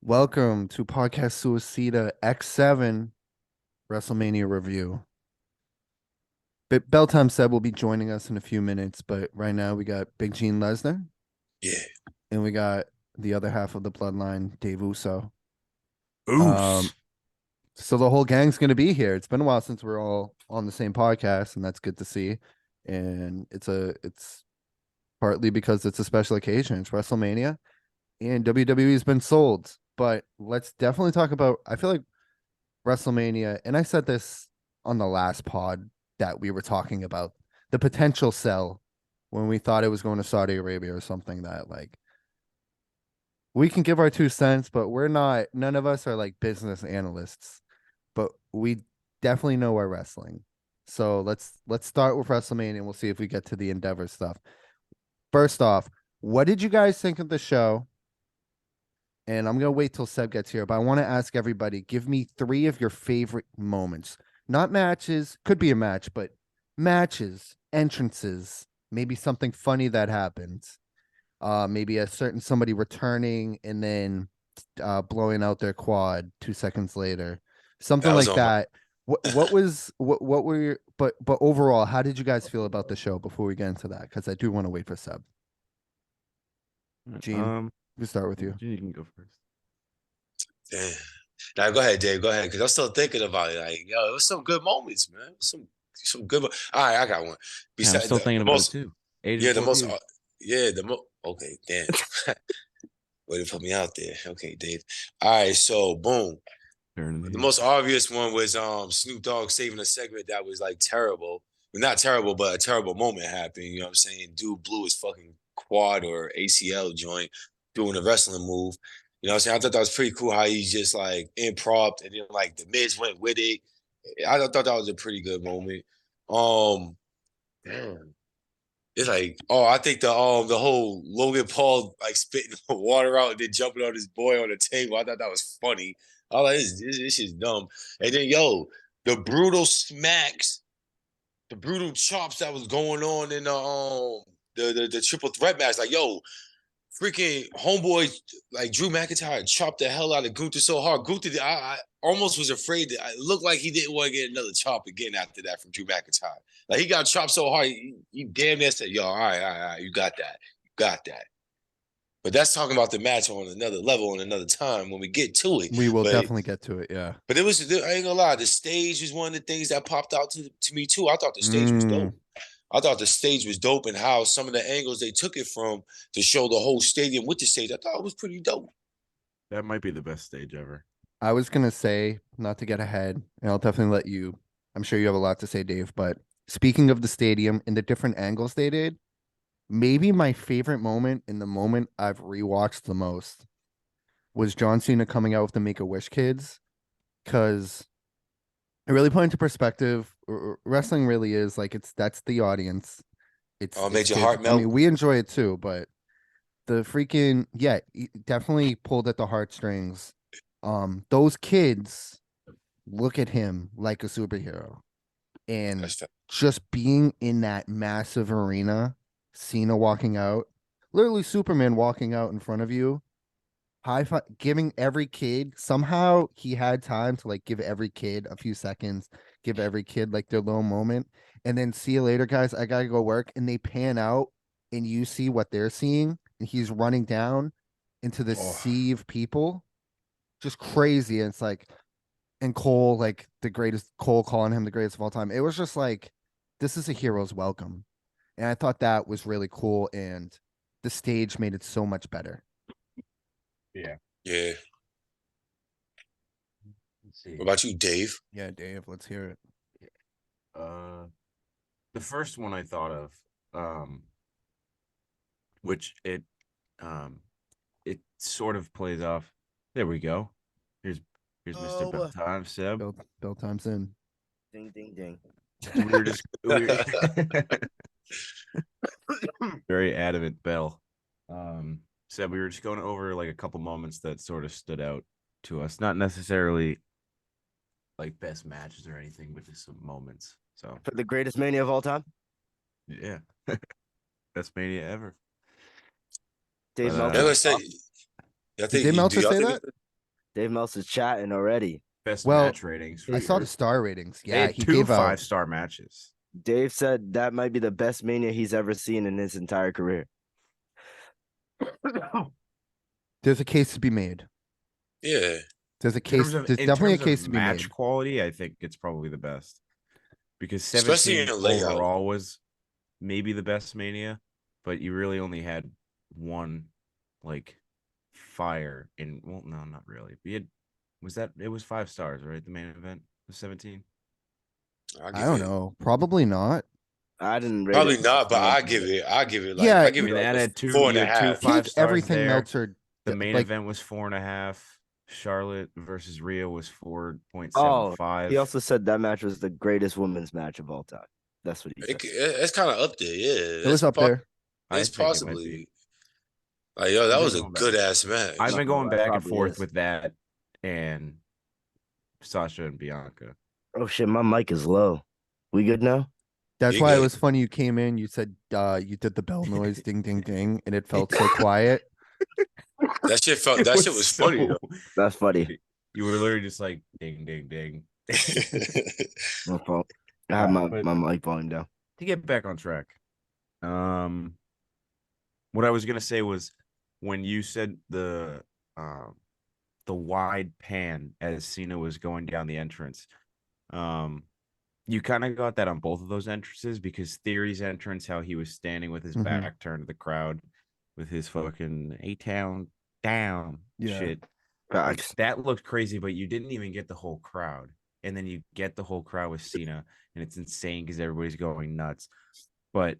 Welcome to podcast Suicida X7 WrestleMania review. But Belltime said will be joining us in a few minutes, but right now we got Big Gene Lesnar Yeah. and we got the other half of the bloodline, Dave Uso. Um, Oof. so the whole gang's gonna be here. It's been a while since we're all on the same podcast, and that's good to see. And it's partly because it's a special occasion. It's WrestleMania, and WWE's been sold. But let's definitely talk about. I feel like WrestleMania, and I said this on the last pod that we were talking about the potential sell when we thought it was going to Saudi Arabia or something that like we can give our 2 cents, but we're not, none of us are like business analysts, but we definitely know our wrestling. So let's start with WrestleMania and we'll see if we get to the Endeavor stuff. First off, what did you guys think of the show? And I'm gonna wait till Seb gets here, but I want to ask everybody, give me 3 of your favorite moments. Not matches, could be a match, but matches, entrances, maybe something funny that happens. Maybe a certain somebody returning and then blowing out their quad 2 seconds later. Something That was like on my that. What were your but overall, how did you guys feel about the show before we get into that? Because I do want to wait for Seb. Gene, we start with you. Gene, you can go first. damn. Now go ahead, Dave. Go ahead, because I'm still thinking about it. Like, yo, it was some good moments, man. Some good. All right, I got one. Yeah, I'm Besides still the thinking about most, it too. Age yeah, of the most, 14. yeah, the most. Okay, damn. Way to put me out there. Okay, Dave. All right, so boom. The most obvious one was Snoop Dogg saving a segment that was like terrible. Well, not terrible, but a terrible moment happened. You know what I'm saying? Dude blew his fucking quad or ACL joint doing a wrestling move. You know what I'm saying? I thought that was pretty cool how he just like improv and then like the Miz went with it. I thought that was a pretty good moment. Damn. It's like, oh, I think the whole Logan Paul like spitting water out and then jumping on his boy on the table. I thought that was funny. I was like, this is dumb. And then the brutal smacks, the brutal chops that was going on in the triple threat match. Like, yo, freaking homeboy like Drew McIntyre chopped the hell out of Gunther so hard. Gunther, I almost was afraid that it looked like he didn't want to get another chop again after that from Drew McIntyre. Like he got chopped so hard, he damn near said, "Yo, all right, you got that, you got that." But that's talking about the match on another level and another time when we get to it. We will But definitely get to it, yeah. but it was I ain't gonna lie, the stage was one of the things that popped out to me too. I thought the stage was Mm. dope. I thought the stage was dope and how some of the angles they took it from to show the whole stadium with the stage. I thought it was pretty dope. That might be the best stage ever. I was gonna say, not to get ahead, and I'll definitely let you. I'm sure you have a lot to say, Dave. But speaking of the stadium and the different angles they did, maybe my favorite moment in the moment I've rewatched the most was John Cena coming out with the Make a Wish kids, because it really put into perspective. Wrestling really is like that's the audience. Oh, It's made your kids. heart I melt. mean, we enjoy it too, but the freaking yeah, it definitely pulled at the heartstrings. Those kids look at him like a superhero. And That's just being in that massive arena, Cena walking out, literally Superman walking out in front of you, high five, giving every kid, somehow he had time to like give every kid a few seconds, give every kid like their little moment, and then see you later, guys. I gotta go work. And they pan out and you see what they're seeing, and he's running down into the oh, sea of people, just crazy. And it's like, and Cole, like the greatest, Cole calling him the greatest of all time. It was just like, this is a hero's welcome. And I thought that was really cool. And the stage made it so much better. Yeah. yeah. Let's see. What about you, Dave? Yeah, Dave, let's hear it. The first one I thought of, which it sort of plays off. There we go. Here's Mr. Bell Time, Seb. Bill time's in. Ding, ding, ding. We were just very adamant, Bell. Seb, we were just going over like a couple moments that sort of stood out to us, not necessarily like best matches or anything, but just some moments. So For the greatest mania of all time, yeah, best mania ever. Dave But, Meltzer. Yeah, let's say. I Did think Dave do Meltzer y'all say think that? Dave Meltzer's chatting already. Best Well, match ratings. For I saw sure. the star ratings. They Yeah, had he two gave out. 5-star matches. Dave said that might be the best Mania he's ever seen in his entire career. There's a case to be made. Yeah. There's a case. There's definitely a case to be match made. quality, I think it's probably the best because Especially 17 in the layout. overall was maybe the best Mania, but you really only had one like fire in. Well, no, not really. We had it was 5 stars, right? The main event was 17. I don't know. Probably not. I didn't rate Probably it. not, but I give it like Yeah, I give I mean, it like that a had two. four and You a had two half. 5 Take stars everything there. Meltzer. The main like, event was 4.5. Charlotte versus Rhea was 4.75. Oh, he also said that match was the greatest women's match of all time. That's what he said. It's kind of up there, yeah. it was up there. It's think it might be. possibly like yo, that I've was been a going back. good ass match. I've been going that back and probably forth is. with that and Sasha and Bianca. Oh shit, my mic is low. We good now? That's You why it good. was funny. You came in. You said you did the bell noise, ding ding ding, and it felt so quiet. That shit was funny though. That's funny. You were literally just like ding ding ding. My fault. I have my But- mic volume down. To get back on track, what I was gonna say was when you said the wide pan as Cena was going down the entrance, you kind of got that on both of those entrances because Theory's entrance, how he was standing with his Mhm. back turned to the crowd with his fucking A-Town down Yeah. shit. Like, Facts. that looked crazy, but you didn't even get the whole crowd. And then you get the whole crowd with Cena, and it's insane because everybody's going nuts. But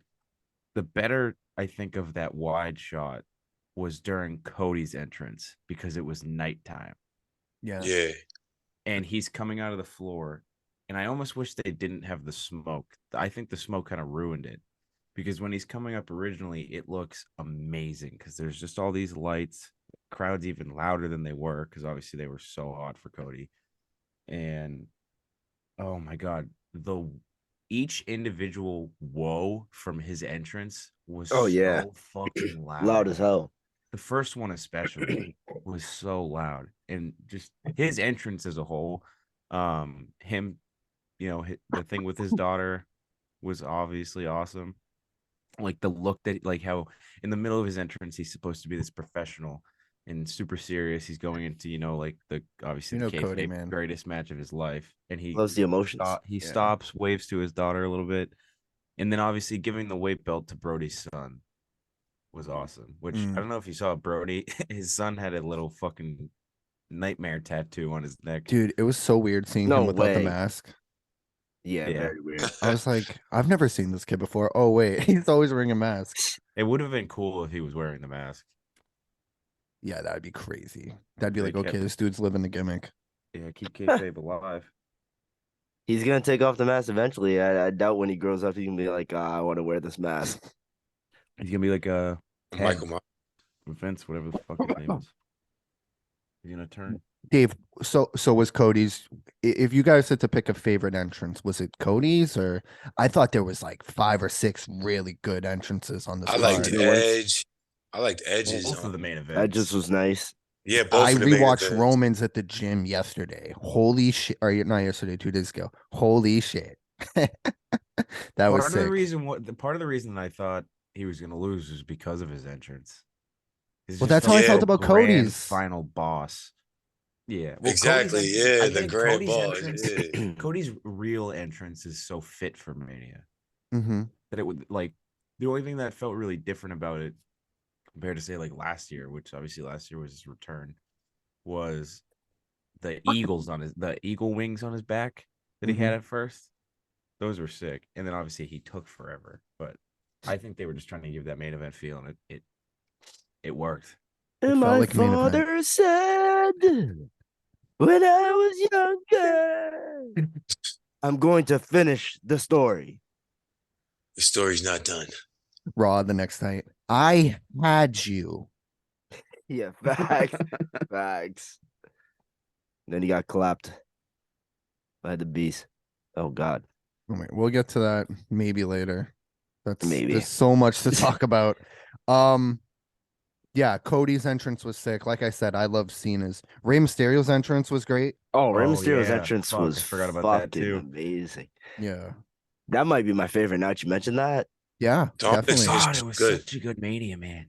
the better I think of that wide shot was during Cody's entrance because it was nighttime. Yeah. Yeah. And he's coming out of the floor. And I almost wish they didn't have the smoke. I think the smoke kind of ruined it because when he's coming up originally, it looks amazing because there's just all these lights. Crowd's even louder than they were because obviously they were so hot for Cody. And oh my God, each individual whoa from his entrance was yeah. so fucking loud. Loud as hell. The first one especially was so loud, and just his entrance as a whole, him, the thing with his daughter was obviously awesome. Like the look that, like how in the middle of his entrance, he's supposed to be this professional and super serious. He's going into, like the obviously the Cody, kayfabe man. greatest match of his life, and he Loves the emotions. he Yeah. stops, waves to his daughter a little bit, and then obviously giving the weight belt to Brody's son was awesome. Which I don't know if you saw Brody. His son had a little fucking nightmare tattoo on his neck. Dude, it was so weird seeing No him without the way. mask. Yeah, Yeah. very weird. I was like, I've never seen this kid before. Oh wait, he's always wearing a mask. It would have been cool if he was wearing the mask. Yeah, that'd be crazy. That'd be They like, okay, kept- this dude's living the gimmick. Yeah, keep kayfabe alive. He's gonna take off the mask eventually. I doubt when he grows up, he can be like, I want to wear this mask. He's gonna be like a Michael Myers. Vince, whatever the fuck his name is. He's gonna turn. Dave, so was Cody's. If you guys had to pick a favorite entrance, was it Cody's or I thought there was like 5 or 6 really good entrances on this I liked card. Edge. I liked Edge's. Both of the main events. That just was nice. Yeah, both I of the main rewatched events. Romans at the gym yesterday. Holy shit! Or not yesterday, 2 days ago. Holy shit! That was part of the sick. reason I thought he was gonna lose was because of his entrance. It Well, just that's how I felt felt so about grand Cody's. final boss. Yeah, well, Exactly. Cody's Yeah, I the think grand Cody's boss. entrance- Yeah. Cody's real entrance is so fit for Mania Mm-hmm. that it would like the only thing that felt really different about it compared to say like last year, which obviously last year was his return, was the eagle wings on his back that he had at first. Those were sick, and then obviously he took forever, but I think they were just trying to give that main event feel, and it worked. And felt my like a main event. father said when I was younger, I'm going to finish the story. The story's not done. Raw the next night. I had you. Yeah, facts. Facts. Then he got clapped by the beast. Oh God. Wait, we'll get to that maybe later. Maybe. There's so much to talk about. Yeah, Cody's entrance was sick. Like I said, I love Cena's. Rey Mysterio's entrance was great. Oh, Rey Oh, Mysterio's yeah. entrance Fuck, was I forgot about that, fucking too. amazing. Yeah. That might be my favorite. Now that you mentioned that, Yeah, Dominic's definitely. entrance God, was it was good. such a good Mania, man.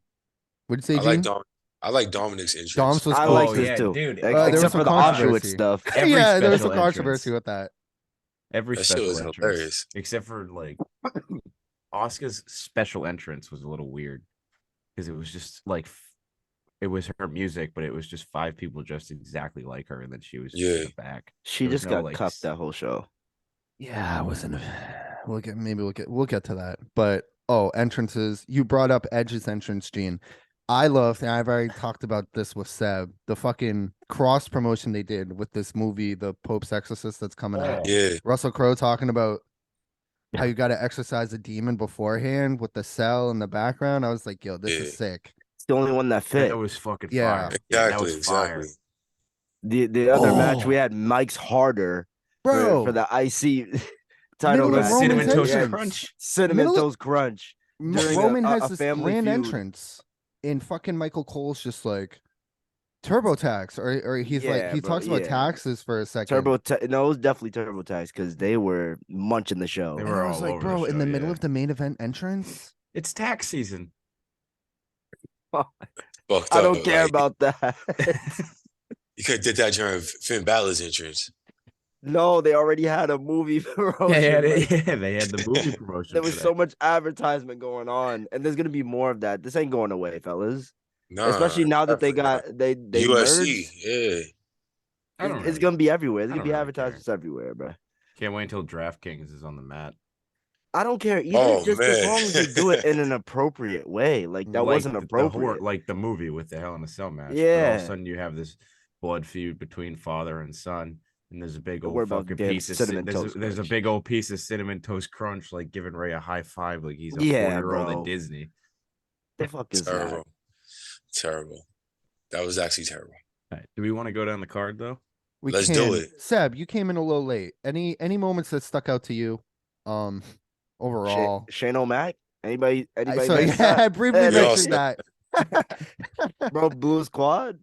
What'd you say, I like Gene? I like Dominic's entrance. Dom's was I cool like too. this yeah, too. dude. Ex- There was except some for the Auschwitz controversy. stuff. Every Yeah, there was some special controversy entrance. with that. Every That shit special was entrance, hilarious. except for like Oscar's special entrance was a little weird because it was just like it was her music, but it was just 5 people dressed exactly like her, and then she was just in Yeah. the back. She There was just no got like cuffed that whole show. Yeah, I wasn't. We'll get to that. But entrances. You brought up Edge's entrance, Gene. I loved, and I've already talked about this with Seb, the fucking cross promotion they did with this movie, The Pope's Exorcist, that's coming out. Yeah. Russell Crowe talking about how you got to exorcise a demon beforehand with the cell in the background. I was like, yo, this Yeah. is sick. It's the only one that fit. that was fucking Yeah. fire. Yeah, that was Exactly. fire. The other match Oh. we had Mike's Harder Bro, for the IC title Middle of match. Roman's Cinnamon Toast entrance. Crunch. Cinnamon Middle of- Toast Crunch. During Roman a has this family grand feud. entrance, and fucking Michael Cole's just like TurboTax, or he's like he bro, talks about taxes for a second. No, it was definitely TurboTax because they were munching the show. They And were I was all like, over bro, the in show, the middle yeah. of the main event entrance. It's tax season. Fucked I up. don't care like, about that. You could have did that during Finn Balor's entrance. No, they already had a movie promotion. They had the movie promotion. There was for so that. much advertisement going on, and there's gonna be more of that. This ain't going away, fellas. Nah. Especially now that they definitely got they not. merged. UFC. Yeah. I don't It's really, gonna be everywhere. There's I gonna don't be really care. advertisements everywhere, bro. Can't wait until DraftKings is on the mat. I don't care either. Oh, Just as man. long as they do it in an appropriate way. Like that Like wasn't appropriate. like the movie with the Hell in a Cell match. But all of Yeah. a sudden you have this blood feud between father and son, and there's a big Don't old worry about fucking damn piece of Cinnamon Toast there's a Crunch. big old piece of cinnamon toast crunch, like giving Ray a high five, like he's a Yeah, 4-year-old bro. at Disney. The fuck is Terrible. that? Terrible. That was actually terrible. All right, do we want to go down the card though? Let's do it. Seb, you came in a little late. Any moments that stuck out to you? Overall. Shane O'Mac? Anybody So mention yeah, that? I briefly Yeah, mentioned that. Bro, Blues Quad?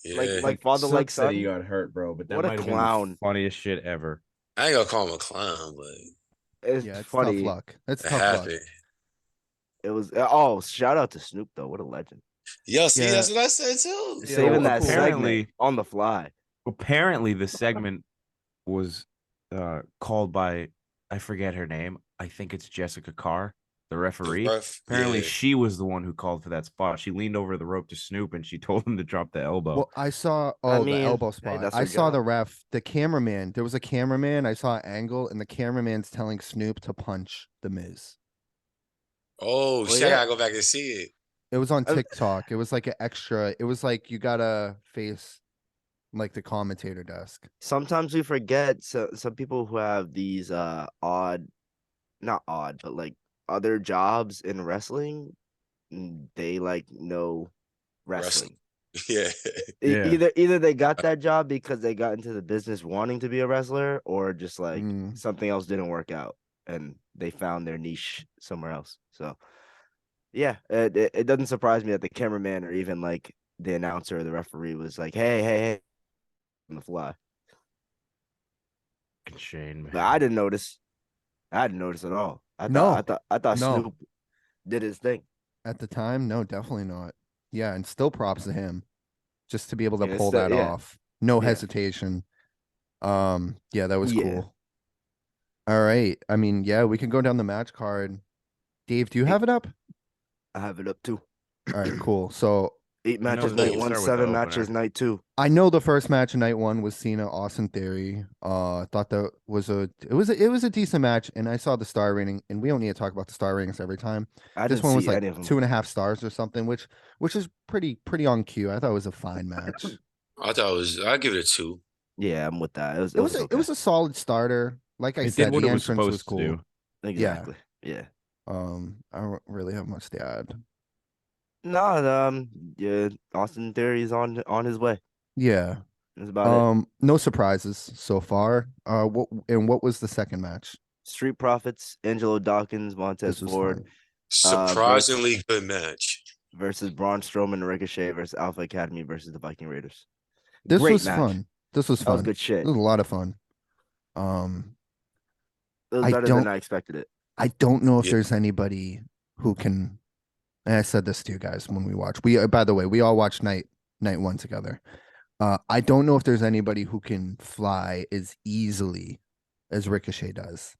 Yeah. Like father, like Sucks that he son? got hurt, bro. But that What a might have been the clown. funniest shit ever. I ain't gonna call him a clown, but It's Yeah, it's funny. tough luck. It's it tough luck. happened. It was shout out to Snoop though. What a legend. Yo, see, Yeah. that's what I said too. Yeah, Saving well, that apparently- segment on the fly. Apparently, the segment was called by, I forget her name. I think it's Jessica Carr, the referee. Ref, Apparently, yeah. she was the one who called for that spot. She leaned over the rope to Snoop, and she told him to drop the elbow. Well, I saw I the mean, elbow hey, spot. that's I her saw the job. ref, the cameraman. There was a cameraman. I saw an angle, and the cameraman's telling Snoop to punch the Miz. Oh, Well, shit, yeah. I gotta go back and see it. It was on Uh, TikTok. It was like an extra. It was like you gotta face like the commentator desk. Sometimes we forget some people who have these odd, not odd, but like other jobs in wrestling, they like know wrestling. Yeah. Yeah. Either they got that job because they got into the business wanting to be a wrestler, or just like Mm. something else didn't work out and they found their niche somewhere else. So yeah, it doesn't surprise me that the cameraman or even like the announcer or the referee was like, hey, on the fly. Shane, man. But I didn't notice. I didn't notice at all. I No. thought No. Snoop did his thing. At the time, no, definitely not. Yeah, and still props to him just to be able to Yeah, pull still- that yeah. off. No Yeah. hesitation. Yeah, that was Yeah. cool. All right. I mean, yeah, we can go down the match card. Dave, do you have it up? I have it up too. All right, cool. So 8 I know matches that night you one, start with 7 the matches opener. night 2. I know the first match of night one was Cena Austin Theory. I thought that was it was a decent match, and I saw the star rating, and we don't need to talk about the star ratings every time. I This didn't one was see like any of them. 2.5 stars or something, which is pretty on cue. I thought it was a fine match. I thought it was, I'd give it a 2. Yeah, I'm with that. It was a solid starter. Like I It said, did what the it was entrance was supposed cool. to do. exactly. Yeah. I don't really have much to add. No, yeah, Austin Theory is on his way. Yeah. That's about it. No surprises so far. What was the second match? Street Profits, Angelo Dawkins, Montez This was Ford. fun. Surprisingly good match. versus Braun Strowman and Ricochet versus Alpha Academy versus the Viking Raiders. This Great was match. fun. This was That was fun. good shit. It was a lot of fun. Um, It was I better don't- than I expected it. I don't know if Yeah. there's anybody who can. And I said this to you guys when we watched. By the way, we all watched night one together. I don't know if there's anybody who can fly as easily as Ricochet does.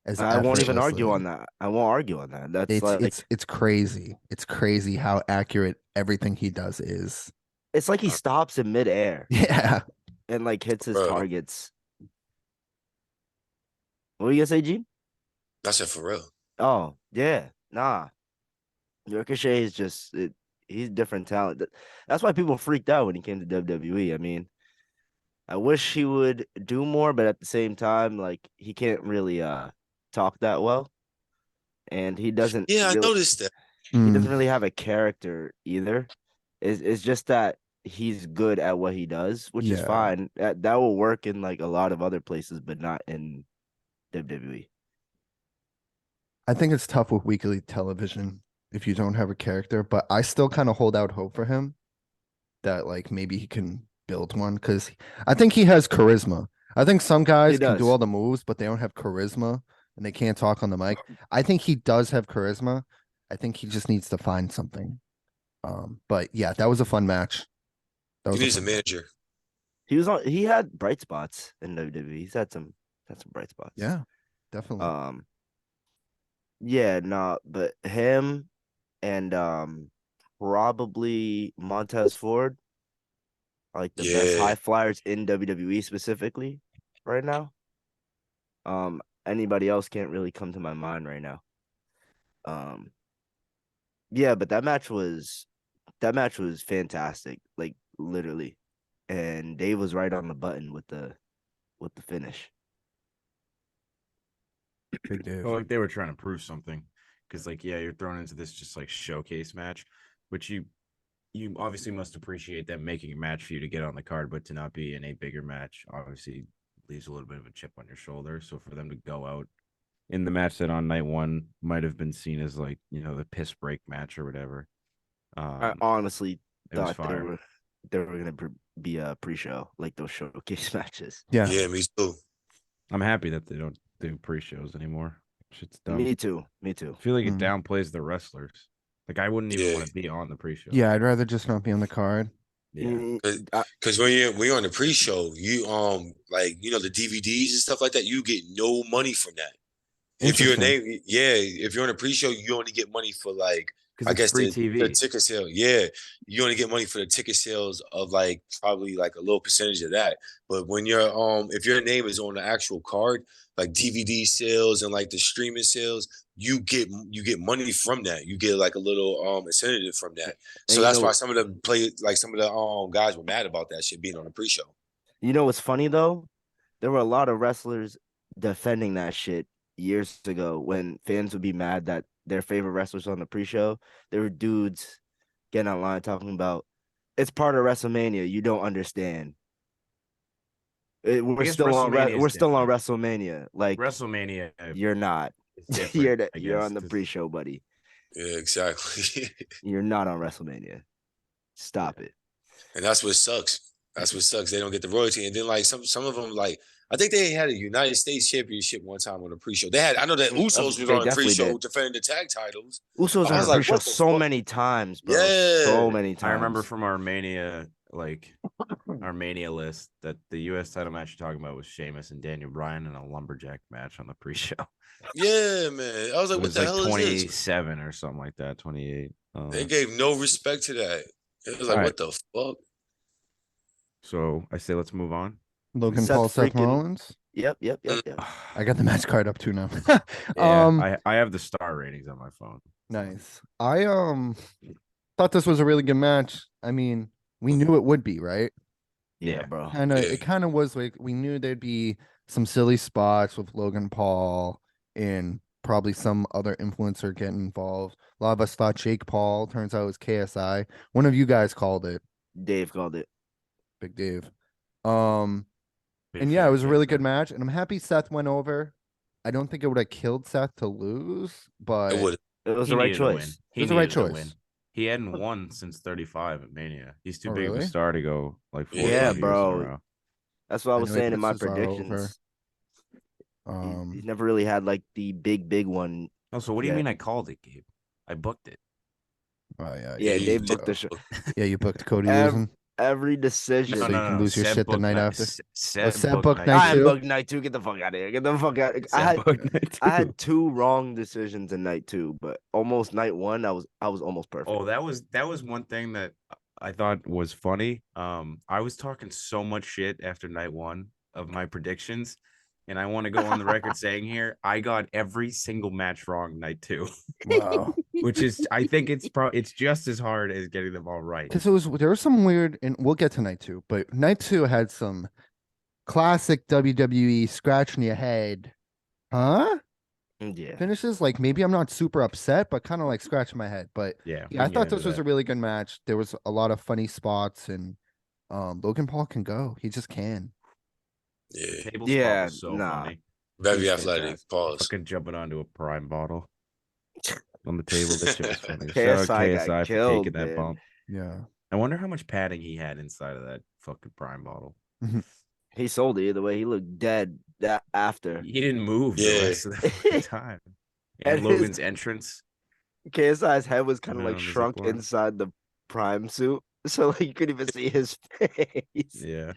As I won't even argue effortlessly. on that. I won't argue on that. That's It's like it's crazy. It's crazy how accurate everything he does is. it's like he stops in midair Yeah. and like hits his Bro. targets. What are you gonna say, G? That's it for real. Oh, yeah. Nah. Ricochet is he's different talent. That's why people freaked out when he came to WWE. I mean, I wish he would do more, but at the same time, like he can't really talk that well. And he doesn't Yeah, I really noticed that. he doesn't Mm, really have a character either. It's just that he's good at what he does, which is Yeah. fine. That will work in like a lot of other places, but not in WWE. I think it's tough with weekly television if you don't have a character, but I still kind of hold out hope for him that like maybe he can build one because I think he has charisma. I think some guys can do does. all the moves, but they don't have charisma and they can't talk on the mic. I think he does have charisma. I think he just needs to find something. But yeah, that was a fun match. That He was needs a fun match. manager. He had bright spots in WWE. He's had some bright spots. Yeah, definitely. Yeah, no, but him and probably Montez Ford are like the best Yeah. high flyers in WWE specifically right now. Anybody else can't really come to my mind right now. Yeah, but that match was fantastic, like literally. And Dave was right on the button with the finish. Big Dave. Well, like they were trying to prove something, because like yeah, you're thrown into this just like showcase match, which you obviously must appreciate them making a match for you to get on the card, but to not be in a bigger match obviously leaves a little bit of a chip on your shoulder. So for them to go out in the match that on night one might have been seen as like the piss break match or whatever. I honestly it was thought fire. they were gonna be a pre-show like those showcase matches. Yeah. Yeah, me too. I'm happy that they don't do pre-shows anymore. Shit's dumb. Me too. I feel like it Mm. downplays the wrestlers. Like I wouldn't even Yeah. want to be on the pre-show. Yeah, I'd rather just not be on the card. Yeah. Because when you're on the pre-show, you like the DVDs and stuff like that, you get no money from that. If you're if you're on a pre-show, you only get money for like Because I it's guess free the TV. ticket sale. Yeah, you only get money for the ticket sales of like probably like a little percentage of that. But when you're if your name is on the actual card, like DVD sales and like the streaming sales, you get money from that. You get like a little incentive from that. So that's why some of the guys were mad about that shit being on the pre-show. You know what's funny though? There were a lot of wrestlers defending that shit years ago when fans would be mad that their favorite wrestlers on the pre-show. There were dudes getting online talking about it's part of WrestleMania. You don't understand. We're guess still on WrestleMania is WrestleMania. Like WrestleMania. you're not. is different, You're on the 'cause pre-show, buddy. Yeah, exactly. You're not on WrestleMania. Stop it. And that's what sucks. That's what sucks. They don't get the royalty. And then like some of them, like I think they had a United States Championship one time on the pre-show. They had, I know that Usos was They on the definitely pre-show did. defending the tag titles. Usos I on was the like, pre-show what the so fuck? many times, bro. Yeah. So many times. I remember from Armenia, like Armenia list, that the U.S. title match you're talking about was Sheamus and Daniel Bryan in a lumberjack match on the pre-show. Yeah, man. I was like, It what was the like hell is this? 27 or something like that, 28. They gave no respect to that. It was like, All what the fuck? So I say let's move on. Logan Seth Paul, Seth freaking- Rollins. Yep. I got the match card up too now. Yeah, I have the star ratings on my phone. Nice. I thought this was a really good match. I mean, we knew it would be, right? Yeah, bro. It kind of was like we knew there'd be some silly spots with Logan Paul and probably some other influencer getting involved. A lot of us thought Jake Paul. Turns out it was KSI. One of you guys called it. Dave called it. Big Dave. Big And yeah, fan it of was a really KSI. good match, and I'm happy Seth went over. I don't think it would have killed Seth to lose, but It would. It was He the right needed to win. choice. He it was the right needed to choice. win. He hadn't won since 35 at Mania. He's too Oh, big of a really? star to go like 4 or Yeah, 5 years in a bro. row. That's what I was Anyway, saying in my this is over. predictions. He's Um, never really had like the big one. Oh, so what do you Yeah. mean I called it, Gabe? I booked it. oh yeah, Yeah, you Dave did. booked the show. Yeah, you booked Cody Ev- losing. Every No, decision. So you can lose your Seb shit the booked night night- after? S- Seb Seb booked booked night night I two? am booked night 2. Get the fuck out of here. Get the fuck out. Seb booked night I 2. had 2 wrong decisions in night 2, but almost night 1, I was almost perfect. Oh, that was one thing that I thought was funny. I was talking so much shit after night 1 of my predictions, and I want to go on the record saying here I got every single match wrong night 2, Wow. which is I think it's just as hard as getting them all right. Because there was some weird, and we'll get to night 2, but night 2 had some classic WWE scratch in your head, huh? Yeah. Finishes. Like maybe I'm not super upset, but kind of like scratching my head. But Yeah, yeah, I thought this was a really good match. There was a lot of funny spots, and Logan Paul can go. He just can. Yeah, table spot Yeah, was so nah. funny. very He's athletic. fantastic. Pause. Fucking jumping onto a prime bottle on the table. That shit was funny. KSI Shout out got KSI for killed, taking that man. bump. Yeah. I wonder how much padding he had inside of that fucking prime bottle. He sold it either way. He looked dead that after. He didn't move the Yeah. rest of the fucking time. And And his- Logan's entrance. KSI's head was kind of Coming like on the zip shrunk line. inside the prime suit, so like you couldn't even see his face. Yeah.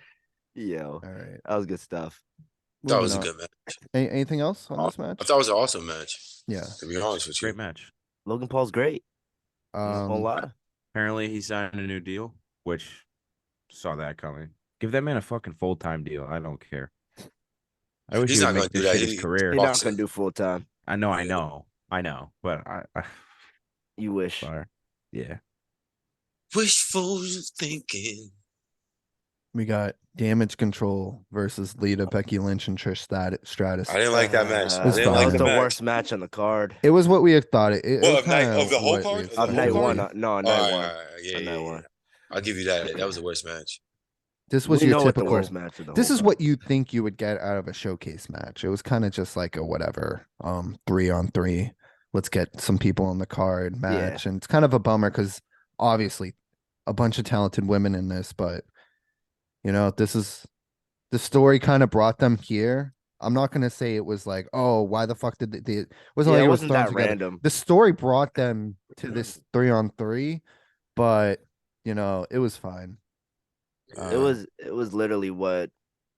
Yo, All right. that was good stuff. That was a Moving on. good match. Anything else on this match? I thought it was an awesome match. Yeah. To be honest with you. Great match. Logan Paul's great. I'm not gonna lie. Apparently he signed a new deal, which saw that coming. Give that man a fucking full-time deal. I don't care. I wish He's he would not gonna make do this that. shit his career. He's not Boxing. gonna do full time. I know, Yeah. I know. But I You wish. fire. Yeah. Wishful thinking. We got Damage Control versus Lita, Becky Lynch, and Trish Stratus. I didn't like that match. I was didn't fine. like That was the the match. worst match on the card. It was what we had thought. It Well, was of night kinda of the whole what we card? expected. Of Of the night whole one, card? no, All night right, one. all right, yeah, On yeah, night yeah. one. I'll give you that. That was the worst match. This was We your know what the typical. worst match of the This whole is card. what you think you would get out of a showcase match. It was kind of just like a whatever, 3-on-3. Let's get some people on the card match, and it's kind of a bummer because obviously a bunch of talented women in this, but you know, this is the story kind of brought them here. I'm not gonna say it was like, oh, why the fuck did they it wasn't Yeah, like it it was wasn't thrown that together. random. The story brought them to this 3-on-3, but you know, it was fine. It was literally what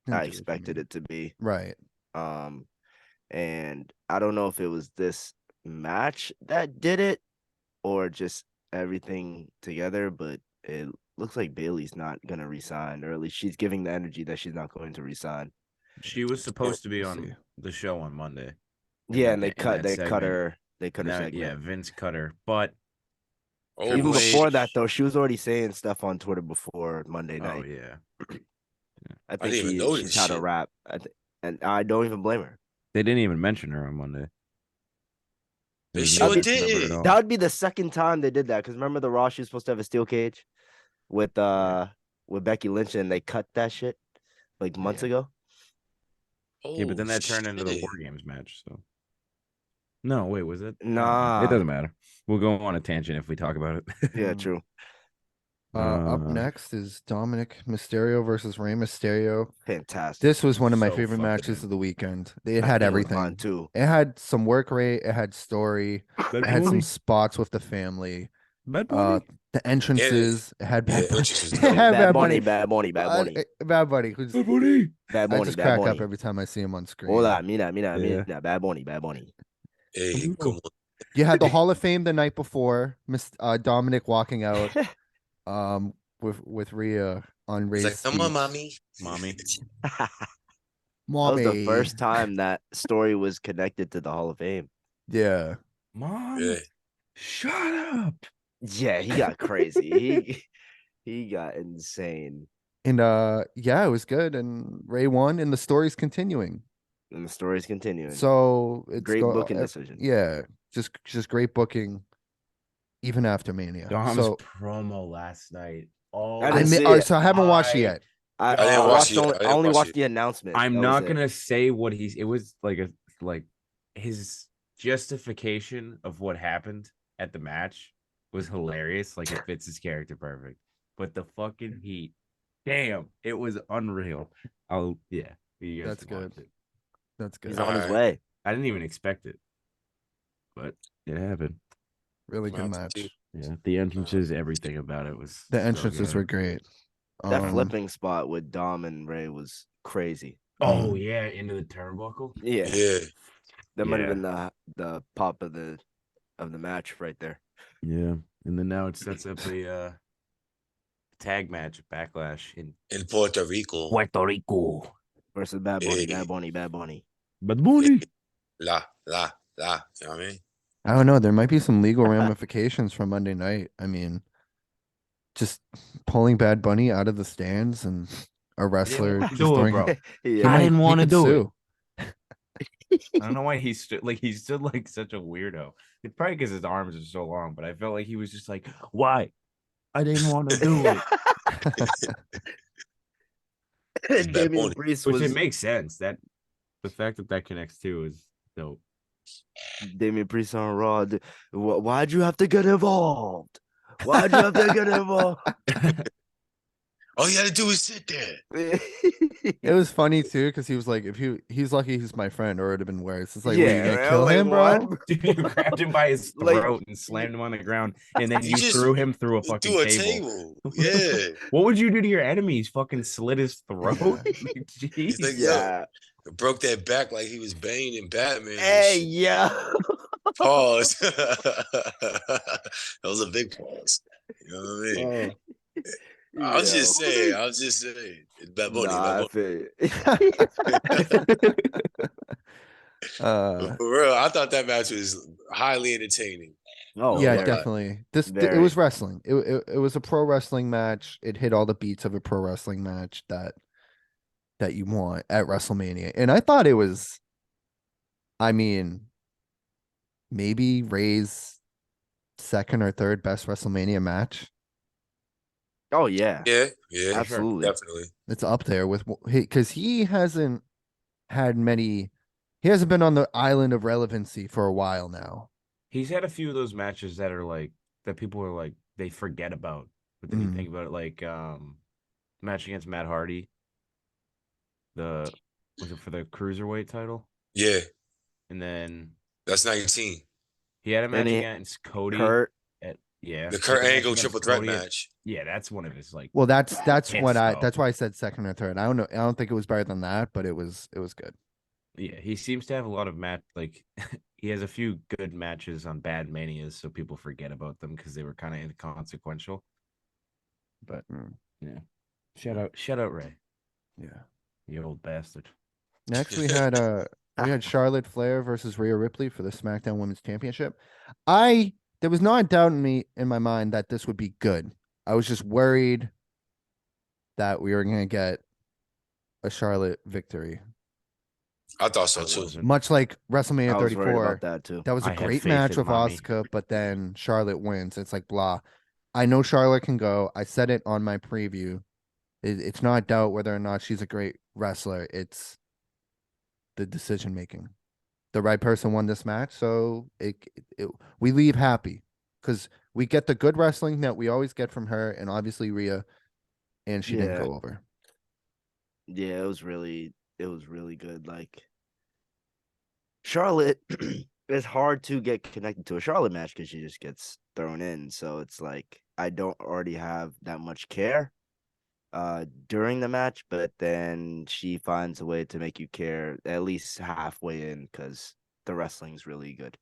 Didn't I do it for expected me. it to be. Right. And I don't know if it was this match that did it or just everything together, but it looks like Bailey's not gonna resign, or at least she's giving the energy that she's not going to resign. She was supposed to be We'll on see. the show on Monday. Yeah, that- and they in cut that her they cut her That- segment. yeah, Vince cut her. But Oh, Even Triple H- before that though, she was already saying stuff on Twitter before Monday oh night. yeah. I think didn't even know she's this had a shit. rap. And I don't even blame her. They didn't even mention her on Monday. They There's sure no mention of her did. at all. That would be the second time they did that. Because remember the Raw, she was supposed to have a steel cage with Becky Lynch, and they cut that shit like months ago. Yeah, but then Oh, that turned into the shit. War Games match. So no, wait, was it? Nah. It doesn't matter. We'll go on a tangent if we talk about it. Yeah, true. Up next is Dominic Mysterio versus Rey Mysterio. Fantastic. This was one of my So favorite fucking matches good. of the weekend. It I had think it was mine everything. too. It had some work rate. It had story. It had some spots with the family. Bad Bunny. The entrances. It had Yeah, Bad Bunny. entrances It dope. had Bad Bunny, Bad Bunny, Bad Bunny. Bad Bunny. Who's, Bad Bunny. Bad I Bunny, just Bad crack up Bunny. every time I see him on screen. Hola, mina, Yeah. Bad Bunny, Bad Bunny. Hey, come on. You had the Hall of Fame the night before. Dominic walking out. With Rhea on Ray's It's like, come on, speech. mommy. Mommy. That Mommy. was the first time that story was connected to the Hall of Fame. Yeah. Mom. Yeah. Shut up. Yeah, he got crazy. he got insane. And yeah, it was good. And Ray won, and the story's continuing. And the story's continuing. So it's great booking decision. Yeah, just great booking, even after Mania. Dom's So promo last night. Oh, I didn't see it. so I haven't watched it yet. I didn't watch it. I only watch watched it. the announcement. I'm That not was it. gonna say what it was like his justification of what happened at the match was hilarious. Like it fits his character perfect. But the fucking heat, damn, it was unreal. You guys That's should watch good. it. That's good. He's on his Alright. way. I didn't even expect it, but it happened. Really good I'll have to match. see. Yeah, the entrances, everything about it was The so entrances good. were great. That flipping spot with Dom and Ray was crazy. Oh yeah, into the turnbuckle. Yeah, Yeah. that might have Yeah. been the pop of the match right there. Yeah, and then now it sets up a tag match at Backlash in In Puerto Rico. Puerto Rico. Versus Bad Bunny, Hey. Bad Bunny. Bad Bunny. La. You know what I mean? I don't know. There might be some legal ramifications from Monday night. I mean, just pulling Bad Bunny out of the stands and a wrestler wanna just do it, throwing. bro. He Yeah. I didn't he wanna could do it. sue. I don't know why he stood like such a weirdo. It's probably because his arms are so long, but I felt like he was just like, why? I didn't want to do it. It's Bad Damian Bunny. Priest Which it was makes sense. That the fact that connects too is dope. Damian Priest on Raw. Why'd you have to get involved? Why'd you have to get involved? All you had to do is sit there. It was funny too because he was like, if he's lucky he's my friend, or it'd have been worse. It's like, Yeah, what, you gonna right? kill Like, him, bro? what? Dude, you grabbed him by his Like- throat and slammed him on the ground, and then He you just threw him through a fucking Through a table. table. Yeah. What would you do to your enemies? Fucking slit his throat? Yeah. He's like, Jeez. Yeah. yo, broke that back like he was Bane and Batman. and Hey, shit. yeah. Pause. That was a big pause. You know what I mean? I was just saying. It's Bad Bunny. Nah, I Bad feel you. Bunny. For real, I thought that match was highly entertaining. Oh, Yeah, very. definitely. It Very. was wrestling. It was a pro wrestling match. It hit all the beats of a pro wrestling match that you want at WrestleMania. And I thought it was, I mean, maybe Ray's second or third best WrestleMania match. Oh, yeah. Yeah, Absolutely. definitely. It's up there with because he hasn't had many. He hasn't been on the island of relevancy for a while now. He's had a few of those matches that are like that people are like they forget about, but then you think about it like match against Matt Hardy. Was it for the cruiserweight title? Yeah, And then that's 19. he had a match Then he- against Cody. Kurt. Yeah, The Kurt he had a match Angle against triple threat Cody at- match. Yeah, that's one of his like. Well, that's what Hits, though. that's why I said second or third. I don't know. I don't think it was better than that, but it was good. Yeah, he seems to have a lot of like he has a few good matches on Bad Manias, so people forget about them because they were kind of inconsequential. But yeah, shout out Ray, Yeah. you old bastard. Next we had Charlotte Flair versus Rhea Ripley for the SmackDown Women's Championship. There was not a doubt in my mind that this would be good. I was just worried that we were gonna get a Charlotte victory. I thought so I too. wasn't. Much like WrestleMania I was worried 34. about that too. That was a I had great faith match in with mommy. Asuka, but then Charlotte wins. It's like blah. I know Charlotte can go. I said it on my preview. It's not a doubt whether or not she's a great wrestler. It's the decision making. The right person won this match, so we leave happy because we get the good wrestling that we always get from her, and obviously Rhea, and she didn't Yeah. go over. Yeah, it was really good. Like Charlotte, it's hard to get connected to a Charlotte match because she just gets thrown in. So it's like I don't already have that much care during the match, but then she finds a way to make you care at least halfway in because the wrestling's really good.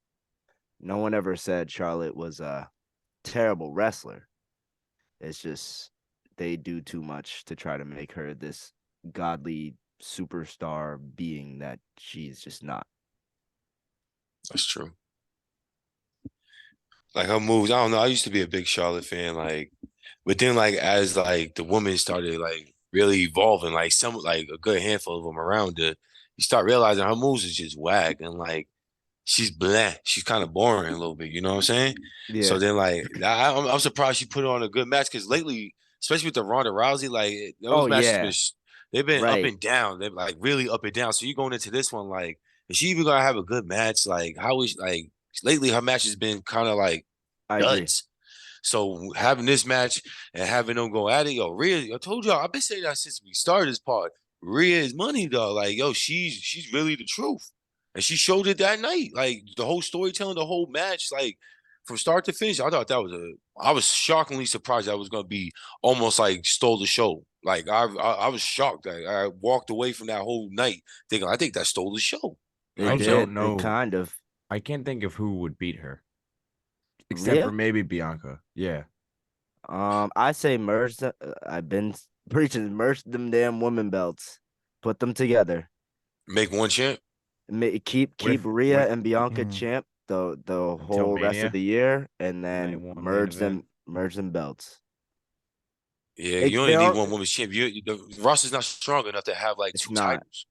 No one ever said Charlotte was a terrible wrestler. It's just they do too much to try to make her this godly superstar being that she's just not. That's true. Like her moves, I don't know. I used to be a big Charlotte fan, like, but then like as like the women started like really evolving, like some like a good handful of them around her, you start realizing her moves is just whack and like she's blah. She's kind of boring a little bit. You know what I'm saying? Yeah. So then like I'm surprised she put on a good match because lately, especially with the Ronda Rousey, like those matches yeah. they've been up Right. and down. They're like really up and down. So you going into this one like, is she even gonna have a good match? Like how is like lately her match has been kind of like I agree. duds. So having this match and having them go at it, yo, Rhea, I told y'all, I've been saying that since we started this part. Rhea is money, though. Like, yo, she's really the truth. And she showed it that night. Like the whole storytelling, the whole match, like from start to finish, I thought that was I was shockingly surprised that was gonna be almost like stole the show. Like I was shocked. I walked away from that whole night thinking, I think that stole the show. It I did. don't know. It kind of. I can't think of who would beat her. Except for maybe Bianca. Yeah. I say merge. I've been preaching merge them damn women belts, put them together. Make one champ. Keep Rhea and Bianca Mhm. champ the whole rest Mania? of the year, and Night then one main merge event? them belts. Yeah, They- you they only need are- one women's champ. The roster's not strong enough to have like It's 2 not. titles.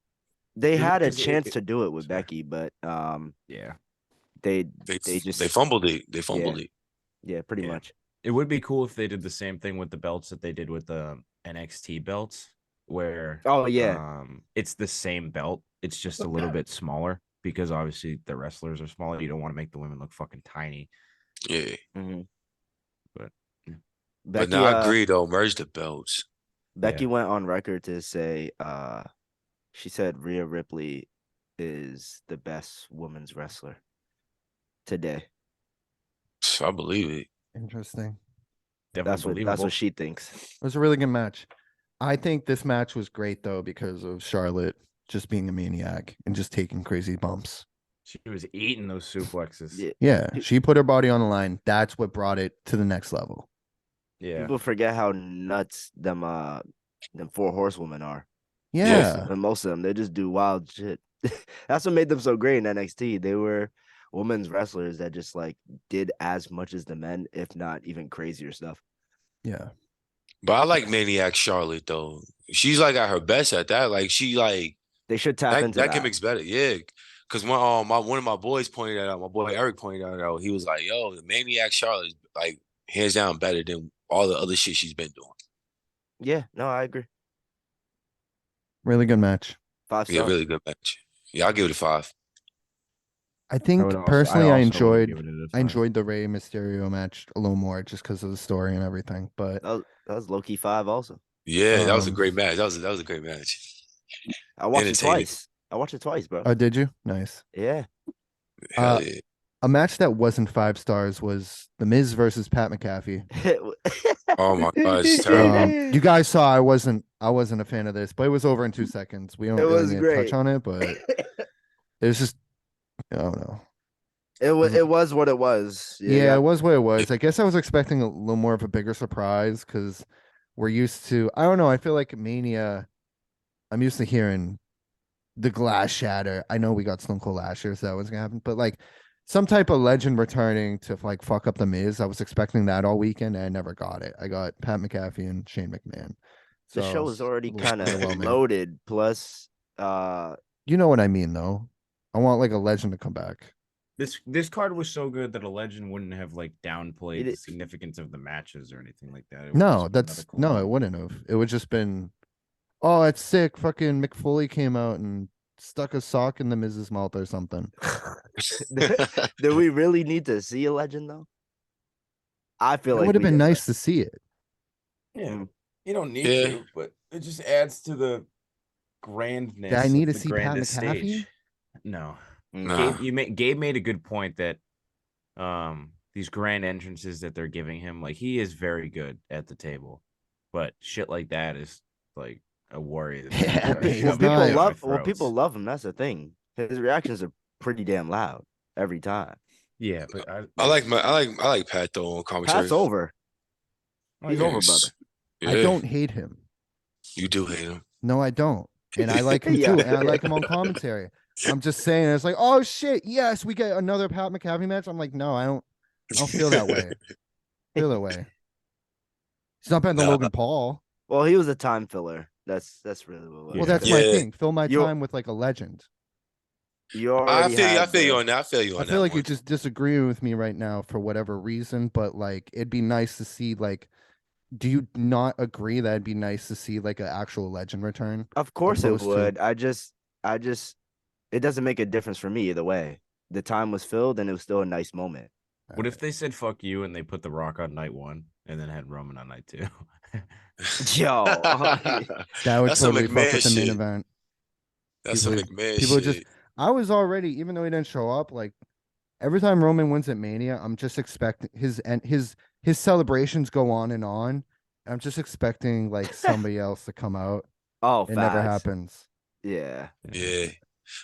They had a Because chance to do it with sorry. Becky, but Yeah. they They just fumbled it. They fumbled it. yeah, pretty Yeah. much. It would be cool if they did the same thing with the belts that they did with the NXT belts, where Oh yeah, it's the same belt. It's just a little bit smaller because obviously the wrestlers are smaller. You don't want to make the women look fucking tiny. Yeah. But But Becky. now I agree though. Merge the belts. Becky went on record to say, she said Rhea Ripley is the best women's wrestler today. I believe it. Interesting. definitely That's believable. what she thinks. It was a really good match. I think this match was great though because of Charlotte just being a maniac and just taking crazy bumps. She was eating those suplexes. Yeah, she put her body on the line. That's what brought it to the next level. Yeah. People forget how nuts them 4 horsewomen are. Yeah. Most of them, they just do wild shit. That's what made them so great in NXT. They were women's wrestlers that just like did as much as the men, if not even crazier stuff. Yeah. But I like Maniac Charlotte though. She's like at her best at that. Like she like They should tap into that that. gimmicks better. Yeah. Cause when one of my boys pointed that out, my boy Eric pointed that out, he was like, yo, the Maniac Charlotte is like hands down better than all the other shit she's been doing. Yeah, no, I agree. Really good match. 5 Yeah, stars. really good match. Yeah, I'll give it a 5. I think would also- personally I also would give enjoyed it a I 5. enjoyed the Rey Mysterio match a little more just because of the story and everything. But That was low key 5 also. Yeah, that was a Um, great match. That was a great match. I watched it Entertaining. twice. Bro. oh, did you? Nice. Yeah. Hell yeah. A match that wasn't 5 stars was The Miz versus Pat McAfee. Oh my god, it's terrible. You guys saw I wasn't a fan of this, but it was over in 2 seconds. We don't It really was need to great. touch on it, but it was just I don't know. It was what it was. Yeah, it was what it was. I guess I was expecting a little more of a bigger surprise because we're used to. I don't know. I feel like Mania. I'm used to hearing the glass shatter. I know we got Stone Cold last year, so that was gonna happen. But like some type of legend returning to like fuck up the Miz. I was expecting that all weekend, and I never got it. I got Pat McAfee and Shane McMahon. The So show it's was already a little kind of underwhelming. loaded. Plus, You know what I mean, though. I want like a legend to come back. This card was so good that a legend wouldn't have like downplayed It- the significance of the matches or anything like that. It would No, just be another that's cool no, it moment. wouldn't have. It would just been, oh, it's sick. Fucking Mick Foley came out and stuck a sock in the Miz's mouth or something. do we really need to see a legend though? I feel It like would have we been did, nice to see it. Yeah, you don't need Yeah. to, but it just adds to the grandness. I need of to the see Pat grandest McAfee? stage. No, Nah. Gabe made a good point that these grand entrances that they're giving him, like he is very good at the table, but shit like that is like a worry. That they're Yeah, gonna he's shove not- down our people throats. love him. That's the thing. His reactions are pretty damn loud every time. Yeah, but I like Pat though on commentary. Pat's over. He's over, Yes. brother. I Yeah, don't hate him. You do hate him. No, I don't. And I like him Yeah. too. And I like him on commentary. I'm just saying, it's like, oh shit, yes, we get another Pat McAfee match. I'm like, no, I don't feel that way. Feel that way. He's not better than Nah. Logan Paul. Well, he was a time filler. That's really what it was. Well, that's my Yeah. thing. Fill my You're- time with like a legend. You I already feel you. I had feel you the- on that. I feel you on I that. feel like one. you're just disagreeing with me right now for whatever reason, but like it'd be nice to see like do you not agree that it'd be nice to see like an actual legend return? Of course it opposed to- would. I just it doesn't make a difference for me either way. The time was filled and it was still a nice moment. What if they said "fuck you" and they put The Rock on night 1 and then had Roman on night 2? Yo, That would That's some totally fuck McMahon with the main shit. event. That's some People, McMahon people just. shit. I was already, even though he didn't show up, like every time Roman wins at Mania, I'm just expecting his celebrations go on and on. I'm just expecting like somebody else to come out. oh, It never facts. happens. Yeah. Yeah.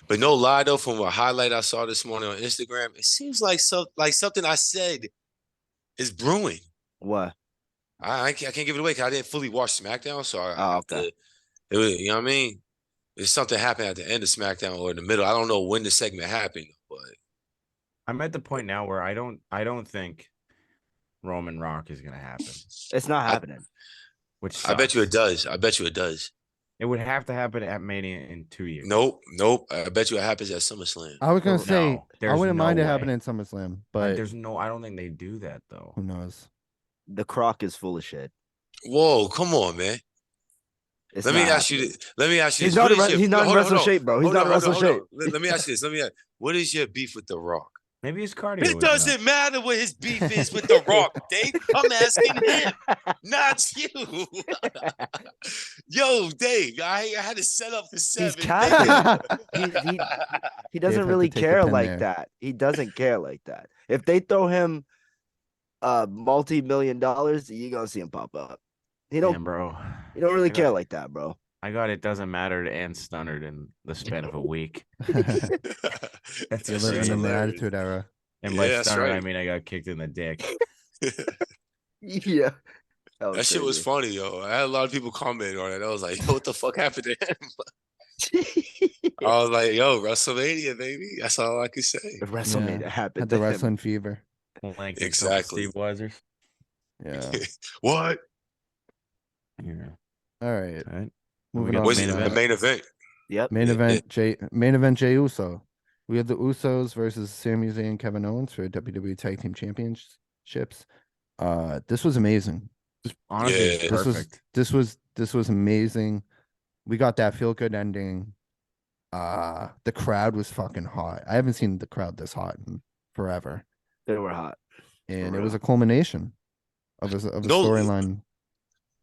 But no lie though, from a highlight I saw this morning on Instagram, it seems like something I said is brewing. What? I can't give it away because I didn't fully watch SmackDown, so I Oh, have okay. to. It was, you know what I mean? There's something happened at the end of SmackDown or in the middle. I don't know when the segment happened, but I'm at the point now where I don't think Roman Rock is gonna happen. It's not I- happening. Which I bet you it sucks. does. I bet you it does. It would have to happen at Mania in 2 years. Nope. I bet you it happens at SummerSlam. I was gonna No, say I there's wouldn't no mind it way. happening in SummerSlam, but There's no. I don't think they do that though. who knows? The Croc is full of shit. Whoa, come on, man. It's Let me not ask you happening. this. Let me ask you He's this. not What in is re- he's not in hold on, wrestle hold on. shape, bro. He's Hold not on, in hold on, wrestle hold shape. on. Let me ask you this. What is your beef with The Rock? Maybe his cardio. It is doesn't enough. matter what his beef is with The Rock, Dave. I'm asking him, not you. Yo, Dave, I had to set up for He's 7. capping. He Dave doesn't had really to take the care pin like there. that. He doesn't care like that. If they throw him multi-million-dollars, you gonna see him pop up. He Damn, don't bro. he don't really I care got- like that, bro. I got it. Doesn't matter and Stunnered in the span of a week. That's You're You're living in the hilarious. attitude era. And by Yeah, that's Stunnered, I right. mean I got kicked in the dick. Yeah. That shit was funny, yo. I had a lot of people comment on it. I was like, yo, what the fuck happened to him? I was like, yo, WrestleMania, baby. That's all I could say. WrestleMania Yeah, happened had the to him. wrestling fever. Like Exactly. Steve Weisers. Yeah. What? Yeah. All right. All right. Moving got on. Was the from it main the that. main event? Yep. Main Yeah. event Jey Uso. We have the Usos versus Sami Zayn and Kevin Owens for WWE Tag Team Championships. This was amazing. Honestly, Yeah. it's perfect. This was amazing. We got that feel good ending. The crowd was fucking hot. I haven't seen the crowd this hot in forever. They were hot. And it real. was a culmination of a No- storyline.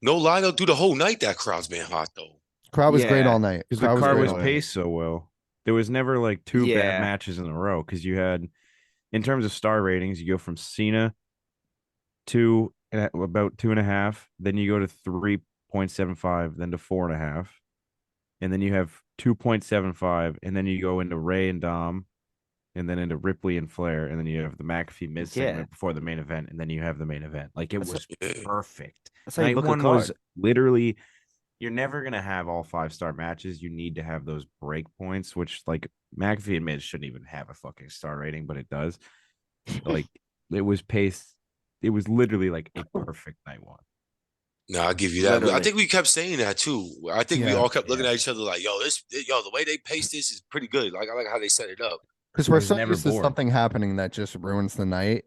No lie, though, through the whole night, that crowd's been hot, though. Crowd was great Yeah. all night. Because the Crowd card great was all night. paced so well. There was never like two bad Yeah. matches in a row. Because you had, in terms of star ratings, you go from Cena to about 2.5, then you go to 3.75, then to 4.5, and then you have 2.75, and then you go into Ray and Dom, and then into Ripley and Flair, and then you have the McAfee mid segment before the main event, and then you have the main event. Like it was Yeah. perfect. That's how you Night book a one was card. literally, you're never gonna have all 5-star matches. You need to have those break points, which like McAfee admits shouldn't even have a fucking star rating, but it does. Like it was paced. It was literally like a perfect night one. No, I'll give you that. I Literally. think we kept saying that too. I think we Yeah. all kept looking Yeah. at each other like, yo, the way they pace this is pretty good. Like I like how they set it up. Because we're was so never used to bored. something happening that just ruins the night.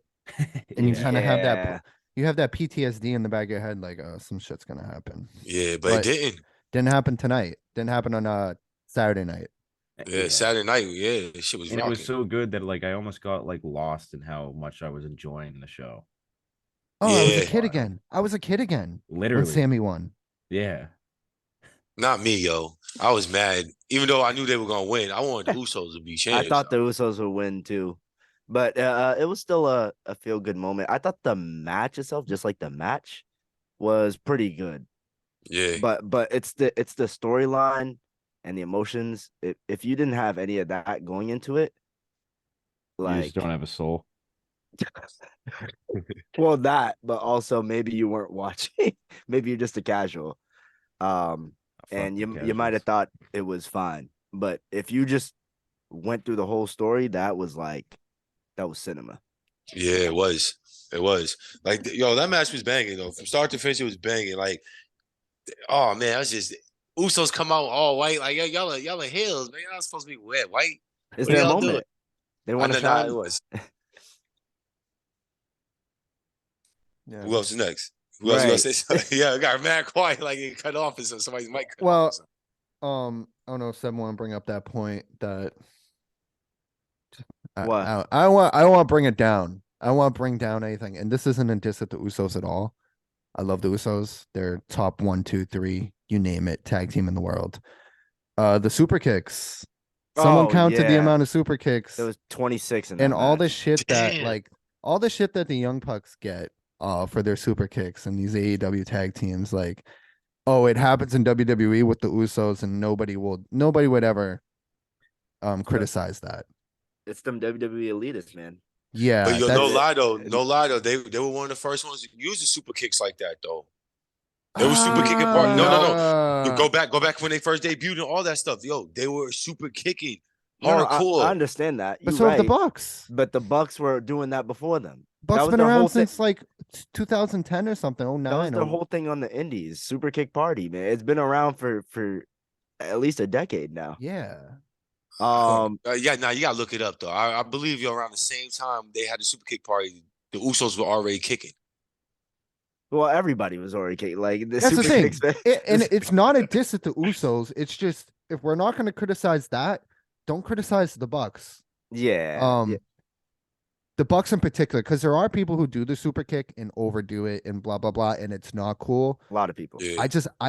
And you Yeah. kind of have Yeah. that you have that PTSD in the back of your head, like, oh, some shit's gonna happen. Yeah, but But- it didn't. Didn't happen tonight. Didn't happen on Saturday night. Yeah, Saturday night, yeah, shit was And it rocking. was so good that like I almost got like lost in how much I was enjoying the show. Oh, I was a Yeah. kid again. When Literally. Sammy won. Yeah. Not me, yo. I was mad. Even though I knew they were gonna win, I wanted the Usos to be I champions. thought the Usos would win too. But it was still a feel good moment. I thought the match itself, just like the match, was pretty good. Yeah. But it's the storyline and the emotions. If you didn't have any of that going into it, You like just don't have a soul. well, that, but also maybe you weren't watching. Maybe you're just a casual. And Fuck you the might have casuals. thought it was fine. But if you just went through the whole story, that was cinema. Yeah, it was. It was. Like, yo, that match was banging, though. From start to finish, it was banging. Like, oh, man, that's just... Usos come out all white. Like, yo, y'all are heels, man. Y'all not supposed to be wet white. It's What their y'all moment. doing? They want to Nah, shine. it was. Yeah. Who else is next? Who else you gonna Right. say something? Yeah, it got mad quiet, like it cut off, and so somebody's mic cut Well, off. I don't know if someone want to bring up that point that What? I want to bring it down. I don't want to bring down anything, and this isn't a diss at the Usos at all. I love the Usos. They're top 1, 2, 3, you name it, tag team in the world. The super kicks. Someone Oh, counted the yeah. amount of super kicks There was 26 in that and all the match. shit that Damn. like all the shit that the Young Bucks get for their super kicks and these AEW tag teams. Like, oh, it happens in WWE with the Usos, and nobody would ever criticize that. It's them WWE elitists, man. Yeah, But yo, that's no lie though, they were one of the first ones to use the super kicks like that though. They were super kicking part. No. You go back when they first debuted and all that stuff. Yo, they were super kicking No, hardcore. I understand that. But You're so have the right. Bucks. But the Bucks were doing that before them. Bucks was been their whole around thing. since like 2010 or something. Oh That was nine. their whole thing on the Indies. Super Kick Party, man. It's been around for at least a decade now. Yeah. Yeah, now you gotta look it up though. I believe you around the same time they had the super kick party, the Usos were already kicking. Well, everybody was already kicking. Like the That's Super the thing. Kicks, man. And it's not a diss at the Usos. It's just if we're not going to criticize that, don't criticize the Bucks. Yeah. The Bucks in particular, because there are people who do the super kick and overdo it and blah blah blah, and it's not cool. A lot of people. Yeah.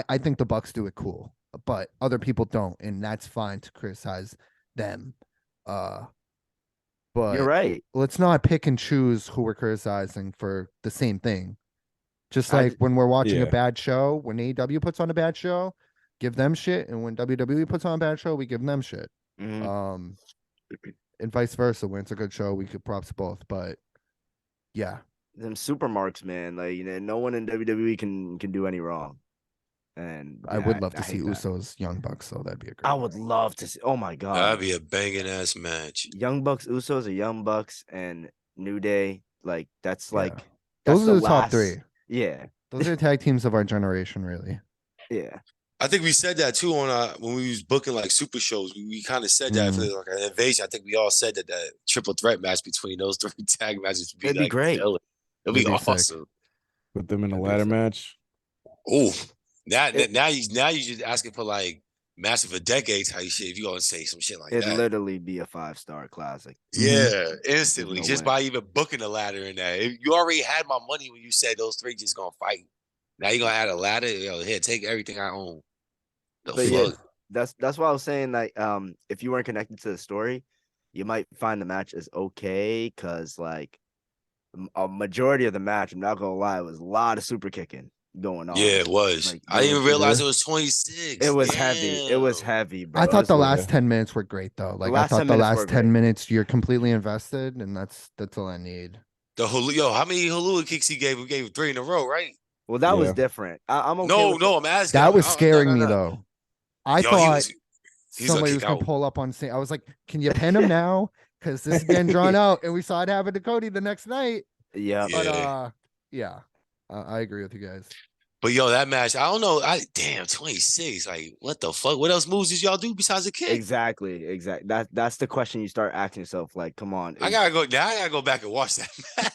I think the Bucks do it cool, but other people don't, and that's fine to criticize them. But You're right. let's not pick and choose who we're criticizing for the same thing. Just I like when we're watching a Yeah. bad show, when AEW puts on a bad show, give them shit, and when WWE puts on a bad show, we give them shit. Mhm. And vice versa. When it's a good show, we could props both. But yeah, Them super marks, man. Like no one in WWE can do any wrong. And I yeah, would love to I see hate that. Usos Young Bucks, so that'd be a great. I would love to see. Oh my god, That'd be a banging ass match. Young Bucks, Usos, or Young Bucks and New Day. Like that's Yeah. like Those are the top last- three. Yeah, Those are the tag teams of our generation, really. yeah. I think we said that too on when we was booking like super shows. We kind of said that for like an invasion. I think we all said that triple threat match between those three tag matches would be It'd be like great. killer. It'd be It'd be sick. awesome. Put them in a That'd be ladder sick. match. Oh, now It- now you just asking for like match of a decade type shit. If you gonna say some shit like It'd that, literally be a 5-star classic. yeah, instantly no just way. by even booking the ladder in that. If you already had my money when you said those three just gonna fight. Now you gonna add a ladder? Yo, here, take everything I own. The But fuck? yeah, that's why I was saying like if you weren't connected to the story, you might find the match is okay because like a majority of the match, I'm not gonna lie, was a lot of super kicking going on. Yeah, it was. Like, I didn't even realize Yeah. it was 26. It was heavy. It was Damn. heavy, bro. I It thought was the like- last 10 minutes were great though. Like I last thought 10 the minutes last were 10 great. minutes you're completely invested, and that's all I need. The yo, how many Halua kicks he gave? We gave 3 in a row, right? Well, that was Yeah. different. I'm okay. No, with no, I'm asking. That was No, scaring me no. though. I Yo, thought he's somebody gonna was kick gonna out. pull up on scene. I was like, "Can you pin him now?" Because this is getting drawn out, and we saw it happen to Cody the next night. Yeah. But Yeah. I agree with you guys. But yo, that match, I don't know. Damn 26. Like, what the fuck? What else moves did y'all do besides a kick? Exactly. That's the question you start asking yourself. Like, come on. I gotta go back and watch that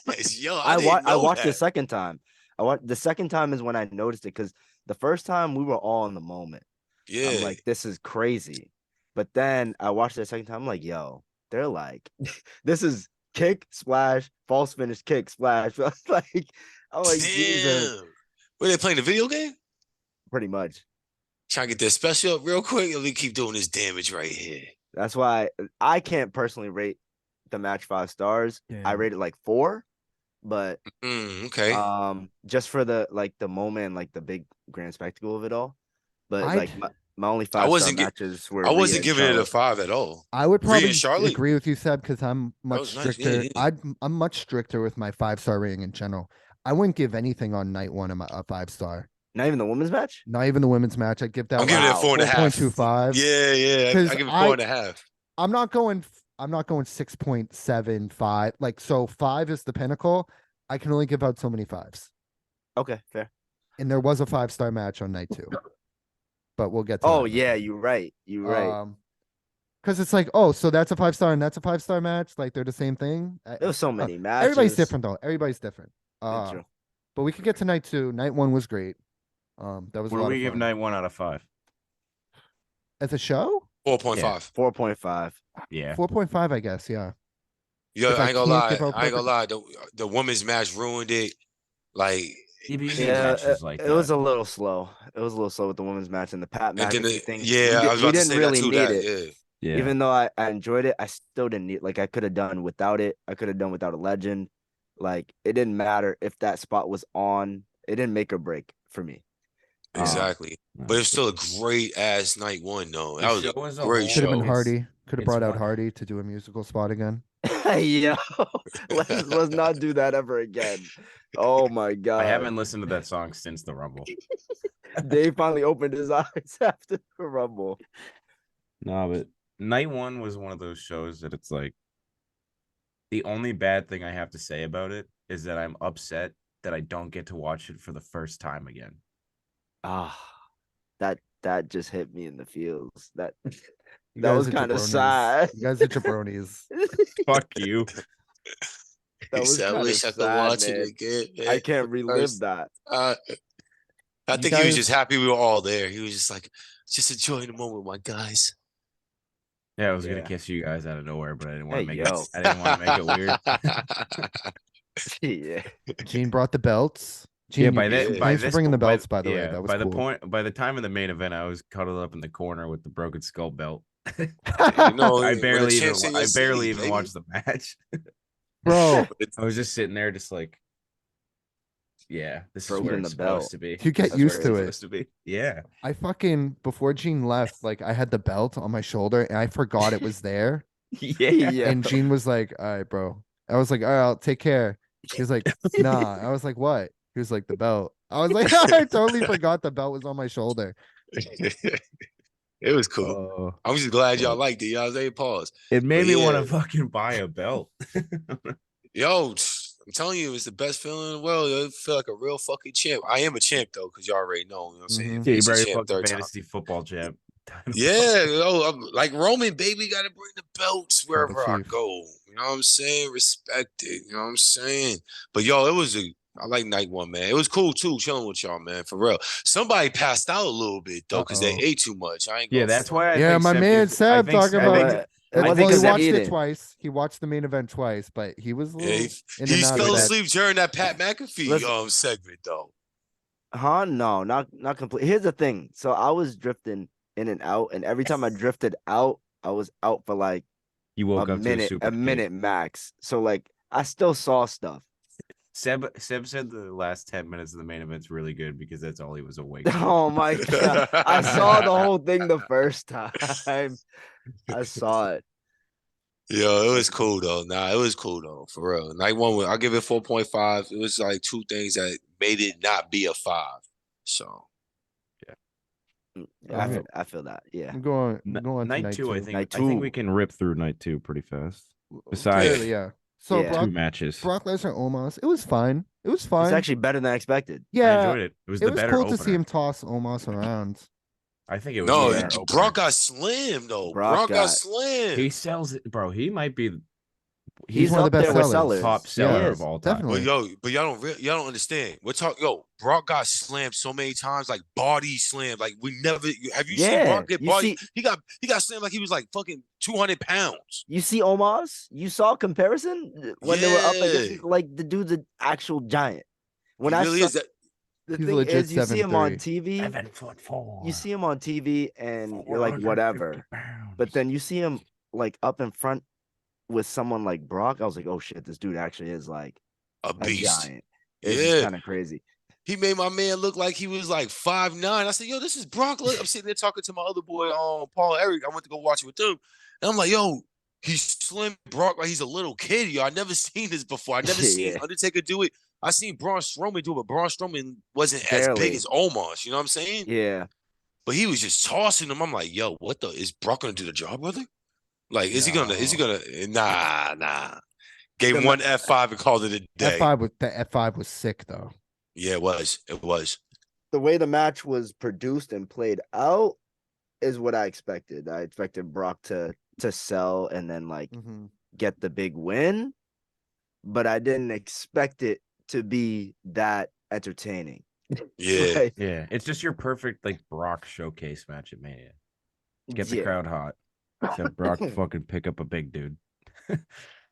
match. Yo, I watched that. the second time. The second time is when I noticed it because the first time we were all in the moment. Yeah. I'm like, this is crazy. But then I watched it the second time. I'm like, yo, they're like, this is kick, splash, false finish, kick, splash. Like, I'm like, Jesus. Damn. Were they playing the video game? Pretty much. Trying to get that special up real quick. Let me keep doing this damage right here. That's why I can't personally rate the match 5 stars. I Yeah. rate it like 4, but Okay. just for the moment, like the big grand spectacle of it all. But I'd- like my only 5-star wasn't gi- matches were I Rhea wasn't and giving it a Charlotte. 5 at all. I would Rhea and probably Charlotte? agree with you, Seb, because I'm much was nice. Yeah, stricter. yeah. I'm much stricter with my 5-star rating in general. I wouldn't give anything on night one a 5-star. Not even the women's match. Not even the women's match. I'd give that. I'm giving it a Wow. 4.5. 4.25. Yeah. I 'Cause give it I- 4.5. I'm not going 6.75. Like, so 5 is the pinnacle. I can only give out so many 5s. Okay, fair. And there was a 5-star match on night 2. But we'll get to Oh that. yeah, you're right. You're right. Because it's like, oh, so that's a 5-star and that's a 5-star match. Like they're the same thing. There was so many matches. Everybody's different though. Everybody's different. Yeah, true. But we could get to night 2. Night 1 was great. That was What a do lot we of give fun. night 1 out of 5? As a show, 4.5. 4.5. Yeah. 4.5, I guess. Yeah. Yo, If I I ain't gonna can't lie. give out I ain't gonna perfect, lie. The women's match ruined it. Like, Yeah, but you need Yeah, matches like it was that. a little slow. It was a little slow with the women's match and the Pat and then McAfee thing. yeah, I was We about to didn't say that really too. need That it. yeah. Yeah. Even though I enjoyed it, I still didn't need like I could have done without it. I could have done without a legend. Like it didn't matter if that spot was on. It didn't make or break for me. Exactly. But it's still a great ass night one though. That The was a show as a great whole should have been show. is- Hardy. Could have it's brought out one- Hardy to do a musical spot again. Yo, let's not do that ever again. Oh my I god. haven't listened to that song since the Rumble. Dave finally opened his eyes after the Rumble. No, but night one was one of those shows that it's like the only bad thing I have to say about it is that I'm upset that I don't get to watch it for the first time again. Ah, that just hit me in the feels. That You that guys was are kind of jabronis. sad. You guys are jabronis. Fuck you. That He was said, I kind of wish I could sad, watch man. it again. Man. I can't relive First, that. I You think he was guys- just happy we were all there. He was just like, just enjoying the moment, my guys. Yeah, I was gonna Yeah. kiss you guys out of nowhere, but I didn't want Hey, to make yo. it. I didn't want to make it weird. Yeah. Gene brought the belts. Gene, Yeah, by that, by thanks for this bringing the by- belts. By the way, yeah, that was by cool. the point, by the time of the main event, I was cuddled up in the corner with the broken skull belt. You know, I when barely the even, champ's in your I barely city, even baby. watched the match. Bro, I was just sitting there, just like, yeah, this is where Broken it's the supposed belt. to be. You get This is used where to it's it. supposed to be. Yeah, I fucking before Gene left, like I had the belt on my shoulder and I forgot it was there. yeah. Yeah. And Gene was like, "All right, bro." I was like, "All right, I'll take care." He was like, "Nah." I was like, "What?" He was like, "The belt." I was like, "I totally forgot the belt was on my shoulder." It was cool. Oh, I'm just glad y'all well, liked it. Y'all say pause. it made But me want yeah. to fucking buy a belt. Yo, I'm telling you, it's the best feeling in the world. I feel like a real fucking champ. I am a champ though, because y'all already know. You know what I'm saying? Mhm. Yeah, you It's a brought your champ fucking third time. fantasy football champ. Yeah, yo, I'm like Roman, baby, got to bring the belts wherever I Chief. go. You know what I'm saying? Respect it. You know what I'm saying? But yo, I like night one, man. It was cool too, chilling with y'all, man, for real. Somebody passed out a little bit though, because they Uh-oh. ate too much. I ain't Yeah, gonna that's front. why. I Yeah, think my Seb man gives- I Seb think- talking I about think- it. It Well, wasn't he 'cause of watched it eating. twice. He watched the main event twice, but he was a Yeah, little in he and out fell of that. asleep during that Pat McAfee Listen. segment though. Huh? No, not complete. Here's the thing. So I was drifting in and out, and every time I drifted out, I was out for like You woke up to a super a minute max. So like I still saw stuff. Seb said the last 10 minutes of the main event's really good because that's all he was awake. for. Oh my god. I saw the whole thing the first time. I saw it. Yo, it was cool though. Nah, it was cool though, for real. Night one, I'll give it 4.5. It was like two things that made it not be a 5. So Yeah, I feel that. Yeah. I'm going N- to night night two, I two. think. Night I think we two. can rip through night two pretty fast. Clearly, Besides yeah. So Yeah. two Brock, matches, Brock Lesnar Omos, it was fine. It was It's fine. actually better than I expected. I Yeah, enjoyed it. It was it the was better cool opener. to see him toss Omos around. I think it was no, the better Brock opener. got slammed though. Brock Brock got got- slammed. He sells it, bro. He might be. He's one of the up best there with sellers. Top He seller is. of all time. Definitely. But y'all don't understand. We're talking. Yo, Brock got slammed so many times, like body slammed. Like we never. Have you seen Yeah, Brock get you body? see- He got slammed like he was like fucking 200 pounds. You see Omos? You saw comparison when they were up Yeah. against like the dude's an actual giant. When He I really saw, is that. the He's thing legit is, you see him on 7'3". TV. 7'4". You see him on TV, and you're like, whatever. But then you see him like up in front with someone like Brock. I was like, oh shit, this dude actually is like A a beast. giant. It's just Yeah. kind of crazy. He made my man look like he was like 5'9". I said, yo, this is Brock. I'm sitting there talking to my other boy, Paul Eric. I went to go watch it with them. And I'm like, yo, he's slim Brock like he's a little kid, yo. I never seen this before. I never seen Yeah. Undertaker do it. I seen Braun Strowman do it, but Braun Strowman wasn't as big Barely. as Omos. You know what I'm saying? Yeah. But he was just tossing him. I'm like, yo, what the is Brock gonna do the job, brother? Like, is he gonna nah. Gave him one F5 and called it a day. F5 was sick though. Yeah, it was. It was. The way the match was produced and played out is what I expected. I expected Brock to sell and then like get the big win, but I didn't expect it to be that entertaining. Yeah. Like, Yeah, it's just your perfect like Brock showcase match at Mania. Get the yeah. crowd hot. Except Brock fucking pick up a big dude.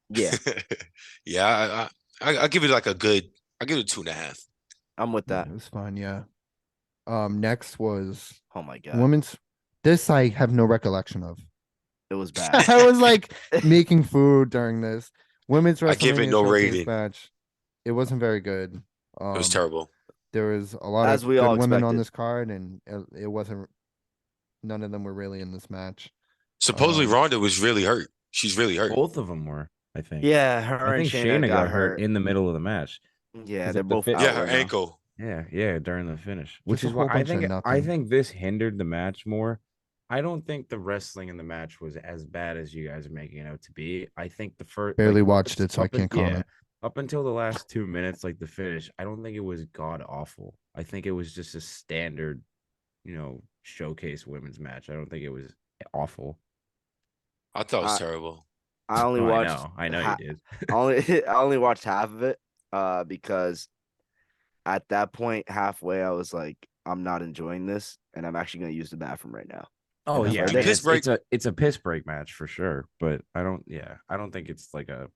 Yeah, Yeah, I give it like a good. I give it 2.5. I'm with Yeah, that. it was fun. Yeah. Next was Oh my god, women's. This I have no recollection of. it was bad. I was like making food during this women's I give it WrestleMania no showcase rating. match. It wasn't very good. It was terrible. There was a lot As of we good all women on expected. this card, and it wasn't. None of them were really in this match. Supposedly Ronda was really hurt. She's really hurt. Both of them were, I think. Yeah, her I and think Shayna Shayna got got hurt in the middle of the match. Yeah, 'Cause they're at the both fit- out Yeah, her right now. ankle. Yeah, during the finish, which Just a is why whole bunch of I nothing. think this hindered the match more. I don't think the wrestling in the match was as bad as you guys are making it out to be. I think the first Barely like, watched it, so I can't comment. up until the last 2 minutes, like the finish, I don't think it was god awful. I think it was just a standard, showcase women's match. I don't think it was awful. I thought it was I- terrible. I only Oh, watched. I know you did. I only watched half of it. Because at that point, halfway, I was like, I'm not enjoying this, and I'm actually gonna use the bathroom right now. Oh that's yeah, what I I mean, did. Piss break. it's a piss break match for sure, but I don't think it's like a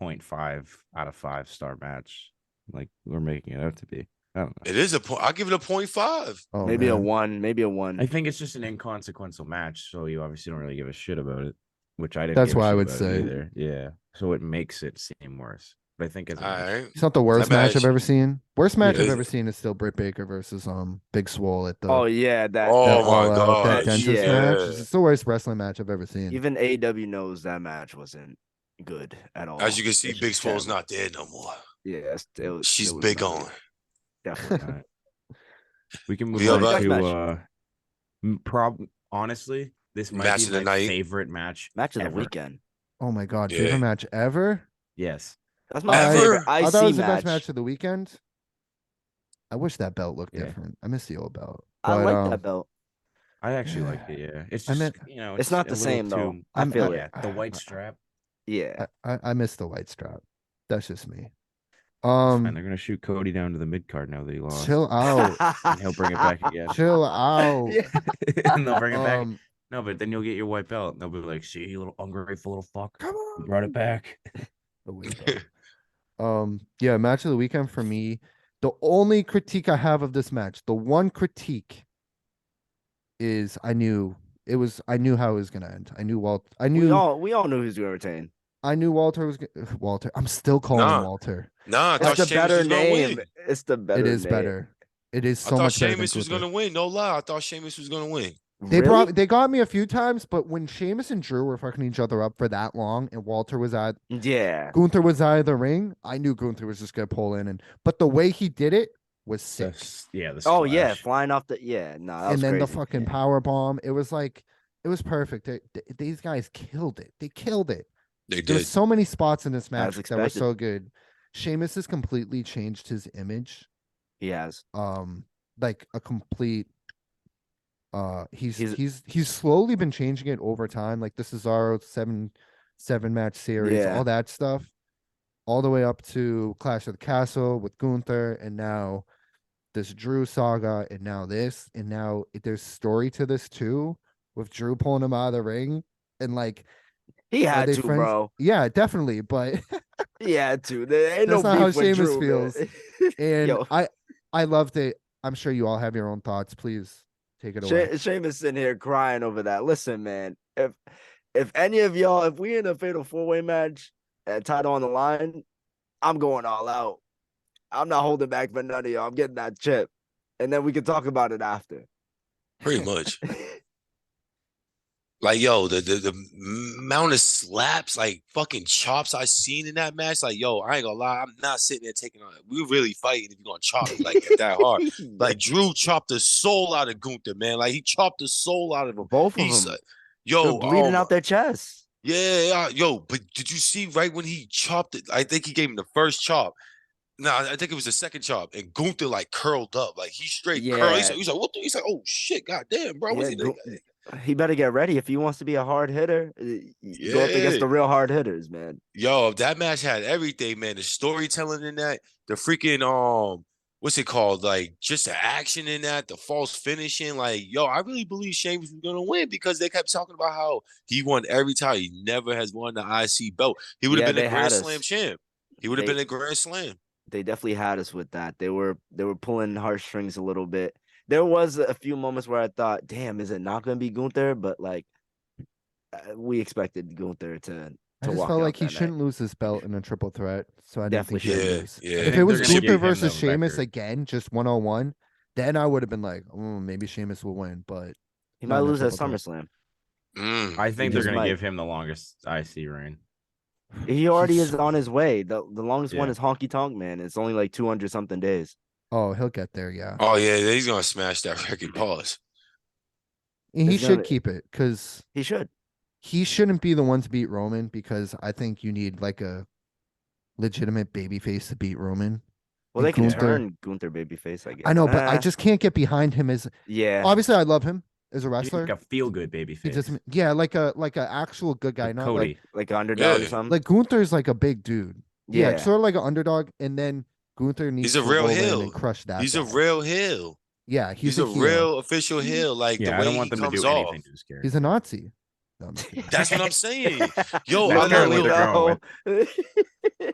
0.5 out of 5 star match like we're making it out to be. I don't know. It is a point. I'll give it a 0.5. Oh, Maybe a man. 1, maybe a 1. I think it's just an inconsequential match, so you obviously don't really give a shit about it, which I didn't. That's give a what I shit would about it say. either. Yeah, so it makes it seem worse. But I think as a All match, right. It's not the worst That match I've match- ever seen. Worst match Yeah. I've ever seen is still Britt Baker versus Big Swole at the Oh yeah, that. Oh that my all out that gosh, dentist yeah. match. It's the worst wrestling match I've ever seen. Even AW knows that match wasn't good at all. As you can see, It's Big just Swole's terrible. not there no more. Yeah, She's it was big not on. good. Definitely. all right. We can move Yeah, on but- to honestly, this might Match be of the my night. favorite match. Match of the ever. weekend. Oh my god, Yeah. favorite match ever? Yes. That's my Ever? favorite I IC thought it was the match. best match of the weekend. I wish that belt looked Yeah. different. I miss the old belt. I But, like that belt. I actually liked it. Yeah, it's I just meant- It's not a the little same, though. too- I feel yeah, it. the white strap. Yeah. I miss the white strap. That's just me. It's fine. They're gonna shoot Cody down to the mid card now that he lost. Chill out. And he'll bring it back again. Chill out. Yeah. And they'll bring it back. Um, No, but then you'll get your white belt. And they'll be like, "See, you little ungrateful little fuck, come you on. brought it back." The white belt. Yeah, match of the weekend for me. The only critique I have of this match, the one critique is I knew how it was gonna end. I knew We all knew he was gonna retain. I knew Walter was Walter. I'm still calling him Nah. Walter. Nah, I It's thought the Sheamus better was gonna name. win. It's the better. It is name. better. It is I so thought much better than Sheamus was Gunther. gonna win. No lie, I thought Sheamus was gonna win. Really? They got me a few times, but when Sheamus and Drew were fucking each other up for that long, and Gunther was out of the ring, I knew Gunther was just gonna pull in, but the way he did it was sick. The Oh yeah, splash. flying off the no. That was And then the crazy. fucking power bomb, it was perfect. These guys killed it. They killed it. They There was did. so many spots in this match that were expected. so good. Sheamus has completely changed his image. He has. Like a complete. He's He's- slowly been changing it over time. Like the Cesaro seven match series, Yeah. all that stuff, all the way up to Clash of the Castle with Gunther, and now this Drew saga, and now this, and now there's story to this too, with Drew pulling him out of the ring, and like He are had they to, friends? bro. Yeah, definitely, but He had to. There ain't That's no not how beef with Sheamus Drew, feels. man. and Yo. I loved it. I'm sure you all have your own thoughts. Please take it away. Sheamus sitting here crying over that. Listen, man. If any of y'all, if we in a fatal 4-way match and title on the line, I'm going all out. I'm not holding back for none of y'all. I'm getting that chip, and then we can talk about it after. Pretty much. Like, yo, the amount of slaps, like fucking chops I seen in that match, like, yo, I ain't gonna lie, I'm not sitting there taking on it. We're really fighting if you're gonna chop me like that hard. Like Drew chopped the soul out of Gunther, man. Like he chopped the soul out of him. Both of He's them, yo, they're bleeding oh, out their chests. yeah, yo, but did you see right when he chopped it? I think he gave him the first chop. No, I think it was the second chop, and Gunther like curled up, like he straight curled. Yeah. He's like, what? He's like, oh shit, goddamn, bro, what's Yeah, he doing? he better get ready if he wants to be a hard hitter. Go up against Yeah. the real hard hitters, man. Yo, that match had everything, man. The storytelling in that, the freaking what's it called? Like just the action in that, the false finishing. Like, yo, I really believe Sheamus was gonna win because they kept talking about how he won every time. He never has won the IC belt. He would have Yeah, been a they Grand had Slam us. champ. He would have They been a Grand Slam. they definitely had us with that. They were pulling heartstrings a little bit. There was a few moments where I thought, "Damn, is it not going to be Gunther?" But like, we expected Gunther I to just walk felt out like he that night. shouldn't lose his belt in a triple threat, so I didn't Definitely think he would Yeah, lose. yeah. I If think it was they're gonna Gunther give him versus the Sheamus record. again, just 1-on-1, then I would have been like, oh, maybe Sheamus will win, but He not might in a lose at triple threat. SummerSlam. Mm. I think He they're just gonna might. give him the longest IC reign. He already He's- is on his way. The longest one Yeah. is Honky Tonk Man. It's only like 200 something days. Oh, he'll get there, yeah. Oh yeah, he's gonna smash that record. Pause. And he It's should gonna- keep it because He should. he shouldn't be the one to beat Roman because I think you need like a legitimate babyface to beat Roman. Well, And they can Gunther- turn Gunther babyface, I guess. I know, but I just can't get behind him as yeah. obviously I love him as a He's wrestler. like a feel good baby He face. doesn't yeah, like a actual good guy, Like not Cody. Like an underdog or Yeah. something. like Gunther's like a big dude. Yeah, Yeah. sort of like an underdog, and then Gunther needs He's a to real roll in heel. and crush that. He's a guy. real heel. Yeah, He's a a heel. real official heel. Like the Yeah, I way don't he want them to comes do off. anything to scare. He's a Nazi. No, I'm just kidding. That's what I'm saying. Yo, That's I kinda like what they're going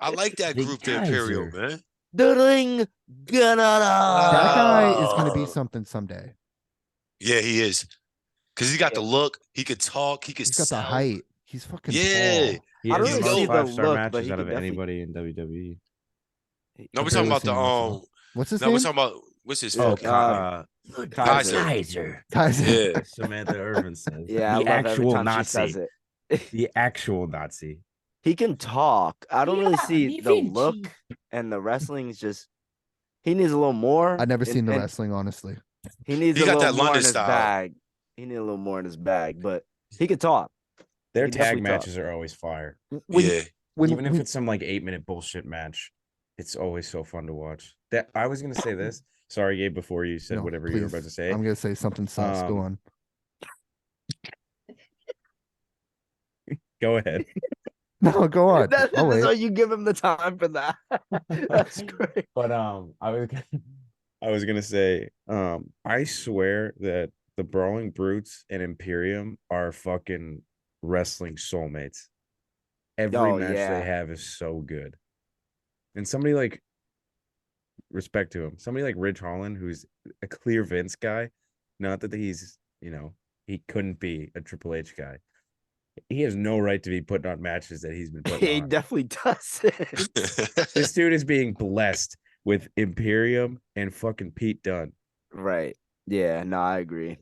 I like that The group, the Imperial, Kaiser. man. Doodling That Ganada. guy is gonna be Oh. something someday. Yeah, he is. Cause he got the look. He could talk. He could He's got the sell. height. He's fucking Yeah. tall. He I has don't the really most see the 5-star look, but matches he out could of definitely- anybody in WWE. No, we're I've talking barely about the seen him wrestle. What's his No, name? we're talking about what's his Yeah, fucking Kaiser. Kaiser. Kaiser. Yeah. Samantha Irvin says. Yeah, I the love every actual time she Nazi. says it. The actual Nazi. He can talk. I don't really see the look and the wrestling is just he needs a little more. I've never and- seen the and wrestling, honestly. He needs He a got little that more London in his style. bag. He needs a little more in his bag, but he could talk. Their He tag definitely talk. matches are always fire. When, Yeah. Even if it's some like 8-minute bullshit match, it's always so fun to watch. That I was gonna say this. Sorry, Gabe, before you said No, whatever you were please. about to say. I'm gonna say something sus. Go on. Go ahead. No, go on. That's I'll wait. so you give him the time for that. That's great. But I was gonna say, I swear that the Brawling Brutes and Imperium are fucking wrestling soulmates. Every Oh, match yeah. they have is so good. And somebody like respect to him, somebody like Ridge Holland, who's a clear Vince guy, not that he's, he couldn't be a Triple H guy. He has no right to be putting on matches that he's been putting He on. definitely does it. This dude is being blessed with Imperium and fucking Pete Dunne. Right. Yeah, no, I agree.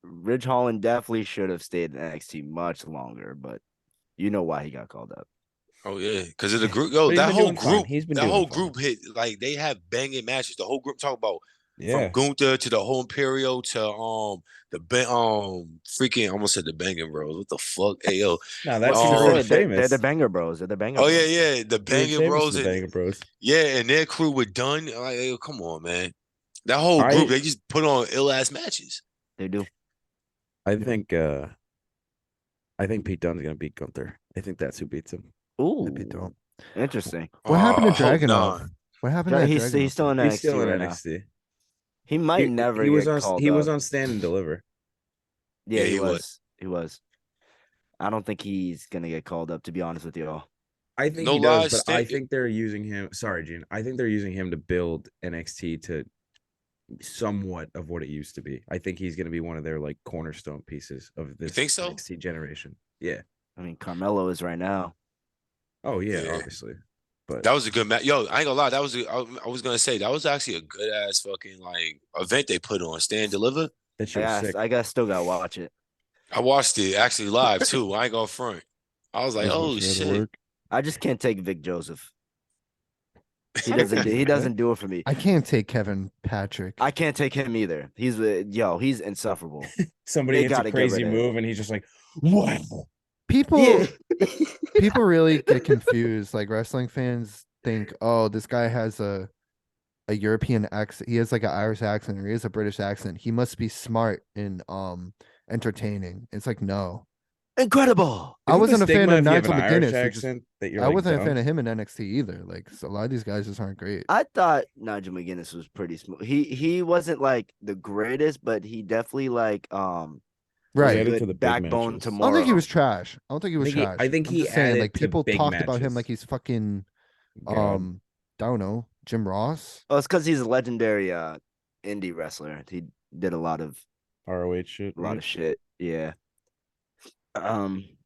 Ridge Holland definitely should have stayed in NXT much longer, but you know why he got called up. Oh yeah, because of the group. Yo, But he's that been whole doing fine. group, He's been that doing whole fine. group hit like they have banging matches. The whole group talk about Yeah. from Gunther to the whole Imperial to freaking almost said the banging bros. What the fuck? Hey yo. No, that's Oh, Drew and They're Sheamus. the Banger Bros. They're the Banger Oh Bros. yeah, the Drew and banging Sheamus bros are the and Banger Bros. yeah, and their crew were done. Like, yo, come on, man. That whole group, they just put on ill ass matches. They do. I think Pete Dunne's gonna beat Gunther. I think that's who beats him. Ooh, That'd be dope. interesting. What happened to I hope Dragunov? not. What happened to He's Dragunov? still in He's NXT still in right now. NXT. He might never he was get on called he up. was on Stand and Deliver. Yeah, Yeah, he he was. was. He was. I don't think he's gonna get called up, to be honest with you all. I think No he does, lies, but I Sta- think they're using him. Sorry, Gene. I think they're using him to build NXT to somewhat of what it used to be. I think he's going to be one of their like cornerstone pieces of this think so? NXT generation. Yeah. I mean, Carmelo is right now. Oh yeah, Yeah. obviously. But That was a good match. Yo, I ain't gonna lie. I was gonna say that was actually a good ass fucking like event they put on. Stand Deliver. that shit was sick. I still gotta watch it. I watched it actually live too. I ain't gonna front. I was like, oh shit. I just can't take Vic Joseph. He doesn't do it for me. I can't take Kevin Patrick. I can't take him either. He's insufferable. Somebody They hits gotta a get crazy rid of it. move and he's just like, wow. People Yeah. people really get confused. Like wrestling fans think, oh, this guy has a European accent. He has like an Irish accent or he has a British accent. He must be smart and entertaining. It's like no. Incredible. I Isn't the wasn't a fan stigma of if you have Nigel an Irish McGuinness. accent that you're I like wasn't a fan dumb? of him in NXT either. Like, so a lot of these guys just aren't great. I thought Nigel McGuinness was pretty smooth. He wasn't like the greatest, but he definitely like was Right. a Added to the good big backbone matches. I don't think he tomorrow. was trash. I don't think he was trash. I think I'm he just saying, added like, to people big talked about him matches. like he's fucking God. I don't know, Jim Ross. Oh, it's because he's a legendary indie wrestler. He did a lot of ROH shit. Right? shit. Yeah.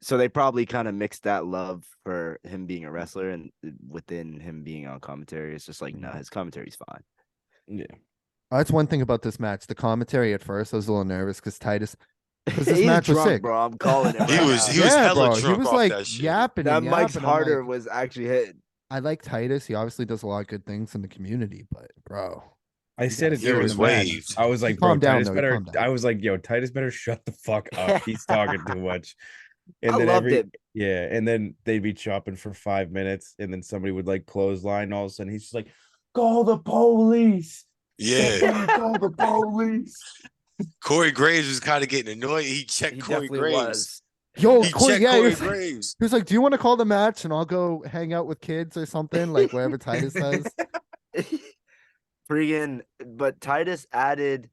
So they probably kind of mixed that love for him being a wrestler and within him being on commentary. It's just like, no, his commentary's fine. Yeah. That's one thing about this match. The commentary at first, I was a little nervous because Titus, because this He's match was drunk, sick. bro. I'm calling it. He right was now. he was Yeah, hella bro. He drunk was off like that shit. yapping That and Mike's yapping. I'm harder like, was actually hitting. I like Titus. He obviously does a lot of good things in the community, but bro, I You said it guys- during was the match. waved. I was He like, bro, calmed down, Titus though. He better. calmed down. I was like, yo, Titus better shut the fuck up. He's talking too much. And I then loved it. yeah, and then they'd be chopping for 5 minutes, and then somebody would like clothesline. And all of a sudden, he's just like, "Call the police! Yeah. Somebody call the police!" Corey Graves was kind of getting annoyed. He checked He Corey definitely Graves. was. Yo, He Corey, checked yeah, he Corey was, like, Graves. he was like, "Do you want to call the match and I'll go hang out with kids or something?" Like whatever Titus says. Freaking, but Titus added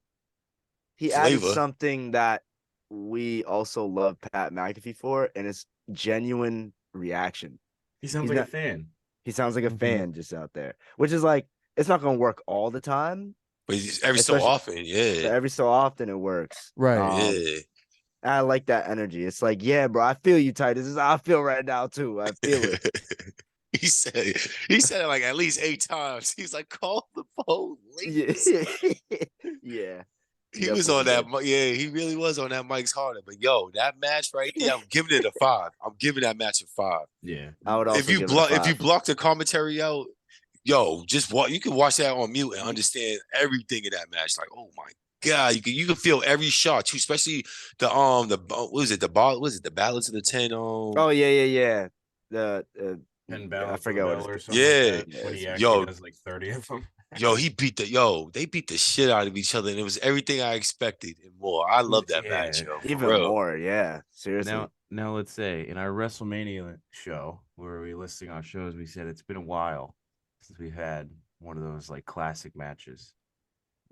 added Flavor. something that we also love Pat McAfee for, and it's genuine reaction. He sounds He's like not- a fan. He sounds like a Mhm. fan just out there, which is like it's not gonna work all the time, But every so Especially- often, but yeah. every so often it works. Right. Yeah. I like that energy. It's like, yeah, bro, I feel you, Titus. This is how I feel right now too. I feel it. he said it like at least 8 times. He's like, call the police. Yeah. Yeah. He was on that. Yeah, he really was on that Mike's Harder. But yo, that match right there, I'm giving it a 5. I'm giving that match a 5. Yeah. I would also If you give block it a if you 5. block the commentary out, yo, just you can watch that on mute and understand everything in that match. Like, oh my God, you can feel every shot too, especially the what was it, the Ballads of the 10 Oh yeah. The 10 I forget what or it's something. Yeah. Like that, when he Yo. actually does like 30 of them. they beat the shit out of each other, and it was everything I expected and more. I love that match, yo. For even real. more. Yeah, seriously. Now let's say in our WrestleMania show where we listing our shows, we said it's been a while since we've had one of those like classic matches.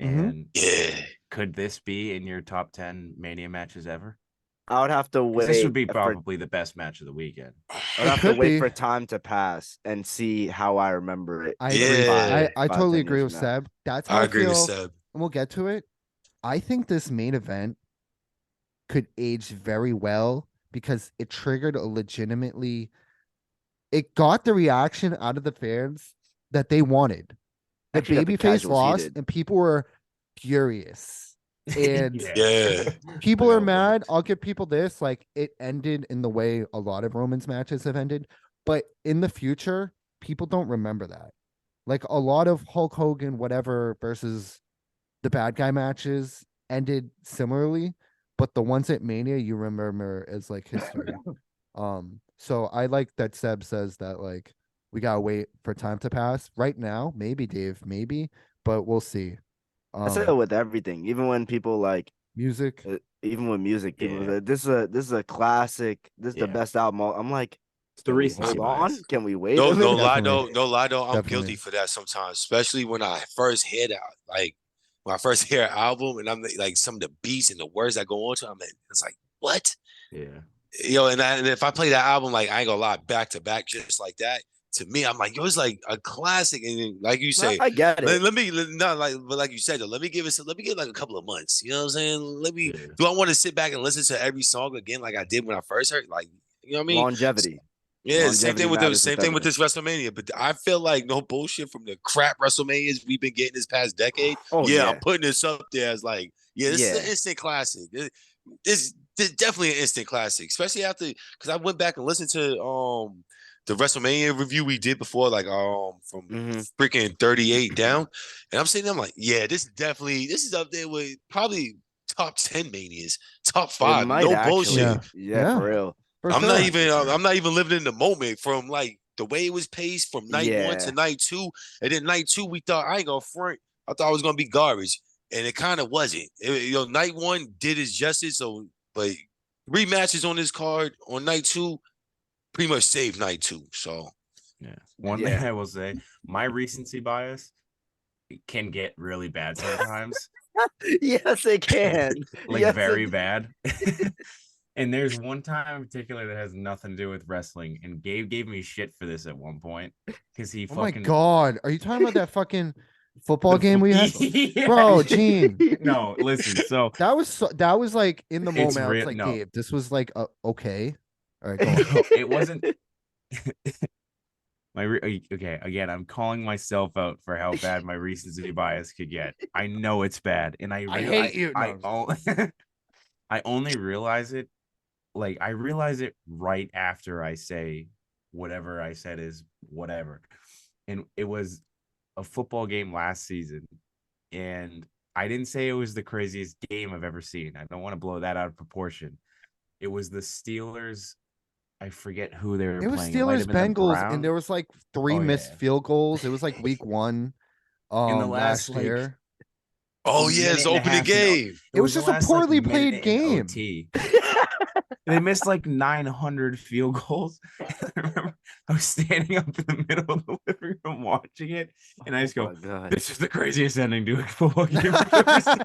Mhm. And Yeah. could this be in your top 10 Mania matches ever? I would have to 'Cause wait. this would be for- probably the best match of the weekend. I It would have to could wait be. for time to pass and see how I remember it. I Yeah. agree. I 5, totally 10 agree years with from now. Seb. That's how I I agree with feel, Seb. and we'll get to it. I think this main event could age very well because it triggered a legitimately. It got the reaction out of the fans that they wanted. The Actually got the babyface casuals lost, heated. and people were furious. And Yeah. people I are know, mad. worked. I'll give people this. Like, it ended in the way a lot of Roman's matches have ended. But in the future, people don't remember that. Like, a lot of Hulk Hogan, whatever, versus the bad guy matches ended similarly. But the ones at Mania, you remember as like history. So I like that Seb says that, like, we gotta wait for time to pass. Right now, maybe, Dave, maybe, but we'll see. I say that with everything, even when people like, Music. even with music, people Yeah. say, this is a classic. This is the Yeah. best album. I'm like, It's the can we recency hold on? bias. Can we wait? No, a no minute? lie, though. Definitely. No lie, though. I'm Definitely. guilty for that sometimes, especially when I first hear that. Like, when I first hear an album and I'm like some of the beats and the words that go on to it, it's like, what? Yeah. Yo, and if I play that album, like, I ain't gonna lie, back to back, just like that, to me, I'm like, yo, it's like a classic. And then, like you say, I get it. let me not like, but like you said, though, let me give like a couple of months. You know what I'm saying? Yeah. Do I want to sit back and listen to every song again like I did when I first heard? Like, you know what I mean? Longevity. Yeah, same thing with Longevity this WrestleMania. But I feel like no bullshit from the crap WrestleManias we've been getting this past decade. Oh, yeah, yeah. I'm putting this up there as like, yeah, this is Yeah. an instant classic. This is definitely an instant classic, especially after because I went back and listened to the WrestleMania review we did before, like from Mhm. freaking 38 down, and I'm saying I'm like, yeah, this is up there with probably top 10 manias, top 5, It might no actually. bullshit. Yeah, for real. For I'm sure. not even living in the moment from like the way it was paced from night 1 Yeah. to night 2, and then night 2 we thought I ain't gonna front. I thought it was gonna be garbage, and it kind of wasn't. Night 1 did its justice. So, but 3 matches on this card on night 2, pretty much saved night 2. So yeah. One thing I will say, my recency bias can get really bad sometimes. Yes, it can. Like Yes, very it- bad. And there's one time in particular that has nothing to do with wrestling, and Gabe gave me shit for this at one point because he Oh my fucking god, are you talking about that fucking football the game we had? Yeah. Bro, Gene. No, listen. So That was like in the It's moment. I was real- like, no. Gabe, this was like okay. All right, go on. it wasn't. Okay, again, I'm calling myself out for how bad my recency bias could get. I know it's bad, and I hate you. I only realize it, like I realize it right after I say whatever I said is whatever, and it was a football game last season, and I didn't say it was the craziest game I've ever seen. I don't want to blow that out of proportion. It was the Steelers. I forget who they were It was playing. It might Steelers have been the Bengals, Browns. and there was like 3 Oh, missed yeah. field goals. It was like week 1 In the last, last like, year. oh a yeah, it's minute and a opening half in game. It was the just a last, poorly minute played in game. OT. They missed like 900 field goals. I remember I was standing up in the middle of the living room watching it, and I just Oh go, my God. "This is the craziest ending to a football game I've ever seen."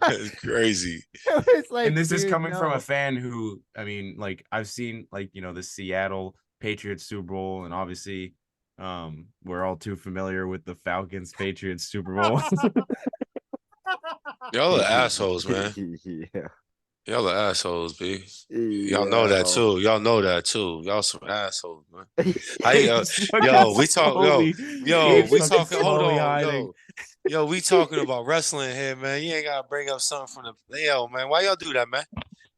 It's crazy. It was like, And this is dude, coming from no. a fan who, I mean, like I've seen, like, you know, the Seattle Patriots Super Bowl, and obviously, we're all too familiar with the Falcons Patriots Super Bowl. Y'all are assholes, man. Yeah. Y'all are assholes, B. Y'all know that too. Y'all know that too. Y'all some assholes, man. Yo, we talk. Gabe's We fucking talking. Hold slowly on, hiding. yo. We talking about wrestling here, man. You ain't gotta bring up something from the. Yo, man. Why y'all do that, man?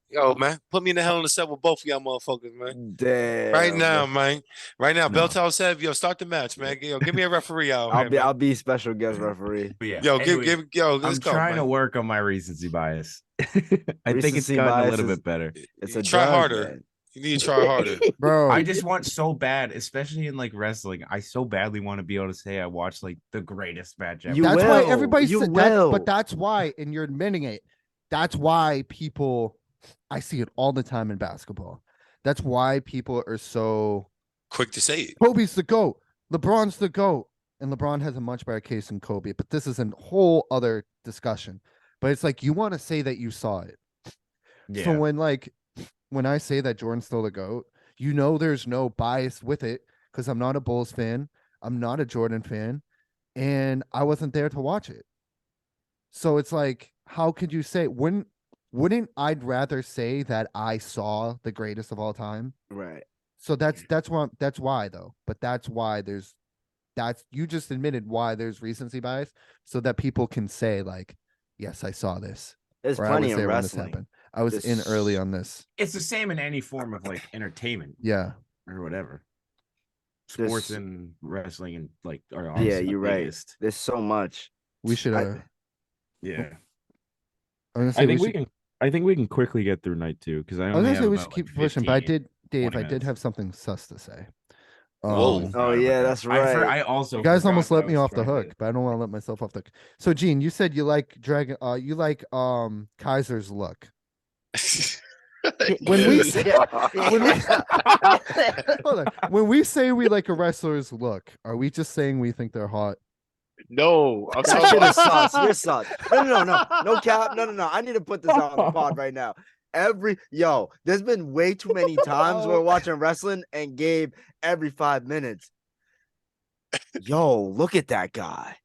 Yo, man. Put me in the hell in the cell with both of y'all motherfuckers, man. Damn. Right now, man. Right now, No. Bell Tower said, yo, start the match, man. Yo, give me a referee out here, man. I'll be special guest referee. But yeah, Yo, anyways, yo, I'm let's go, trying to man. work on my recency bias. I think it's Recency gotten a bias little is- bit better. It's You a try drug, harder. man. You need to try harder. Bro, I just want so bad, especially in like wrestling. I so badly want to be able to say I watched like the greatest match ever. You that's why will. everybody You said that, will. but that's why, and you're admitting it. That's why people, I see it all the time in basketball. That's why people are so Quick to say it. Kobe's the GOAT, LeBron's the GOAT, and LeBron has a much better case than Kobe. But this is a whole other discussion. But it's like you want to say that you saw it. Yeah. So when I say that Jordan's still the GOAT, you know there's no bias with it because I'm not a Bulls fan, I'm not a Jordan fan, and I wasn't there to watch it. So it's like, how could you say wouldn't I'd rather say that I saw the greatest of all time? Right. So that's why though. But that's why you just admitted why there's recency bias so that people can say like, yes, I saw this. There's Or I plenty was in there when this wrestling. happened. I was in early on this. It's the same in any form of like entertainment Yeah. or whatever. There's- Sports and wrestling and like are Yeah, obviously the you're right. biggest. There's so much. We should Yeah. I was gonna say I think we we should, can. I think we can quickly get through night 2 because I I was only gonna have say we about, should like, keep pushing, but I 15. Dave, 20 I did minutes. have something sus to say. Whoa. Oh yeah, that's right. I also You guys forgot almost that let I me was off the trying to- hook, but I don't want to let myself off the hook. So Gene, you said you like Kaiser's look. When we say, hold on. When we say we like a wrestler's look, are we just saying we think they're hot? No, I'm That talking shit is about. sus. You're sus. No cap. No. I need to put this out on the pod right now. There's been way too many times we're watching wrestling and Gabe every 5 minutes. Yo, look at that guy.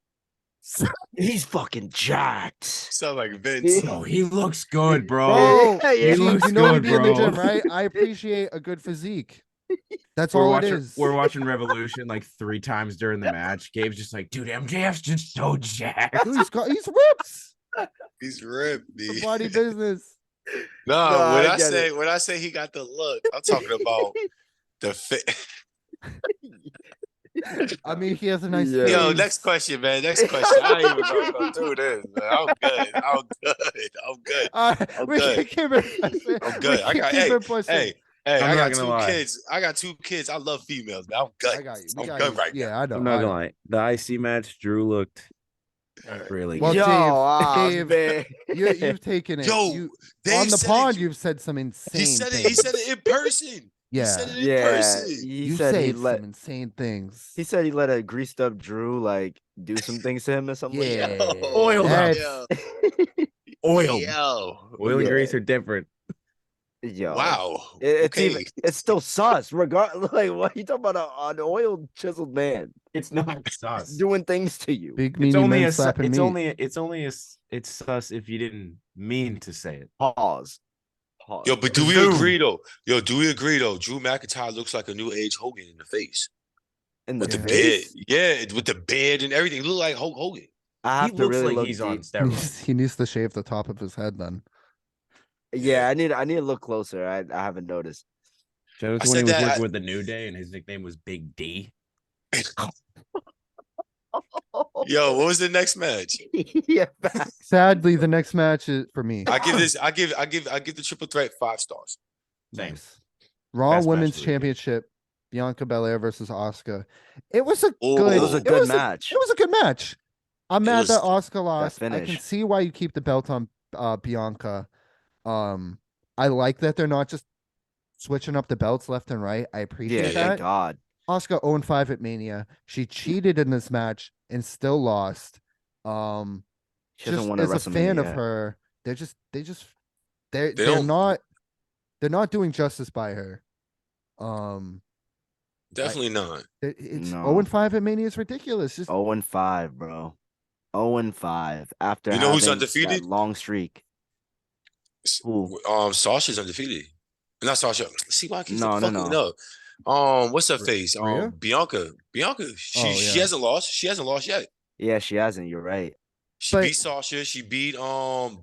He's fucking jacked. Sound like Vince. Oh, he looks good, bro. Bro, Yeah, yeah. He Gene, looks you know me good, being in the bro. gym, right? I appreciate a good physique. That's We're all watching. it is. We're watching Revolution like 3 times during the match. Gabe's just like, dude, MJF's just so jacked. Dude, he's ripped. He's ripped, The B. body business. No, I get it. when I say he got the look, I'm talking about the fit. I mean, he has a nice Yeah. Yo, face. next question, man. Next question. I ain't even gonna do this, man. I'm good. I'm We good. can keep it. I'm good. I got hey, I'm I not got gonna 2 lie. kids. I got 2 kids. I love females, man. I'm good. I got you. I'm good right now. Yeah, I know. I'm not gonna lie. The IC match, Drew looked Really Well, good. Dave, man. you've taken it. Yo, You, Dave on the said pod, it. you've said some He insane said it. He things. said it in person. He said Yeah, it in Yeah, person. he you said say he let some insane things. he said he let a greased up Drew like do some things to him or something like Yeah, that. Oiled up. Yo, Oil. yo, Oil and Yeah. grease are different. Yo, wow. it's Okay, it's still sus. Regard like what you talking about an oiled chiseled man It's not sus. doing things to you. big It's meaty only men a. Su- slapping It's meat. only. It's only a. It's sus if you didn't mean to say it. Pause. Pause. yo, but do we Presume. agree though? Yo, do we agree though? Drew McIntyre looks like a new age Hogan in the face In with the the beard. face? Yeah, with the beard and everything. He look like Hulk Hogan. I He have to looks really like look he's deep. on steroids. He needs to shave the top of his head then. Yeah, I need to look closer. I haven't noticed. Shout out I to when he said was that working I- with the New Day and his nickname was Big D. Yo, what was the next match? Yeah, facts. Sadly, the next match is for me. I give the triple threat 5 stars. Same. Nice. Raw Best match Women's of the year. Championship, Bianca Belair versus Asuka. It was a Oh, good. it was a good match. It was a good match. I'm mad that was- Asuka lost. I can finish. see why you keep the belt on Bianca. I like that they're not just switching up the belts left and right. I Yeah, appreciate thank that. God. Asuka 0-5 at Mania. She cheated in this match and still lost. She hasn't Just won at as a fan WrestleMania of yet. her, they're They they're don't- not doing justice by her. Definitely not. It's No. 0-5 at Mania is ridiculous. Just 0-5, bro. 0-5 after You know who's having undefeated? that long streak. Who? Sasha's undefeated. Not Sasha. See why I keep No, no, fucking no. it up. What's her face? Rhea? Bianca. She Oh, she yeah. hasn't lost. She hasn't lost yet. Yeah, she hasn't. You're right. She But- beat Sasha. She beat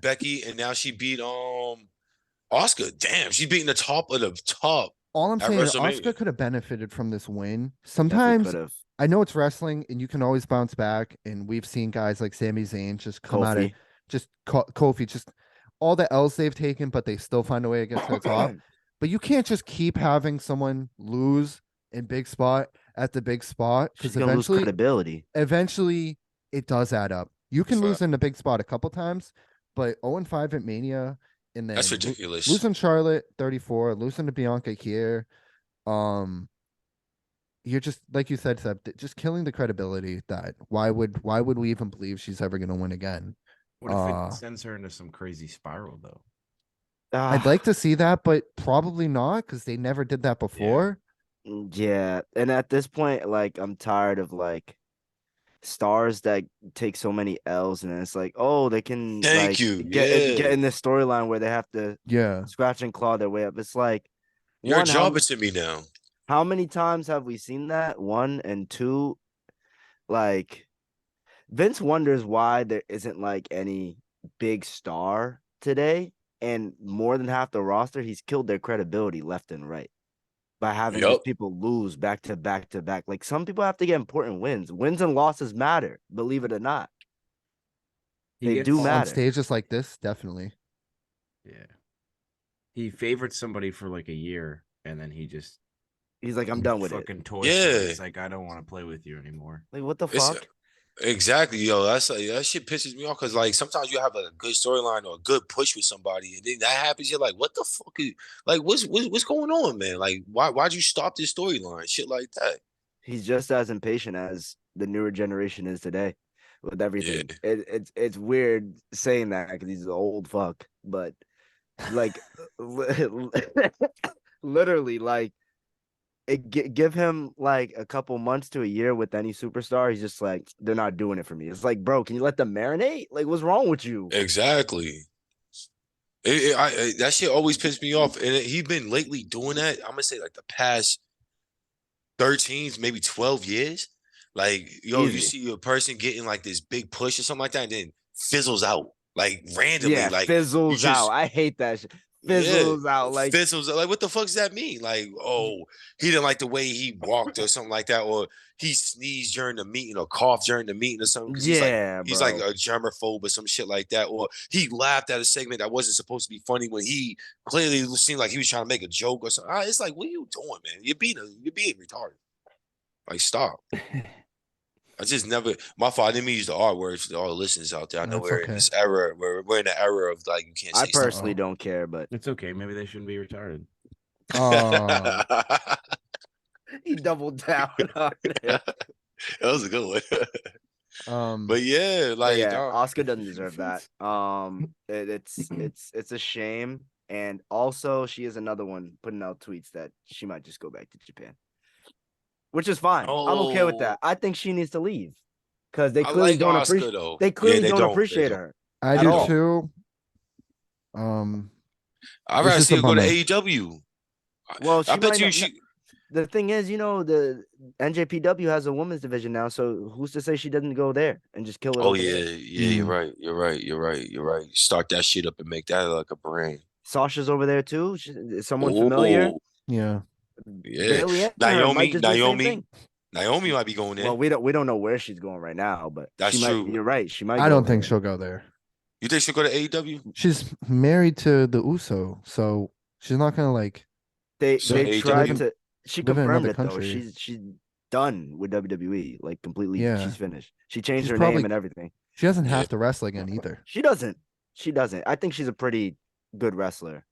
Becky, and now she beat Oscar. Damn, she's beating the top of the top. all I'm At saying is WrestleMania. Asuka could have benefited from this win. Definitely Sometimes could have. I know it's wrestling and you can always bounce back. And we've seen guys like Sami Zayn just come out of Kofi. just Kofi, just all the L's they've taken, but they still find a way to get to the top. But you can't just keep having someone lose in big spot at the big spot She's because gonna lose credibility. eventually it does add up. You can lose Fact. in a big spot a couple times, but 0-5 at Mania and then That's ridiculous. losing Charlotte 34, losing to Bianca here. You're just like you said, Seb, just killing the credibility that why would we even believe she's ever gonna win again? What if it sends her into some crazy spiral though? I'd like to see that, but probably not because they never did that before. Yeah, and at this point, like I'm tired of like stars that take so many L's, and it's like, oh, they can Thank like you. get Yeah. in this storyline where they have to Yeah. scratch and claw their way up. It's like, You're a one, jobber to me now. how many times have we seen that? One and two, like Vince wonders why there isn't like any big star today, and more than half the roster, he's killed their credibility left and right by having these Yup. people lose back to back to back. Like some people have to get important wins. Wins and losses matter, believe it or not. They do On matter. stages like this, definitely. Yeah. He favored somebody for like a year and then he just He's like, I'm done with it. fucking toy. Yeah. It's like I don't want to play with you anymore. Like, what the It's- fuck? Exactly, yo. That's like, that shit pisses me off because like sometimes you have like a good storyline or a good push with somebody, and then that happens. You're like, what the fuck is like what's going on, man? Like, why'd you stop this storyline? Shit like that. He's just as impatient as the newer generation is today with everything. It's weird saying that because he's an old fuck, but like literally, like give him like a couple months to a year with any superstar. He's just like, they're not doing it for me. It's like, bro, can you let them marinate? Like, what's wrong with you? Exactly. That shit always pissed me off, and he's been lately doing that. I'm gonna say like the past 13, maybe 12 years. Like, yo, you Easy. see a person getting like this big push or something like that, and then fizzles out like randomly. Yeah, like fizzles you just- out. I hate that shit. Fizzles out. Like, fizzles. Like, what the fuck does that mean? Like, oh, he didn't like the way he walked or something like that, or he sneezed during the meeting or coughed during the meeting or something. 'cause yeah, he's like bro. a germaphobe or some shit like that, or he laughed at a segment that wasn't supposed to be funny when he clearly seemed like he was trying to make a joke or something. It's like, what are you doing, man? You're being retarded. Like, stop. I just never. My fault. I didn't mean to use the R word for all the listeners out there. I know That's we're in okay. this era. We're in the era of like you can't I say stuff. personally don't care, but It's okay. Maybe they shouldn't be retarded. Oh, he doubled down on it. That was a good one. But yeah, But like yeah, Oscar doesn't deserve that. It's a shame. And also, she is another one putting out tweets that she might just go back to Japan, which is fine. I'm okay with that. I think she needs to leave because they I clearly like don't Oscar appreciate. though. They clearly they don't don't. appreciate They don't. her. I at do all. too. I'd It's rather just see a her go to bummer. AEW. Well, I she bet might you not. she. The thing is, the NJPW has a women's division now, so who's to say she doesn't go there and just kill it Oh over yeah, there? yeah. You're right. You're right. You're right. You're right. Start that shit up and make that like a brand. Sasha's over there too. Is someone familiar? Oh Yeah. yeah. Bailey and her might just do the same thing. Naomi might be going there. Well, we don't know where she's going right now, but That's she might. true. You're right. She might. I go don't over think there. she'll go there. You think she'll go to AEW? She's married to the Uso, so she's not gonna like They So they tried AEW? to. She live in confirmed another it though. country. She's done with WWE. Like completely. Yeah. She's finished. She changed She's her probably- name and everything. She doesn't Yeah. have to wrestle again either. She doesn't. She doesn't. I think she's a pretty good wrestler.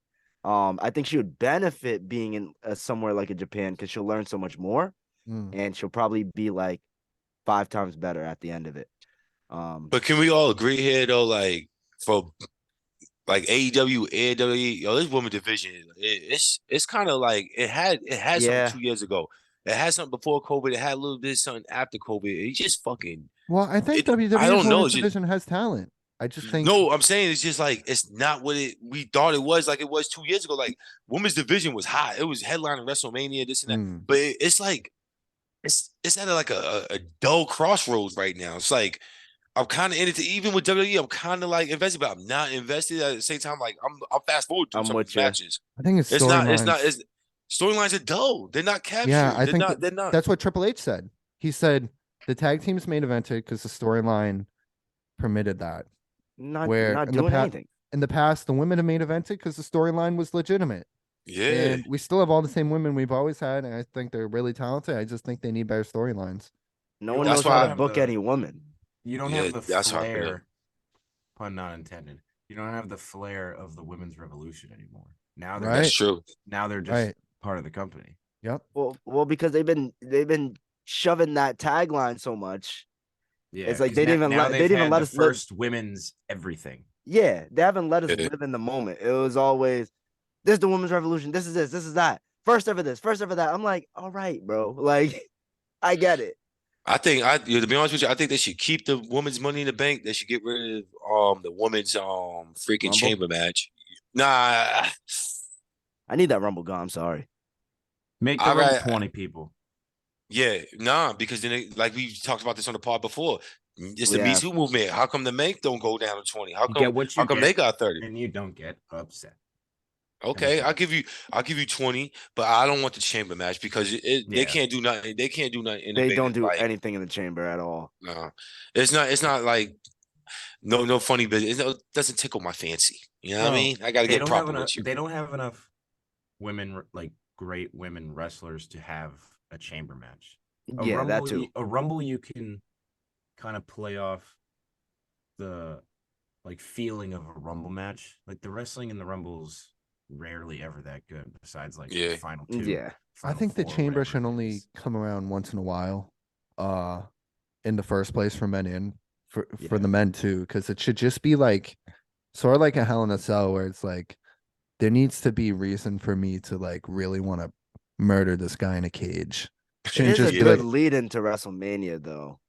I think she would benefit being in somewhere like a Japan because she'll learn so much more, and she'll probably be like 5 times better at the end of it. But can we all agree here though, like for like AEW, AEW, yo, this woman division, it's kind of like it had Yeah. something 2 years ago. It had something before COVID. It had a little bit of something after COVID. It just fucking. Well, I think I don't WWE's know, women's it's just- division has talent. I just think No, I'm saying it's just like it's not what we thought it was. Like it was 2 years ago. Like women's division was hot. It was headlining WrestleMania, this and that. But it's like it's at like a dull crossroads right now. It's like I'm kind of in it. Even with WWE, I'm kind of like invested, but I'm not invested at the same time. Like I'm fast forward through I'm some of with these you. matches. I think it's It's not. storylines. Storylines are dull. They're not captured. Yeah, I they're think not. They're not. that's what Triple H said. He said the tag teams main evented because the storyline permitted that. Not Where not in the doing pa- anything. In the past, the women have main evented because the storyline was legitimate. Yeah. And we still have all the same women we've always had, and I think they're really talented. I just think they need better storylines. No one That's knows how why to I- book any woman. You don't Yeah, have the that's how I feel. flair, pun not intended. You don't have the flair of the women's revolution anymore. Now they're Right. That's true. now they're just Right. part of the company. Yep. Well, because they've been shoving that tagline so much. Yeah, It's like 'cause they didn't even now let- they they've didn't even had let the us live- first women's everything. Yeah, they haven't let us Yeah. live in the moment. It was always this is the women's revolution. This is this is that. First ever this, first ever that. I'm like, all right, bro. Like, I get it. I think to be honest with you, I think they should keep the women's Money in the Bank. They should get rid of the women's freaking Rumble? chamber match. Nah, I need that Rumble gone. I'm sorry. Make the All room right. 20 people. yeah, nah, because then like we talked about this on the pod before. It's the We Me have. Too movement. How come the make don't go down to 20? How You come get what you how come get, they got 30? and you don't get upset. Okay, Understand. I'll give you 20, but I don't want the chamber match because they Yeah. can't do nothing. They can't do nothing. They don't innovative, do like, anything in the chamber at all. No, it's not like no funny business. It doesn't tickle my fancy. You know what I No, mean? I gotta They get don't have proper enough. with you. They don't have enough women, like great women wrestlers, to have a chamber match. Yeah, that too. A rumble, you can kind of play off the like feeling of a rumble match. Like the wrestling in the rumbles rarely ever that good. Besides like Yeah. the final two. Yeah. I final think the four, chamber whatever should it only is. come around once in a while, in the first place for men and for Yeah. the men too, because it should just be like sort of like a Hell in a Cell where it's like there needs to be reason for me to like really want to murder this guy in a cage. It Shouldn't is just a be good like lead into WrestleMania, though.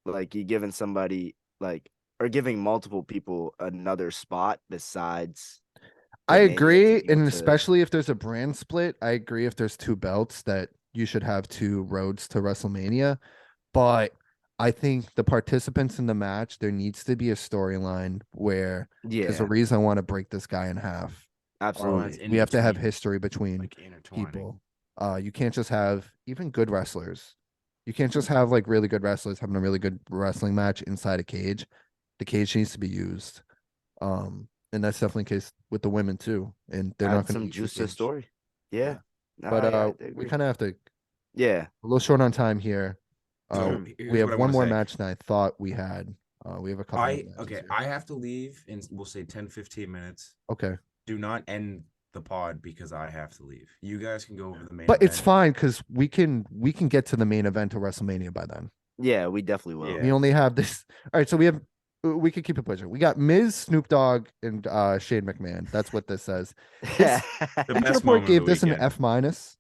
Like you giving somebody or giving multiple people another spot besides. the I Mania agree, team and to- especially if there's a brand split, I agree if there's two belts that you should have two roads to WrestleMania. But I think the participants in the match, there needs to be a storyline where there's a Yeah, reason I want to break this guy in half. absolutely. We have to have between, history between like intertwining. people. You can't just have even good wrestlers. You can't just have like really good wrestlers having a really good wrestling match inside a cage. The cage needs to be used. And that's definitely the case with the women too. And they're Add not going some to juice to the story. Yeah. But I we agree. kind of have to Yeah. a little short on time here. So we here's have what I one wanna more say. match than I thought we had. We have a couple. More matches Okay, here. I have to leave in we'll say 10, 15 minutes. Okay. Do not end the pod because I have to leave. You guys can go over the main But it's event. fine because we can get to the main event of WrestleMania by then. Yeah, we definitely will. Yeah. We only have this. All right, so we could keep it pushing. We got Miz, Snoop Dogg, and Shane McMahon. That's what this says. This The Bleacher best Report moment of gave the this an weekend. F minus.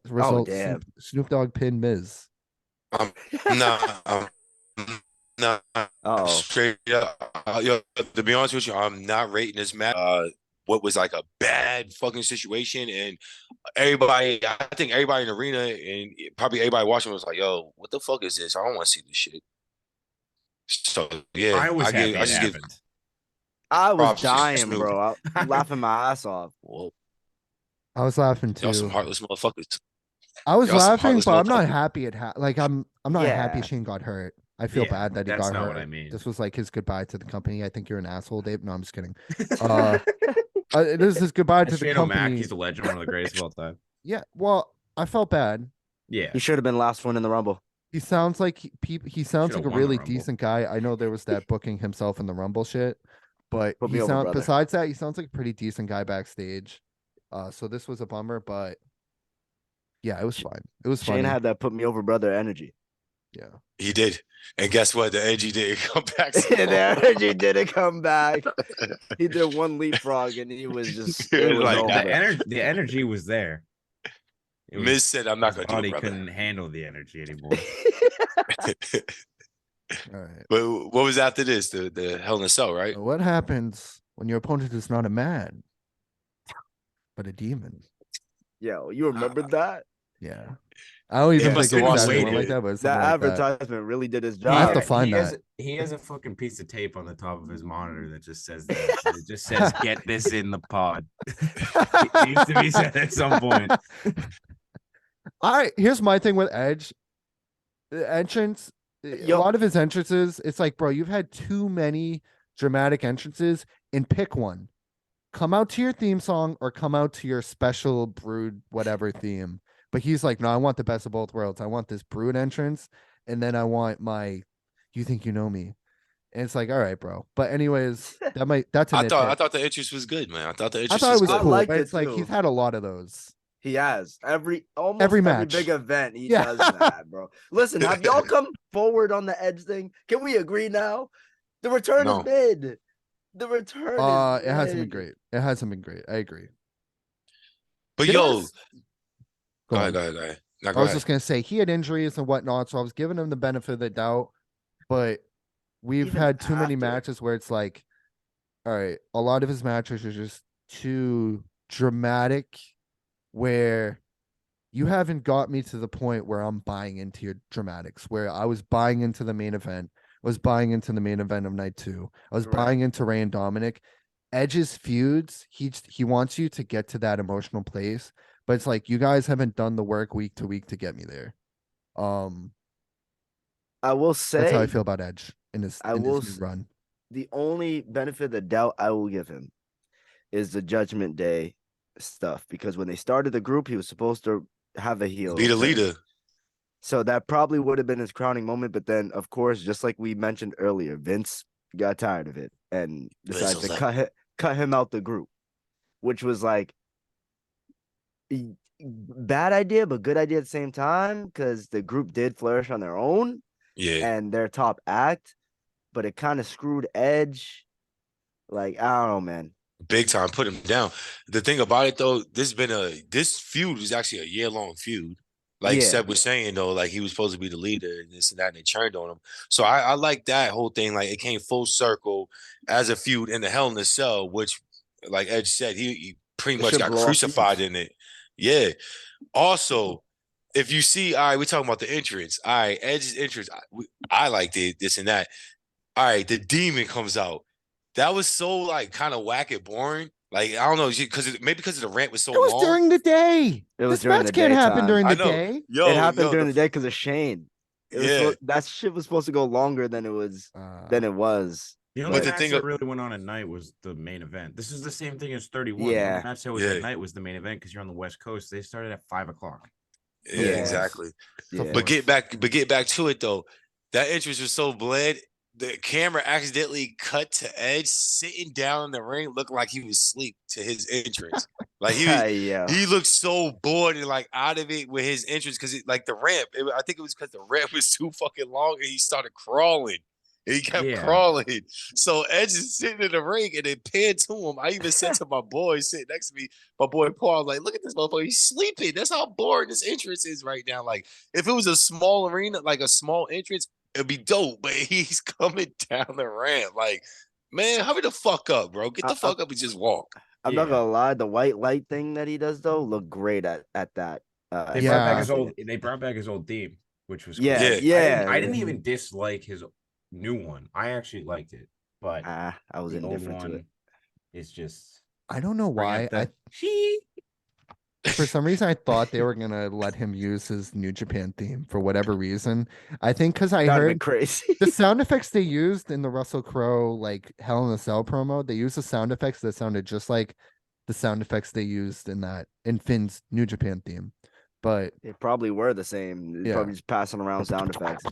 Result: damn. Snoop Dogg pin Miz. I'm not Uh-oh. straight up. Yo, to be honest with you, I'm not rating this match. What was like a bad fucking situation, and everybody, I think everybody in the arena and probably everybody watching was like, "Yo, what the fuck is this? I don't want to see this shit." So yeah, I was happy I it just give happened. I was props to dying, Snoop. bro. I'm laughing my ass off. Well, I was laughing y'all some too. heartless motherfuckers. I was Y'all some laughing, heartless but I'm not motherfuckers. happy. I'm not happy Yeah. Shane got hurt. I feel Yeah, bad that he that's got not hurt. what I mean. This was like his goodbye to the company. I think you're an asshole, Dave. No, I'm just kidding. This is goodbye to the Shane company. O'Mac, he's a legend, one of the greatest of all time. Yeah, well, I felt bad. Yeah. He should have been last one in the Rumble. He sounds like he sounds Should've like a won the really Rumble. decent guy. I know there was that booking himself in the Rumble shit, but Put he me over, sounds brother. besides that, he sounds like a pretty decent guy backstage. So this was a bummer, but yeah, it was fine. It was Shane funny. had that put me over, brother energy. Yeah. He did, and guess what? The edgy didn't come back. So The energy didn't come back. He did one leapfrog and he was just It it was was like over. The energy was there. It Miz said, "I'm not his gonna do it, body brother." couldn't handle the energy anymore. All right. But what was after this? The Hell in a Cell, right? So what happens when your opponent is not a man, but a demon? Yo, you remember that? Yeah. I don't even must think have it's watched exactly it. one like that, but it's That something like that. advertisement really did his I have job. to find that. He has a fucking piece of tape on the top of his monitor that just says that. And it just says, "Get this in the pod." It needs to be said at some point. All right, here's my thing with Edge. The entrance, a Yo. lot of his entrances, it's like, bro, you've had too many dramatic entrances and pick one. Come out to your theme song or come out to your special brood whatever theme. But he's like, no, I want the best of both worlds. I want this brood entrance, and then I want my "You Think You Know Me." And it's like, all right, bro. But anyways, that's a I nitpick. thought the entrance was good, man. I thought the I entrance thought it was good. cool, liked but it it's like too. he's had a lot of those. He has almost Every every match. big event. He Yeah. does that, bro. Listen, have y'all come forward on the Edge thing? Can we agree now? The return No. is mid. The return is It hasn't been mid. great. It hasn't been great. I agree. But This- yo, Go go on. ahead. No, I go was ahead. just gonna say he had injuries and whatnot, so I was giving him the benefit of the doubt. But we've Even had too many after. matches where it's like, all right, a lot of his matches are just too dramatic, where you haven't got me to the point where I'm buying into your dramatics, where I was buying into the main event, was buying into the main event of night 2. I was Correct. buying into Ray and Dominic. Edge's feuds, he wants you to get to that emotional place, but it's like you guys haven't done the work week to week to get me there. I will That's how I say feel about Edge in his I in will his s- new run. the only benefit of the doubt I will give him is the Judgment Day stuff, because when they started the group, he was supposed to have a heel. Be the turn. leader. So that probably would have been his crowning moment. But then, of course, just like we mentioned earlier, Vince got tired of it and decided was to like- cut him out the group, which was like bad idea, but good idea at the same time, because the group did flourish on their own Yeah. and their top act, but it kind of screwed Edge. Like, I don't know, man. Big time, put him down. The thing about it though, this feud was actually a year-long feud. Like Yeah. Seb was saying though, like he was supposed to be the leader and this and that, and they turned on him. So I like that whole thing. Like it came full circle as a feud in the Hell in a Cell, which, like Edge said, he pretty It much should got blow off crucified feuds. in it. Yeah. Also, if you see, all right, we're talking about the entrance. All right, Edge's entrance. I liked it, this and that. All right, the demon comes out. That was so like kind of whack and boring. Like I don't know, because maybe because the rant was so It was long. during the day. It was This during match the can't happen daytime. during I the know. day. Yo, It happened yo, during the day because of Shane. That shit was supposed to go longer than it was. But The only But the match thing that of- really went on at night was the main event. This is the same thing as 31. Yeah. The only match that was Yeah. at night was the main event because you're on the West Coast. They started at 5 o'clock. Yeah, Yeah. exactly. Yeah. But get back to it though. That entrance was so bland. The camera accidentally cut to Edge sitting down in the ring, looking like he was asleep to his entrance. Like Yeah. he looked so bored and like out of it with his entrance because like the ramp. I think it was because the ramp was too fucking long and he started crawling. And he kept crawling. So Edge is sitting in the ring and they panned to him. I even said to my boy sitting next to me, my boy Paul, like, look at this motherfucker. He's sleeping. That's how boring this entrance is right now. Like, if it was a small arena, like a small entrance, it'd be dope. But he's coming down the ramp. Like, man, hurry the fuck up, bro. Get the fuck up and just walk. I'm not gonna lie, the white light thing that he does though look great at that. They brought back his old. They brought back his old theme, which was cool. Yeah. I didn't even dislike his new one. I actually liked it, but I was indifferent to it. It's just I don't know why. She. For some reason, I thought they were gonna let him use his New Japan theme for whatever reason. I think because I heard crazy. the sound effects they used in the Russell Crowe like Hell in a Cell promo. They used the sound effects that sounded just like the sound effects they used in Finn's New Japan theme. But they probably were the same. They're probably just passing around sound effects.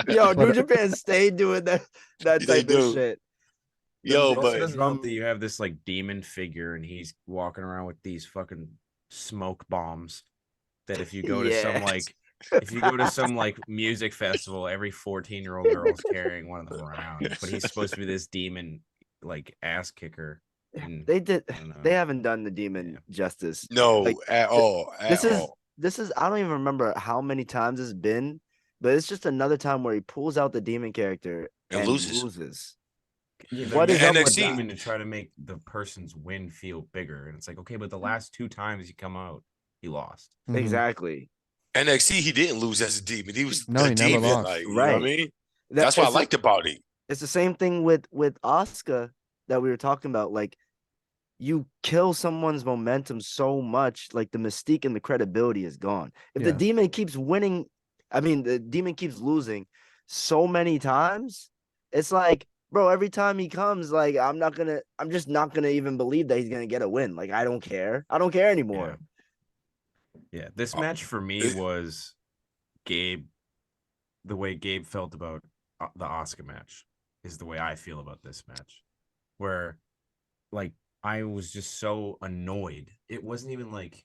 Yo, New Japan stayed doing that type of shit. Yo, it but doesn't help that you have this like demon figure and he's walking around with these fucking smoke bombs that if you go to some like music festival, every 14-year-old girl's carrying one of them around. But he's supposed to be this demon like ass kicker. And they haven't done the demon justice. No, like, at all. This is I don't even remember how many times it's been, but it's just another time where he pulls out the demon character and loses. Yeah, what is up with demon to try to make the person's win feel bigger? And it's like, okay, but the last 2 times he come out, he lost. Exactly. NXT, he didn't lose as a demon. He was he demon. Never lost. Like, you know what I mean? That's what I liked about it. It's the same thing with Asuka that we were talking about. Like, you kill someone's momentum so much, like the mystique and the credibility is gone. If the demon keeps winning, the demon keeps losing so many times, it's like, bro, every time he comes, like, I'm just not gonna even believe that he's gonna get a win. Like, I don't care anymore. Yeah, this match for me was Gabe. The way Gabe felt about the Asuka match is the way I feel about this match, where, like, I was just so annoyed. It wasn't even like,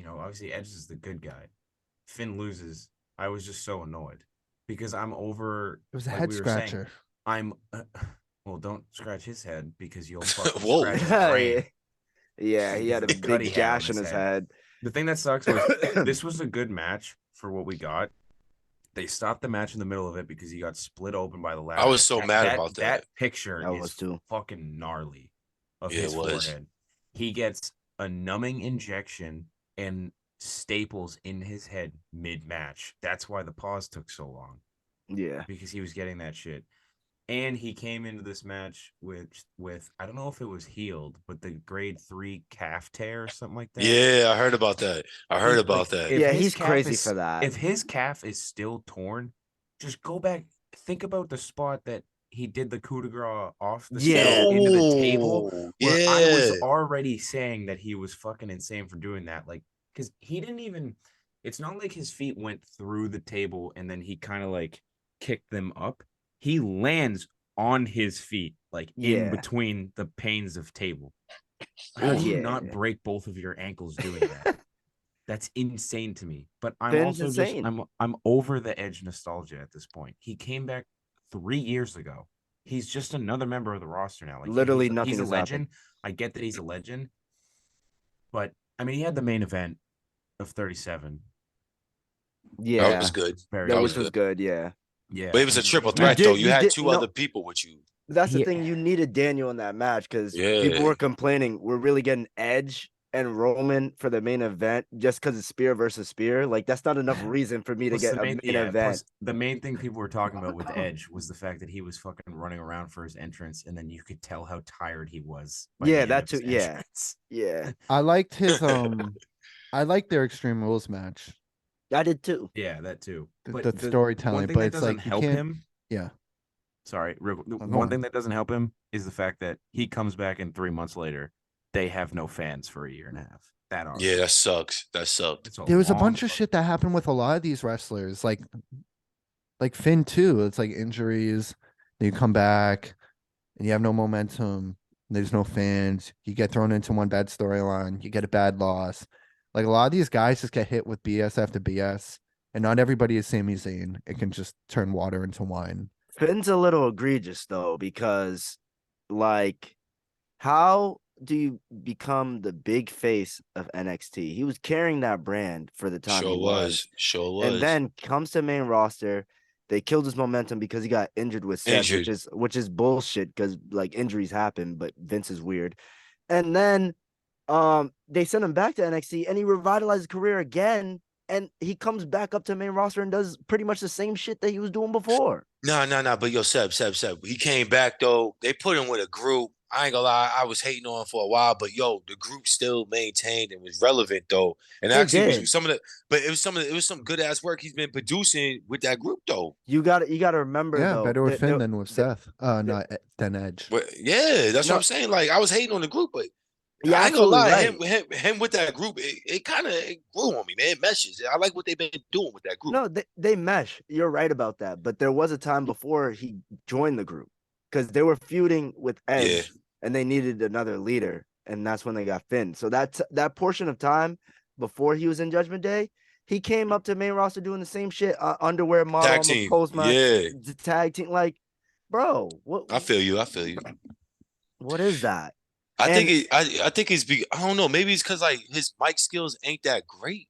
obviously Edge is the good guy. Finn loses. I was just so annoyed because I'm over. It was a head scratcher. Well, don't scratch his head because you'll fucking scratch his brain. Yeah, he had a big gash in his head. The thing that sucks was this was a good match for what we got. They stopped the match in the middle of it because he got split open by the ladder. I was so mad about that. That picture is fucking gnarly of his forehead. He gets a numbing injection and staples in his head mid-match. That's why the pause took so long. Yeah. Because he was getting that shit. And he came into this match with I don't know if it was healed, but the grade 3 calf tear or something like that. Yeah, I heard about that. Yeah, he's crazy for that. If his calf is still torn, just go back. Think about the spot that he did the coup de grace off the stage into the table. Where I was already saying that he was fucking insane for doing that. Like, because he didn't even. It's not like his feet went through the table and then he kind of like kicked them up. He lands on his feet, like in between the panes of table. How do you not break both of your ankles doing that? That's insane to me. But I'm also I'm over the Edge nostalgia at this point. He came back 3 years ago. He's just another member of the roster now. Like, literally nothing. He's a legend. I get that he's a legend, but he had the main event of 37. Yeah, that was good. That was good. Yeah. Yeah, but it was a triple threat though. You had two other people with you. That's the thing. You needed Daniel in that match because people were complaining. We're really getting Edge and Roman for the main event just because it's spear versus spear. Like, that's not enough reason for me to get a main event. Plus, the main thing people were talking about with Edge was the fact that he was fucking running around for his entrance, and then you could tell how tired he was. Yeah, that too. Yeah. I liked his I liked their Extreme Rules match. I did too. Yeah, that too. The storytelling, but it's like help him. Yeah. Sorry, one thing that doesn't help him is the fact that he comes back and 3 months later, they have no fans for a year and a half. that hard. Yeah, that sucks. That sucked. It's There was a long bunch of fuck- shit that happened with a lot of these wrestlers, like Finn too. It's like injuries, then you come back and you have no momentum. There's no fans. You get thrown into one bad storyline. You get a bad loss. Like a lot of these guys just get hit with BS after BS, and not everybody is Sami Zayn. It can just turn water into wine. Finn's a little egregious though, because like, how do you become the big face of NXT? He was carrying that brand for the time he was. Sure was. And then comes to main roster. They killed his momentum because he got injured with Seth, Injured. which is bullshit because like injuries happen, but Vince is weird. And then they sent him back to NXT and he revitalized his career again. And he comes back up to main roster and does pretty much the same shit that he was doing before. No. But yo, Seb. He came back though. They put him with a group. I ain't gonna lie, I was hating on him for a while, but yo, the group still maintained and was relevant though. And They actually, did. it was some good ass work he's been producing with that group though. You got to remember Yeah, though. better with that- Finn that- than with Seth. Not than Edge. But yeah, that's No. what I'm saying. Like I was hating on the group, but You're I ain't gonna lie, absolutely right. him with that group, it kind of grew on me, man. It meshes. I like what they've been doing with that group. No, they mesh. You're right about that. But there was a time before he joined the group because they were feuding with Edge Yeah. and they needed another leader. And that's when they got Finn. So that portion of time before he was in Judgment Day, he came up to main roster doing the same shit. Underwear model, Tag I'm a team. postman, Yeah. the tag team. Like, bro, I feel you. what is that? I And- think I don't know. Maybe it's because like his mic skills ain't that great.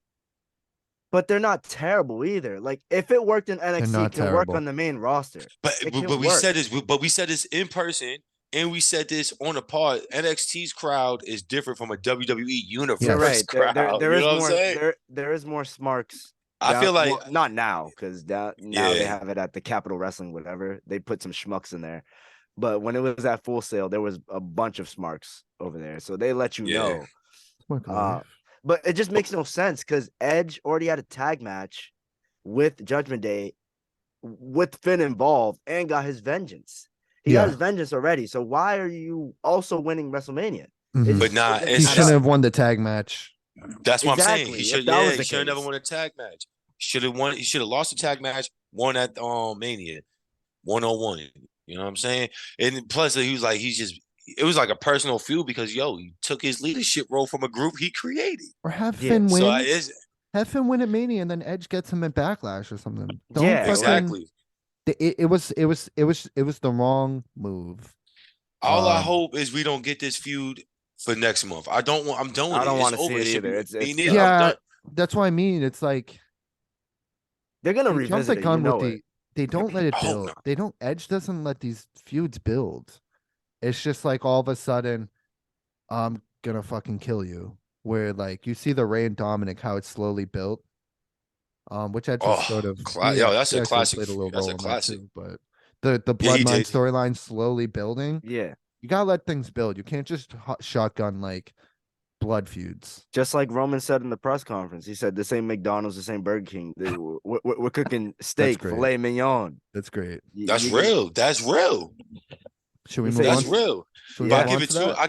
But they're not terrible either. Like, if it worked in NXT, not it can work terrible. on the main roster. But It but, can but we work. said this. But we said this in person, and we said this on the pod. NXT's crowd is different from a WWE Universe You're right. crowd. There you is know what more. I'm saying? There is more smarks. I feel like well, not now because now they Yeah. have it at the Capitol Wrestling, whatever. They put some schmucks in there, but when it was at Full Sail, there was a bunch of smarks over there, so they let you Yeah. know. Smoke life. But it just makes no sense because Edge already had a tag match with Judgment Day, with Finn involved, and got his vengeance. He got Yeah. his vengeance already. So why are you also winning WrestleMania? Mhm. But nah, doesn't it's He add shouldn't up. have won the tag match. that's what I'm saying. Exactly, He if should. that was Yeah, the he should have never case. won a tag match. Should have won. He should have lost the tag match. Won at Mania, 1-on-1. You know what I'm saying? And plus, he was like, it was like a personal feud because he took his leadership role from a group he created. Or have Yeah. Finn win. So it's Have Finn win at Mania and then Edge gets him at Backlash or something. Don't Yeah, fucking- exactly. It was the wrong move. All I Um, hope is we don't get this feud for next month. I'm done with it. I don't It's want to see over. it should be- either. It's me it's neither. done. I'm Yeah, done. that's what I mean. It's like They're gonna they jump the revisit it. You gun know with it. they don't let it I hope build. not. They don't Edge doesn't let these feuds build. It's just like all of a sudden, I'm gonna fucking kill you. Where like you see the Ray and Dominic, how it's slowly built. Which Edge was sort of That's he a actually classic. played a little That's role a in that classic. too, but the Yeah, he bloodline did. storyline slowly building. Yeah, You gotta let things build. You can't just shotgun like blood feuds. just like Roman said in the press conference. He said, "This ain't McDonald's. This ain't Burger King. We're cooking steak, great. filet mignon." That's great. That's real. That's real. Should we He move said- on? That's real. Should we But move I give on it to two. that?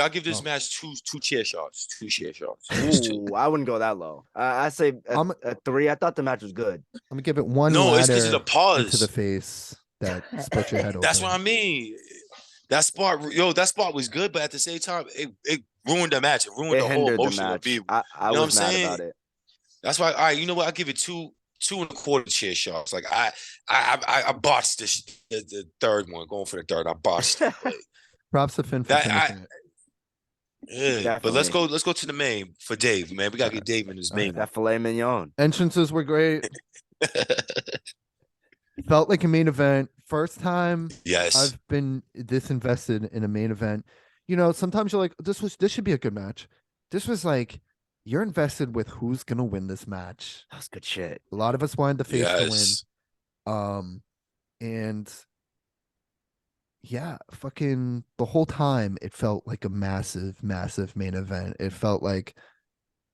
I give this Oh. match two chair shots. 2 chair shots. Just two. Ooh, I wouldn't go that low. I say I'm- a 3. I thought the match was good. I'm gonna give it one No, it's because ladder of the pause. into the face that split your head open. That's what I mean. That spot was good, but at the same time, it ruined the match. It ruined It the whole hindered the emotion of match. being. I You know what was I'm mad saying? about it. That's why. All right, you know what? I give it 2.25 chair shots. Like I botched the third one. Going for the third, I botched. it. Props to Finn for That- finishing it. Yeah, but let's Definitely. go to the main for Dave, man. We gotta get Dave in his main. That filet mignon. Entrances were great. Felt like a main event. First time Yes. I've been this invested in a main event. You know, sometimes you're like, this should be a good match. This was like, you're invested with who's gonna win this match. That was good shit. A lot of us wanted the face Yes. to win. And yeah, fucking the whole time it felt like a massive, massive main event. It felt like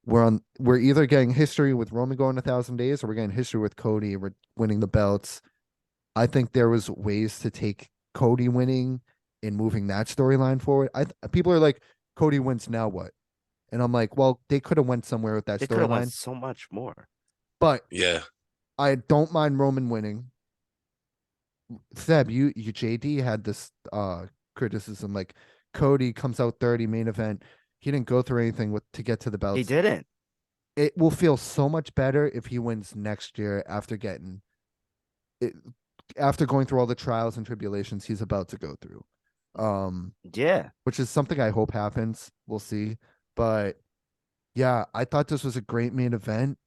we're either getting history with Roman going 1,000 days or we're getting history with Cody. We're winning the belts. I think there was ways to take Cody winning and moving that storyline forward. People are like, Cody wins, now what? And I'm like, well, they could have went somewhere with that They could have went storyline. so much more. But Yeah. I don't mind Roman winning. Seb, you JD had this criticism like Cody comes out 30 main event. He didn't go through anything with to get to the belts. He didn't. It will feel so much better if he wins next year after getting it, after going through all the trials and tribulations he's about to go through. Yeah. Which is something I hope happens. We'll see. But yeah, I thought this was a great main event.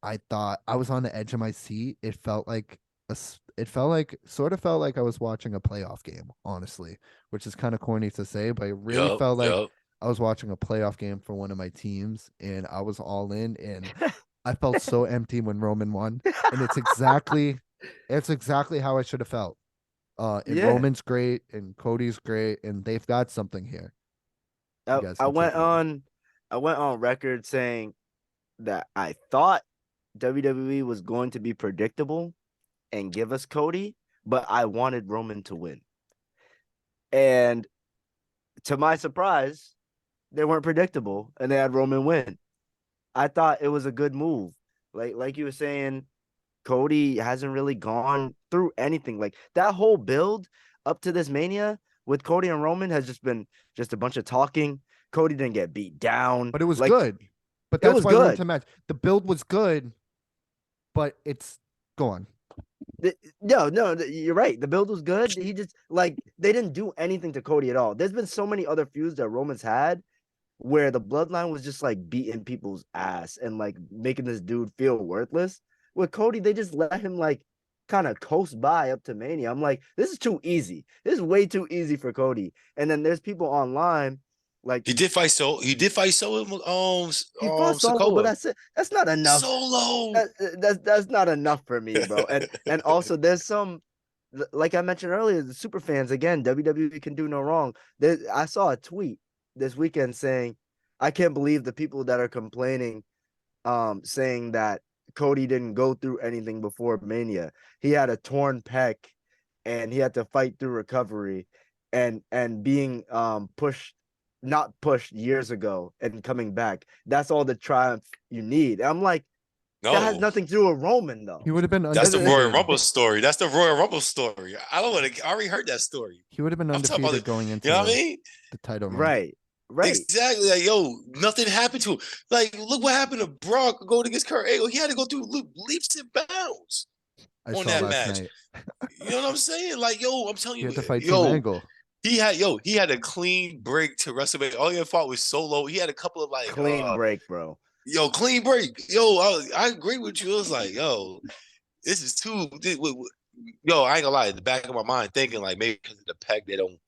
I thought I was on the edge of my seat. It felt like sort of felt like I was watching a playoff game, honestly, which is kind of corny to say, but it really Yup, felt like yup. I was watching a playoff game for one of my teams and I was all in and I felt so empty when Roman won. And it's exactly how I should have felt. And Yeah. Roman's great and Cody's great and they've got something here. You guys I can went take over. on record saying that I thought WWE was going to be predictable and give us Cody, but I wanted Roman to win. And to my surprise, they weren't predictable and they had Roman win. I thought it was a good move. Like you were saying, Cody hasn't really gone through anything. Like that whole build up to this Mania with Cody and Roman has just been just a bunch of talking. Cody didn't get beat down. But it was like, good. But It that's was why we went good. to match. The build was good, but it's go on. No, you're right. The build was good. He just like they didn't do anything to Cody at all. There's been so many other feuds that Roman's had where the bloodline was just like beating people's ass and like making this dude feel worthless. With Cody, they just let him like kind of coast by up to Mania. I'm like, this is too easy. This is way too easy for Cody. And then there's people online like He did fight so he fought Solo, but Sokoa. that's it. That's not enough. Solo. That's not enough for me, bro. And also there's some like I mentioned earlier, the super fans again, WWE can do no wrong. I saw a tweet this weekend saying, I can't believe the people that are complaining, saying that Cody didn't go through anything before Mania. He had a torn pec and he had to fight through recovery and being not pushed years ago and coming back. That's all the triumph you need. I'm like, that has No. nothing to do with Roman though. He would have been That's the undefeated. Royal Rumble story. That's the Royal Rumble story. I don't want to. I already heard that story. He would have been I'm talking about undefeated going into You know what I mean? the title run. Right. Exactly. Like, yo, nothing happened to him. Like, look what happened to Brock going against Kurt Angle. He had to go through leaps and bounds I on saw that last match. night. You know what I'm saying? Like, yo, I'm telling He you, had to fight Team Angle. he had a clean break to WrestleMania. All he had fought was Solo. He had a couple of like Clean break, bro. Yo, clean break. Yo, I agree with you. It was like, yo, this is too. Yo, I ain't gonna lie. In the back of my mind, thinking like maybe because of the peg,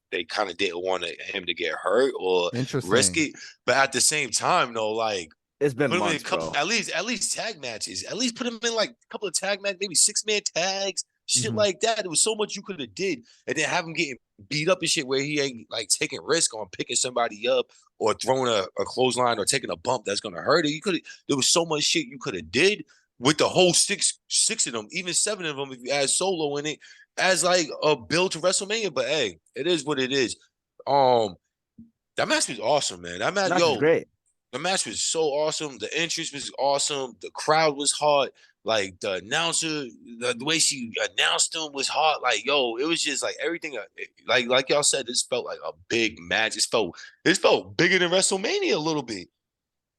they kind of didn't want him to get hurt or risk it. But at the same time, though, like it's been put him months, in a couple, bro. at least tag matches. At least put him in like a couple of tag matches, maybe 6-man tags, shit like that. There was so much you could have did, and then have him getting beat up and shit where he ain't like taking risk on picking somebody up or throwing a clothesline or taking a bump that's gonna hurt it. There was so much shit you could have did with the whole six of them, even 7 of them if you add Solo in it as like a build to WrestleMania. But hey, it is what it is. That match was awesome, man. That match, was great. The match was so awesome. The entrance was awesome. The crowd was hot. Like the announcer, the way she announced them was hot. Like, yo, it was just like everything. Like y'all said, this felt like a big match. It felt bigger than WrestleMania a little bit.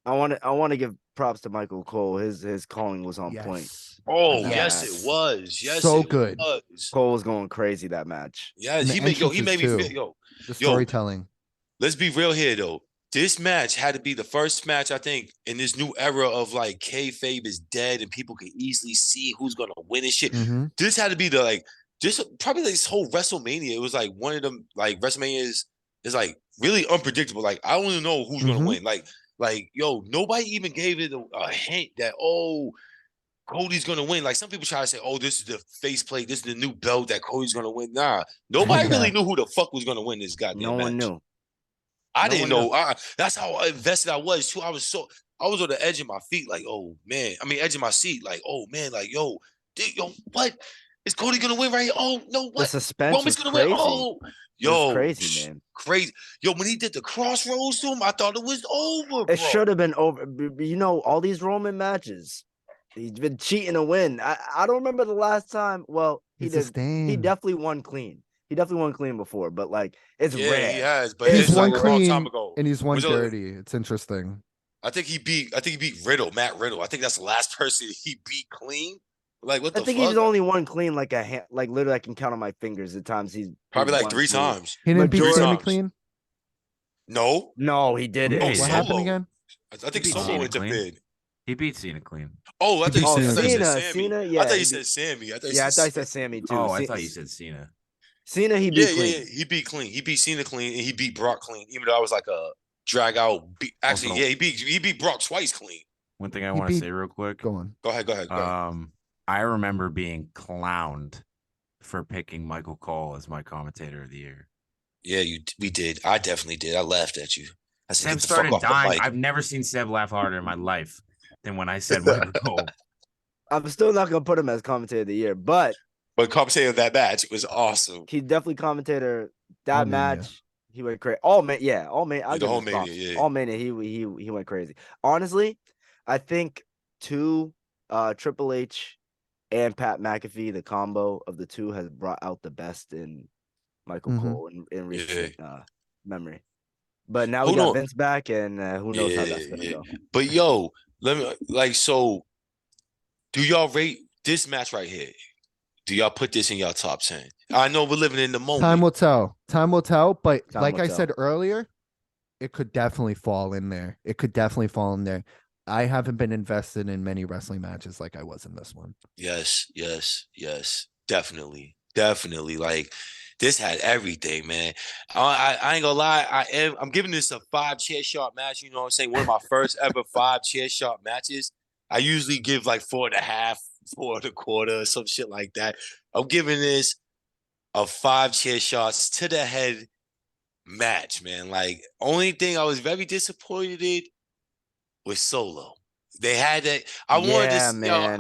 I want to give props to Michael Cole. His calling was on point. Oh, yes, it was. Yes, so it good. Was. Cole was going crazy that match. Yeah, he made me feel the storytelling. Let's be real here though. This match had to be the first match, I think, in this new era of like kayfabe is dead and people can easily see who's gonna win and shit. This had to be probably this whole WrestleMania. It was like one of them like WrestleMania is like really unpredictable. Like I don't even know who's gonna win. Like yo, nobody even gave it a hint that Cody's gonna win. Like some people try to say, this is the faceplate, this is the new belt that Cody's gonna win. Nah, nobody really knew who the fuck was gonna win this goddamn match. No one knew. I didn't know. That's how invested I was too. I was on the edge of my feet, like, oh man. I mean, edge of my seat, like, oh man, like, what? Is Cody gonna win right here? Oh no, what? The suspense Roman's was gonna crazy. win. Oh, Yo, crazy, man. crazy. Yo, when he did the crossroads to him, I thought it was over, bro. It should have been over. You know, all these Roman matches, he's been cheating to win. I don't remember the last time. Well, he He's did. He sustained. definitely won clean. He definitely won clean before, but like it's Yeah, rare. he has, but He's it's won like a long time clean ago. and he's won Was it- dirty. It's interesting. I think he beat Riddle, Matt Riddle. I think that's the last person he beat clean. Like what I the think fuck? he's only won clean like a hand, like literally I can count on my fingers the times he's Probably like won 3 clean. times. He didn't beat Majority- Sammy times. clean. No, No, he didn't. no, Yeah, What he Solo. happened again? I think beat Solo Cena clean. interfered. He beat Cena clean. Oh, I He thought you beat said, Cena. Sammy. Cena, I yeah, thought you he said beat- Sammy. I thought Yeah, I thought you Sammy. said Sammy too. Oh, I thought you said Cena. Cena. He Yeah, beat clean. yeah, he beat clean. He beat Cena clean, and he beat Brock clean. Even though I was like a drag out. Actually, Also- yeah, he beat Brock twice clean. One thing I He want to beat- say real quick. Go on. Go ahead. I remember being clowned for picking Michael Cole as my commentator of the year. Yeah, we did. I definitely did. I laughed at you. I said, Seb "Get the fuck started off the dying. mic." I've never seen Seb laugh harder in my life than when I said Michael Cole. I'm still not gonna put him as commentator of the year, but But commentating that match was awesome. he definitely commentator that All Mania. match. He went crazy. All Mania, yeah, all Mania. Yeah, the whole Mania, yeah. All Mania. He went crazy. Honestly, I think Triple H and Pat McAfee, the combo of the two, has brought out the best in Michael Mhm. Cole in recent memory. But now we Hold got on. Vince back, and who knows how that's gonna go. But yo, let me so. Do y'all rate this match right here? Do y'all put this in y'all top 10? I know we're living in the moment. Time will tell. Time will tell. But Time like will I tell. said earlier, it could definitely fall in there. It could definitely fall in there. I haven't been invested in many wrestling matches like I was in this one. Yes. Definitely. Like this had everything, man. I ain't gonna lie. I'm giving this a 5 chair shot match. You know what I'm saying? One of my first ever 5 chair shot matches. I usually give like 4.5, 4.25, some shit like that. I'm giving this a 5 chair shots to the head match, man. Like only thing I was very disappointed in was Solo. They had that. I wanted Yeah, this, man.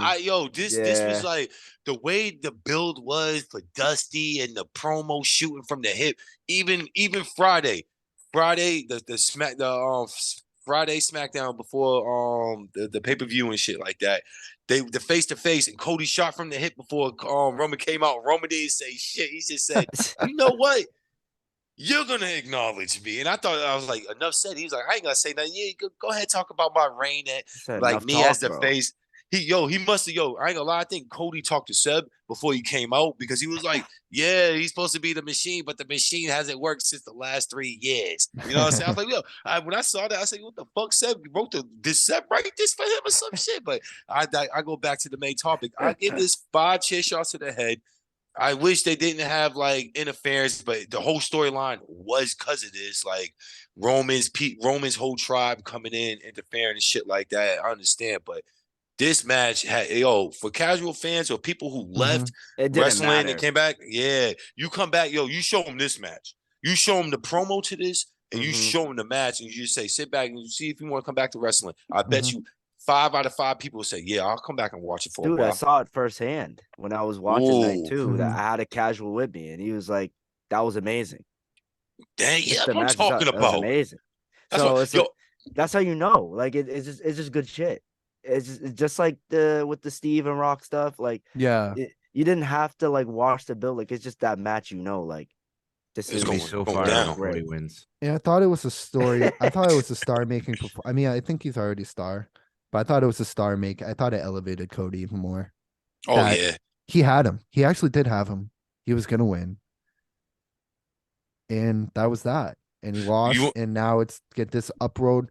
This was Yeah. like the way the build was for Dusty and the promo shooting from the hip. Even Friday, Friday SmackDown before the pay-per-view and shit like that. The face-to-face and Cody shot from the hip before Roman came out. Roman didn't say shit. He just said, "You know what? You're gonna acknowledge me." And I was like, enough said. He was like, "I ain't gonna say nothing. Yeah, go ahead, talk about my reign and Said like enough me talk, as the bro. face." He must have, I ain't gonna lie. I think Cody talked to Seb before he came out because he was like, "Yeah, he's supposed to be the machine, but the machine hasn't worked since the last 3 years." You know what I'm saying? I was like, yo, when I saw that, I said, "What the fuck, Seb? Did Seb write this for him or some shit?" But I go back to the main topic. I give this 5 chair shots to the head. I wish they didn't have like interference, but the whole storyline was because of this. Like Roman's whole tribe coming in, interfering and shit like that. I understand, but this match had for casual fans or people who left It didn't wrestling matter. and came back. Yeah, you come back, you show them this match. You show them the promo to this, and you show them the match, and you just say, sit back and see if you want to come back to wrestling. I bet you 5 out of 5 people will say, "Yeah, I'll come back and watch it for a Dude, while." I saw it firsthand when I was watching night Ooh. 2. That I had a casual with me, and he was like, "That was amazing." Dang, yeah, The that's what I'm match talking was about. amazing. That's So what, it's like, that's how you know. Like it's just good shit. It's just like with the Steve and Rock stuff. Like Yeah. you didn't have to like watch the build. Like it's just that match. Like this It's is It'll be going- so going fire down. when Cody wins. Yeah, I thought it was a story. I thought it was a star making. I mean, I think he's already star, but I thought it was a star make. I thought it elevated Cody even more. Oh that- yeah. He had him. He actually did have him. He was gonna win, and that was that. And he lost. And now it's get this up road.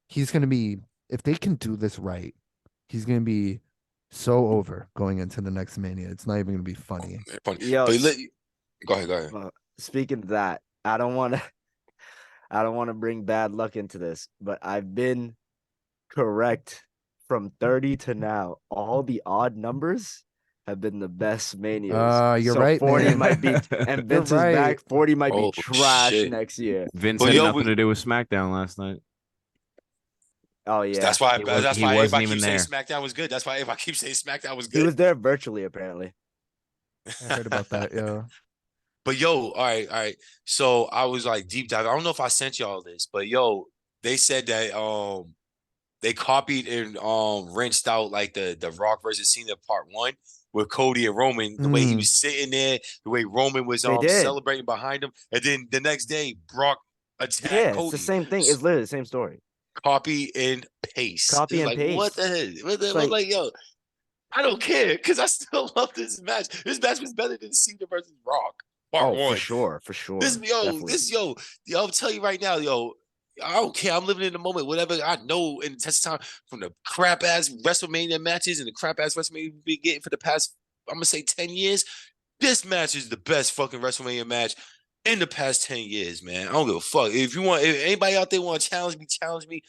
He's gonna be, if they can do this right, he's gonna be so over going into the next Mania. It's not even gonna be funny. Funny. Yo, But go ahead. speaking of that, I don't want to bring bad luck into this, but I've been correct from 30 to now. All the odd numbers have been the best Manias. You're So right, 40 man. might be, and You're Vince is back. right. 40 might Oh, be trash shit. next year. Vince But had yo, nothing to do with SmackDown last night. Oh yeah, That's why He that's wasn't why everybody even keeps saying there. SmackDown was good. That's why everybody keeps saying SmackDown was he good. was there virtually apparently. I heard about that. Yeah. But yo, all right. So I was like deep dive. I don't know if I sent y'all this, but yo, they said that they copied and rinsed out like the Rock versus Cena part 1 with Cody and Roman, the way he was sitting there, the way Roman was They did. celebrating behind him, and then the next day Brock attacked Yeah, Cody. it's the same thing. It's literally the same story. Copy and paste. Copy It's and like, paste. what the hell? What the, It's I'm like- like, yo, I don't care because I still love this match. This match was better than Cena versus Rock part 1. For sure. This Definitely. I'll tell you right now, yo. I don't care. I'm living in the moment. Whatever I know in the test of time from the crap ass WrestleMania matches and the crap ass WrestleMania we've been getting for the past, I'm gonna say 10 years. This match is the best fucking WrestleMania match in the past 10 years, man. I don't give a fuck. If anybody out there want to challenge me,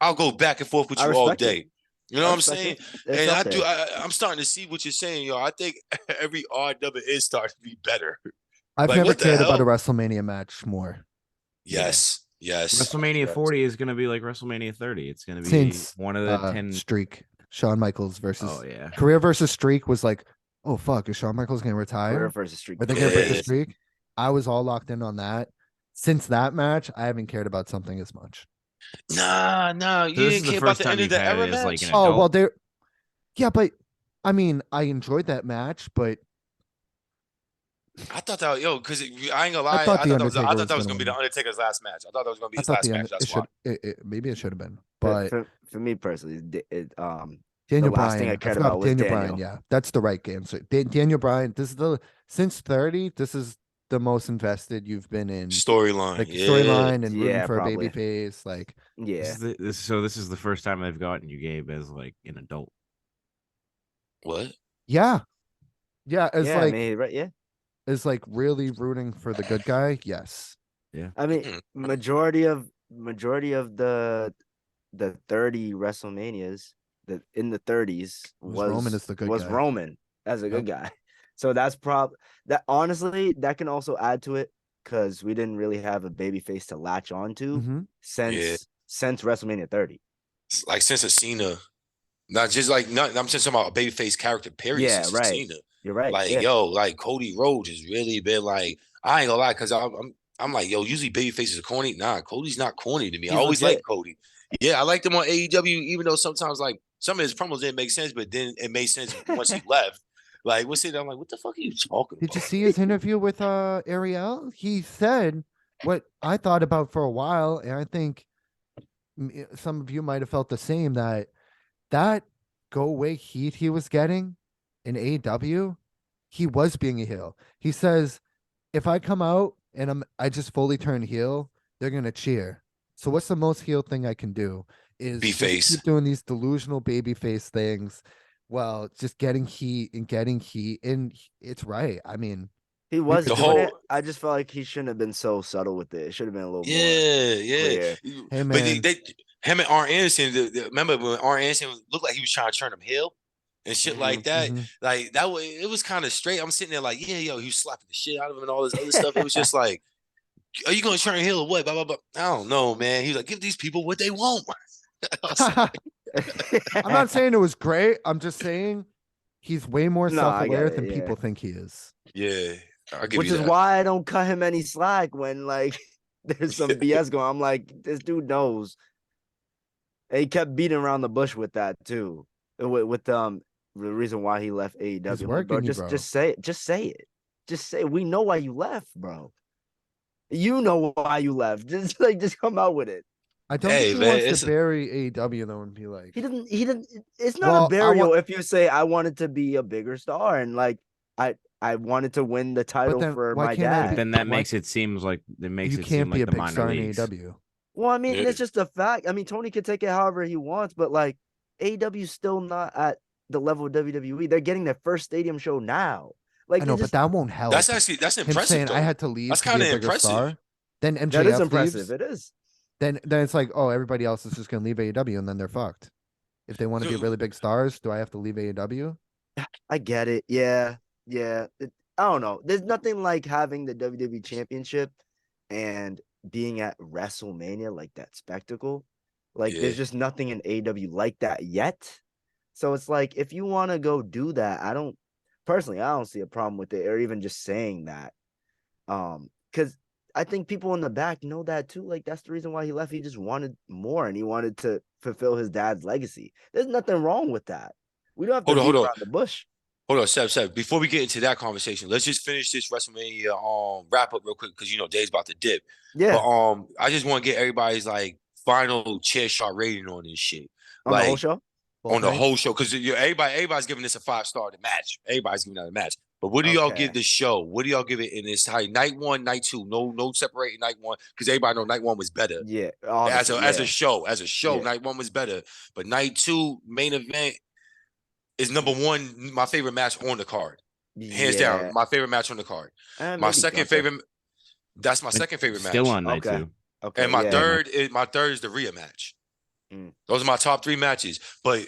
I'll go back and forth with I you all respect it. day. You know what I'm saying? It's And up there. I'm starting to see what you're saying, yo. I think every RW is starting to be better. I've Like, never what the cared about a hell? WrestleMania match more Yes. WrestleMania Yes. 40 is going to be like WrestleMania 30. It's going to be since one of the 10. streak. Shawn Michaels versus Oh, yeah. career versus streak was like, oh fuck, is Shawn Michaels gonna retire? Career versus streak. Are they gonna break the Yeah. streak? I was all locked in on that. Since that match, I haven't cared about something as much. Nah. You So this is didn't the care about first the time end of you've the had era it as like match? an Oh well, adult. yeah, but I mean, I enjoyed that match, but I thought that, yo, because I ain't gonna lie. I thought the I Undertaker thought was that was gonna gonna be the win. Undertaker's last match. I thought that was gonna be I his thought last match. it That's should. why. Maybe it should have been, for, but for me personally, Daniel the last thing Bryan. I cared forgot about was Daniel Daniel. Bryan. Yeah, that's the right answer. Daniel Bryan. This is since 30. This is the most invested you've been in Storyline. like Yeah. storyline and rooting Yeah, for probably. a baby face. Like Yeah. This is the first time I've gotten you, Gabe, as like an adult. What? yeah, as Yeah, like I mean, right, yeah. is like really rooting for the good guy. Yes. I mean, Mhm. majority of the 30 WrestleManias that in the 30s Was Roman as the good guy. Roman as a Yep. good guy. So that's that honestly that can also add to it because we didn't really have a baby face to latch onto Mhm. since WrestleMania 30. Like since a Cena, not just like I'm just talking about a babyface character. Period. Yeah, Since a right. Cena, You're right. like Yeah. yo, like Cody Rhodes has really been like. I ain't gonna lie, because I'm like, yo, usually babyfaces are corny. Nah, Cody's not corny to me. I He's always legit. liked Cody. Yeah, I liked him on AEW, even though sometimes like some of his promos didn't make sense, but then it made sense once he left. Like, what's it? I'm like, what the fuck are you talking Did you about? see his interview with Ariel? He said what I thought about for a while, and I think some of you might have felt the same, that go away heat he was getting in AEW, he was being a heel. He says, if I come out and I just fully turn heel, they're gonna cheer. So what's the most heel thing I can do? Is Be just face. keep doing these delusional baby face things. Well, just getting heat, and it's right. I mean, He was The doing whole- it. I just felt like he shouldn't have been so subtle with it. It should have been a little more. Yeah. clear. Hey, But man. him and Arn Anderson, remember when Arn Anderson looked like he was trying to turn him heel and shit like that? mhm. Like that was, it was kind of straight. I'm sitting there like, yeah, yo, he was slapping the shit out of him and all this other stuff. It was just like, are you gonna turn heel or what? Blah, blah, blah. I don't know, man. He was like, give these people what they want. I'm not saying it was great. I'm just saying he's way more No, I get self-aware it, than yeah. people think he is. Yeah, I'll give Which you is that. why I don't cut him any slack when like there's some BS going. I'm like, this dude knows. And he kept beating around the bush with that too. With the reason why he left AEW. He's I'm like, bro, working you, just bro. say it. Just say it. Just say it. We know why you left, bro. You know why you left. Just come out with it. I don't Hey, think he man, wants it's to a- bury AEW though and be like, He didn't. It's not Well, a I burial want- if you say I wanted to be a bigger star and like I wanted to win the title then for why my can't I dad. be- Then that Why- makes it seems like it makes you it can't seem be like a the big minor star in leagues. AEW. Well, I mean, Yeah. it's just a fact. I mean, Tony can take it however he wants, but like AEW's still not at the level of WWE. They're getting their first stadium show now. Like I know, but that won't help. that's him impressive. saying Though. I had to leave That's to be a kinda bigger impressive. star. Then MJF that is impressive. leaves. It is. Then it's like, oh, everybody else is just gonna leave AEW and then they're fucked. If they want to be Dude. really big stars, do I have to leave AEW? I get it. Yeah. I don't know. There's nothing like having the WWE championship and being at WrestleMania, like that spectacle. Like there's Yeah. just nothing in AEW like that yet. So it's like if you want to go do that, I don't see a problem with it, or even just saying that. Because I think people in the back know that too. Like that's the reason why he left. He just wanted more, and he wanted to fulfill his dad's legacy. There's nothing wrong with that. We don't have to beat around the bush. Hold on, Seb. Before we get into that conversation, let's just finish this WrestleMania wrap up real quick because Dave's about to dip. Yeah. But I just want to get everybody's like final chair shot rating on this shit. On the whole show? On the whole show, because everybody's giving this a 5-star to match. Everybody's giving that a match. But what do y'all give this show? What do y'all give it in this high? Night 1, night 2. No separating night 1 because everybody know night 1 was better. Yeah. As a show, night 1 was better. But night 2 main event is number 1. My favorite match on the card, hands down. My favorite match on the card. My second favorite. That's my second favorite match. Still on night 2. Okay. And my third is the Rhea match. Those are my top 3 matches. But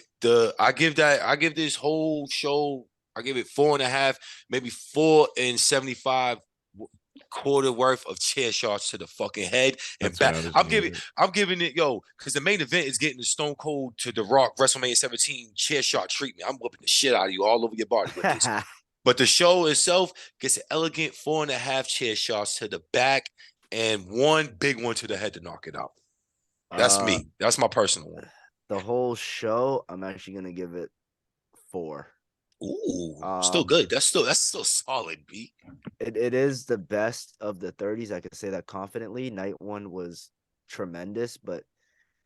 I give this whole show, I give it 4.5, maybe 4.75 quarter worth of chair shots to the fucking head and back. I'm giving it, because the main event is getting the Stone Cold to The Rock WrestleMania 17 chair shot treatment. I'm whooping the shit out of you all over your body with this. But the show itself gets an elegant 4.5 chair shots to the back and 1 big one to the head to knock it out. That's me. That's my personal one. The whole show, I'm actually gonna give it 4. Ooh, still good. That's still solid, B. It is the best of the 30s. I could say that confidently. Night 1 was tremendous, but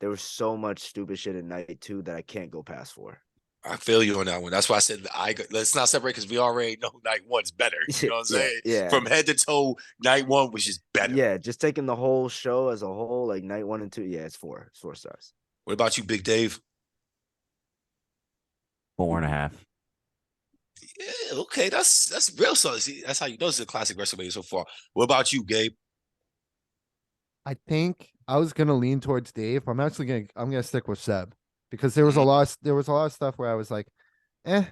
there was so much stupid shit in night 2 that I can't go past 4. I feel you on that one. That's why I said let's not separate because we already know night 1's better. You know what I'm saying? Yeah. From head to toe, night 1 was just better. Yeah, just taking the whole show as a whole, like night 1 and 2. Yeah, it's 4. It's 4 stars. What about you, Big Dave? 4.5. Yeah, okay, that's real solid. See, that's how you know it's a classic WrestleMania so far. What about you, Gabe? I think I was gonna lean towards Dave. I'm gonna stick with Seb because there was a lot of stuff where I was like, and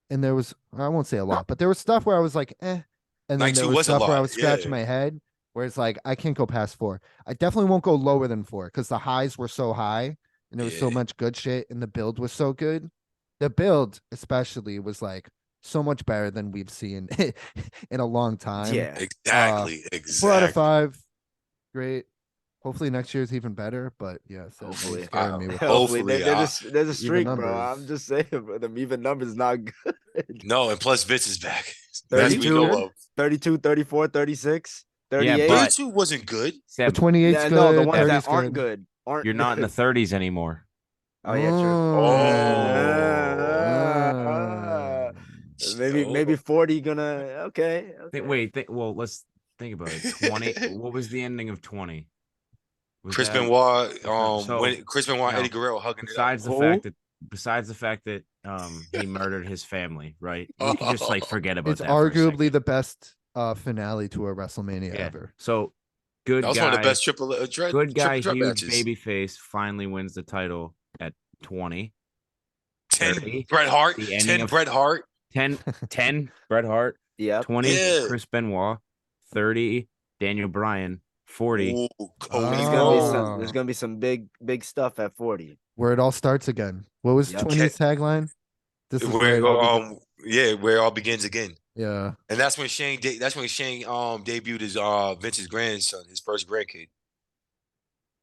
there was, I won't say a lot, but there was stuff where I was like, and then there was stuff where I was scratching my head where it's like I can't go past 4. I definitely won't go lower than 4 because the highs were so high and there was so much good shit and the build was so good. The build especially was like so much better than we've seen in a long time. Yeah, exactly. 4 out of 5, great. Hopefully next year is even better, but yeah. So hopefully, there's a streak, bro. I'm just saying, bro, them even numbers not good. No, and plus Vince is back. 32, 34, 36, 38. Yeah, 32 wasn't good. The 28's good. No, the ones that aren't good aren't. You're not in the 30s anymore. Oh yeah, true. Maybe 40 gonna okay. Well, let's think about it. 20. What was the ending of 20? Chris Benoit, when Chris Benoit, Eddie Guerrero hugging besides it up. Besides the fact that he murdered his family, right? We can just like forget about it's that. It's arguably the best finale to a WrestleMania ever. So good guy. That was one of the best good guy, huge matches. Babyface finally wins the title at 20. 10 30, Bret Hart. 10 Bret Hart. 10 Bret Hart. Yeah. 20 Chris Benoit. 30 Daniel Bryan. 40. Ooh, there's gonna be some big stuff at 40. Where it all starts again. What was 20's tagline? This is where it all begins again. Yeah. And that's when Shane debuted his Vince's grandson, his first grandkid.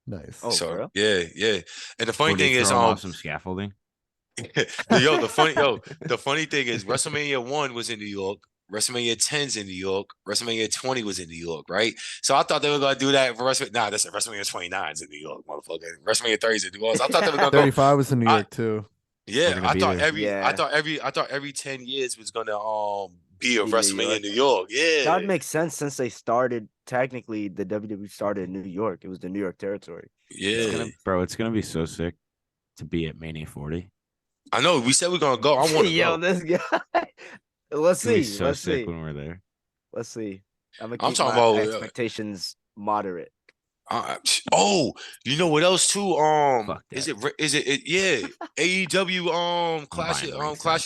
Nice. Oh, so yeah. And the funny thing is some scaffolding. The funny thing is WrestleMania 1 was in New York. WrestleMania 10's in New York. WrestleMania 20 was in New York, right? So I thought they were gonna do that for WrestleMania. Nah, that's WrestleMania 29's in New York, motherfucker. WrestleMania 30's in New York. So I thought they were gonna 35 was in New York too. Yeah, I thought every 10 years was gonna be a WrestleMania in New York. Yeah, that would make sense since they started. Technically, the WWE started in New York. It was the New York territory. Yeah, it's gonna be so sick to be at Mania 40. I know. We said we're gonna go. I want to go. This guy. Let's see. So Let's sick see. when we're there. Let's see. I'm talking my about expectations moderate. You know what else too? Is it yeah? AEW Clash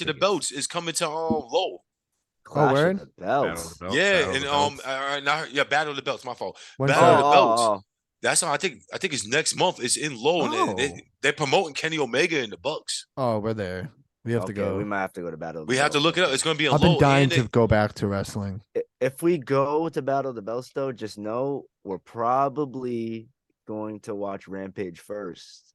of the Belts is coming to Raw. Clash of the Belts. Yeah, and Battle of the Belts. My fault. Battle of the Belts. That's how I think it's next month. It's in Low, and they're promoting Kenny Omega in the Bucks. Oh, we're there. We have to go. We might have to go to Battle. We have to look it up. It's going to be a I've been dying to go back to wrestling. if we go to Battle of the Belts, though, just know we're probably going to watch Rampage first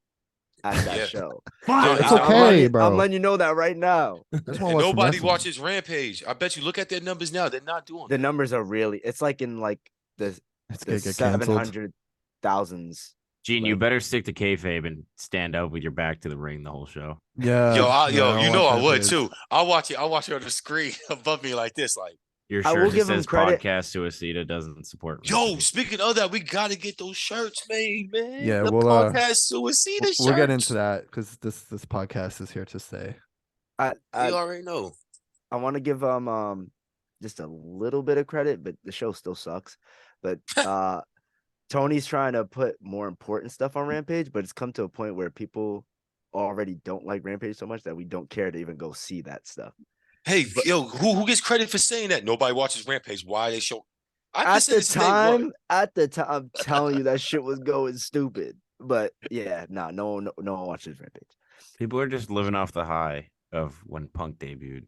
at that Yeah. show. Yeah, It's I'm okay, I'm bro. letting you know that right now. I just want to And watch some nobody wrestling. watches Rampage. I bet you look at their numbers now. They're not doing The that. numbers are really. It's like in like the It's the gonna get canceled. 700,000s. Gene, you Like- better stick to kayfabe and stand up with your back to the ring the whole show. Yeah. Yo, you know I would Rampage. too. I'll watch it on the screen above me like this. Like, Your I shirt will just give him says credit. podcast Suicida doesn't support. yo, Rampage. speaking of that, we gotta get those shirts made, man. Yeah, the we'll, podcast Suicida shirts. We'll get into that because this podcast is here to stay. You I already know. want to give just a little bit of credit, but the show still sucks. But Tony's trying to put more important stuff on Rampage, but it's come to a point where people already don't like Rampage so much that we don't care to even go see that stuff. Hey, yo, who gets credit for saying that? Nobody watches Rampage. Why they show? At the time, I'm telling you that shit was going stupid. But yeah, no one watches Rampage. People are just living off the high of when Punk debuted.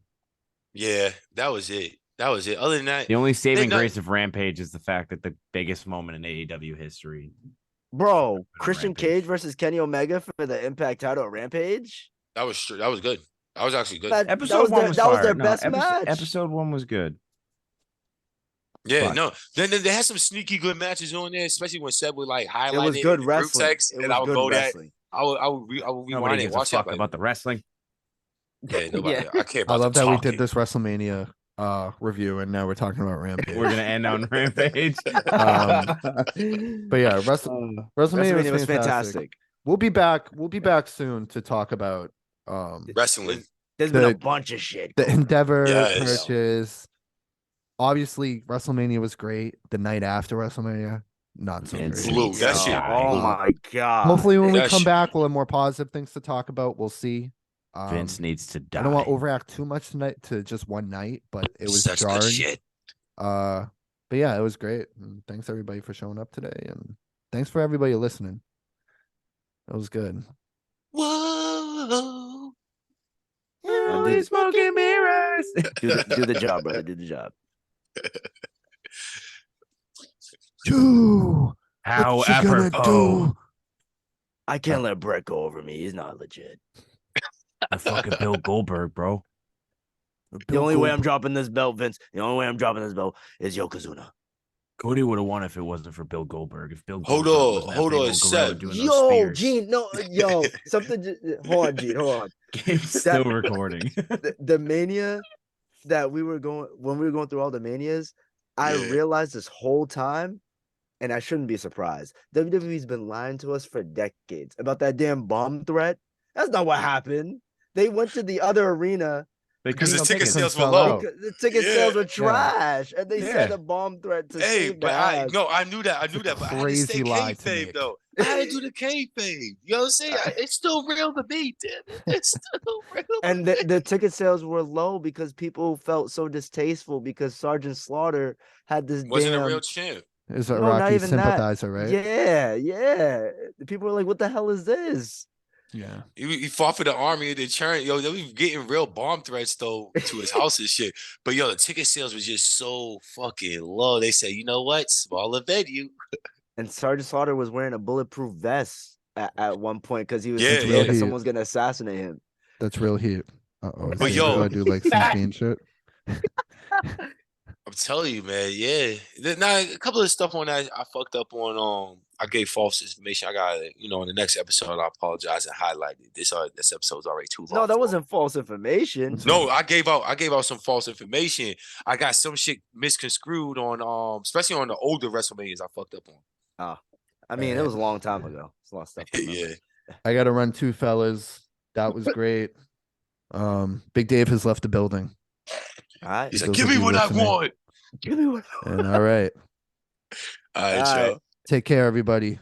Yeah, that was it. Other than that, The only saving not- grace of Rampage is the fact that the biggest moment in AEW history. Bro, Christian Rampage. Cage versus Kenny Omega for the Impact title at Rampage. that was true. That was good. That was actually good. That Episode was one their, was that was fire. their No, best match. Episode 1 was good. Yeah, But- no. Then they had some sneaky good matches on there, especially when Seb would like highlight It was it good in the group wrestling. text, It and was I would good go there. wrestling. I would rewind Nobody it, gives a watch it. fuck Like, about the wrestling. yeah, nobody. Yeah. I care I about. love the that we talking. did this WrestleMania review, and now we're talking about Rampage. We're gonna end on Rampage. But yeah, WrestleMania WrestleMania was fantastic. We'll be back. We'll be back soon to talk about Wrestling. There's been a The- bunch of shit. the going on. Endeavor Yes. purchase. Obviously, WrestleMania was great. The night after WrestleMania, not so Vince great. Flew. That shit. Oh flew. my god. Hopefully, when we That come shit- back, we'll have more positive things to talk about. We'll see. Vince needs to die. I don't want to overact too much tonight to just one night, but it was Such jarring. good shit. But yeah, it was great. And thanks everybody for showing up today, and thanks for everybody listening. It was good. Whoa. did- smoking mirrors. do the job, brother. Do the job. Dude, How what you gonna apropos. do? I can't let Brett go over me. He's not legit. The fucking Bill Goldberg, bro. The only way I'm dropping this belt, Vince, the only way I'm dropping this belt is Yokozuna. Cody would have won if it wasn't for Bill Goldberg. If Bill Hold Goldberg on, wasn't that hold big on, old Seb. gorilla doing those Yo, spears. Gene, no, yo, something. Hold on, Gene, hold on. Game's still recording. The mania that we were going when we were going through all the manias, I Yeah. realized this whole time, and I shouldn't be surprised. WWE's been lying to us for decades about that damn bomb threat. That's not what happened. They went to the other arena Because the Couldn't ticket sell sales were out. low. because the ticket Yeah. sales were Yeah. trash, and they said Yeah. a bomb threat to Hey, save but the I ass. no, I knew that. It's a But I had to stay crazy lie to kayfabe make. though. I had to do the kayfabe. You know what I'm saying? It's still real to me, damn it. It's still real. And the ticket sales were low because people felt so distasteful because Sergeant Slaughter had this Wasn't damn a real champ. Is a No, not Rocky even that. sympathizer, right? Yeah. The people were like, "What the hell is this?" Yeah. He fought for the army and the turn. Yo, they was getting real bomb threats though to his house and shit. But yo, the ticket sales was just so fucking low. They said, you know what? Smaller venue. And Sergeant Slaughter was wearing a bulletproof vest at one point because he was Yeah, scared that yeah. someone was gonna assassinate him. That's real heat. Uh-oh. But yo- I do like some mean shit. I'm telling you, man. Yeah. Now a couple of stuff on that I fucked up on. I gave false information. I got in the next episode. I apologize and highlighted this. This episode's already too long. No, that for- wasn't false information. No, I gave out some false information. I got some shit misconstrued on especially on the older WrestleManias I fucked up on. I mean, it was a long time ago. It's a lot of stuff. to remember. Yeah. I gotta run two fellas. That was great. Big Dave has left the building. All right. He's Those like, give of me you what I listening. want. Give me one. And all right. All right, All right. y'all. Take care, everybody.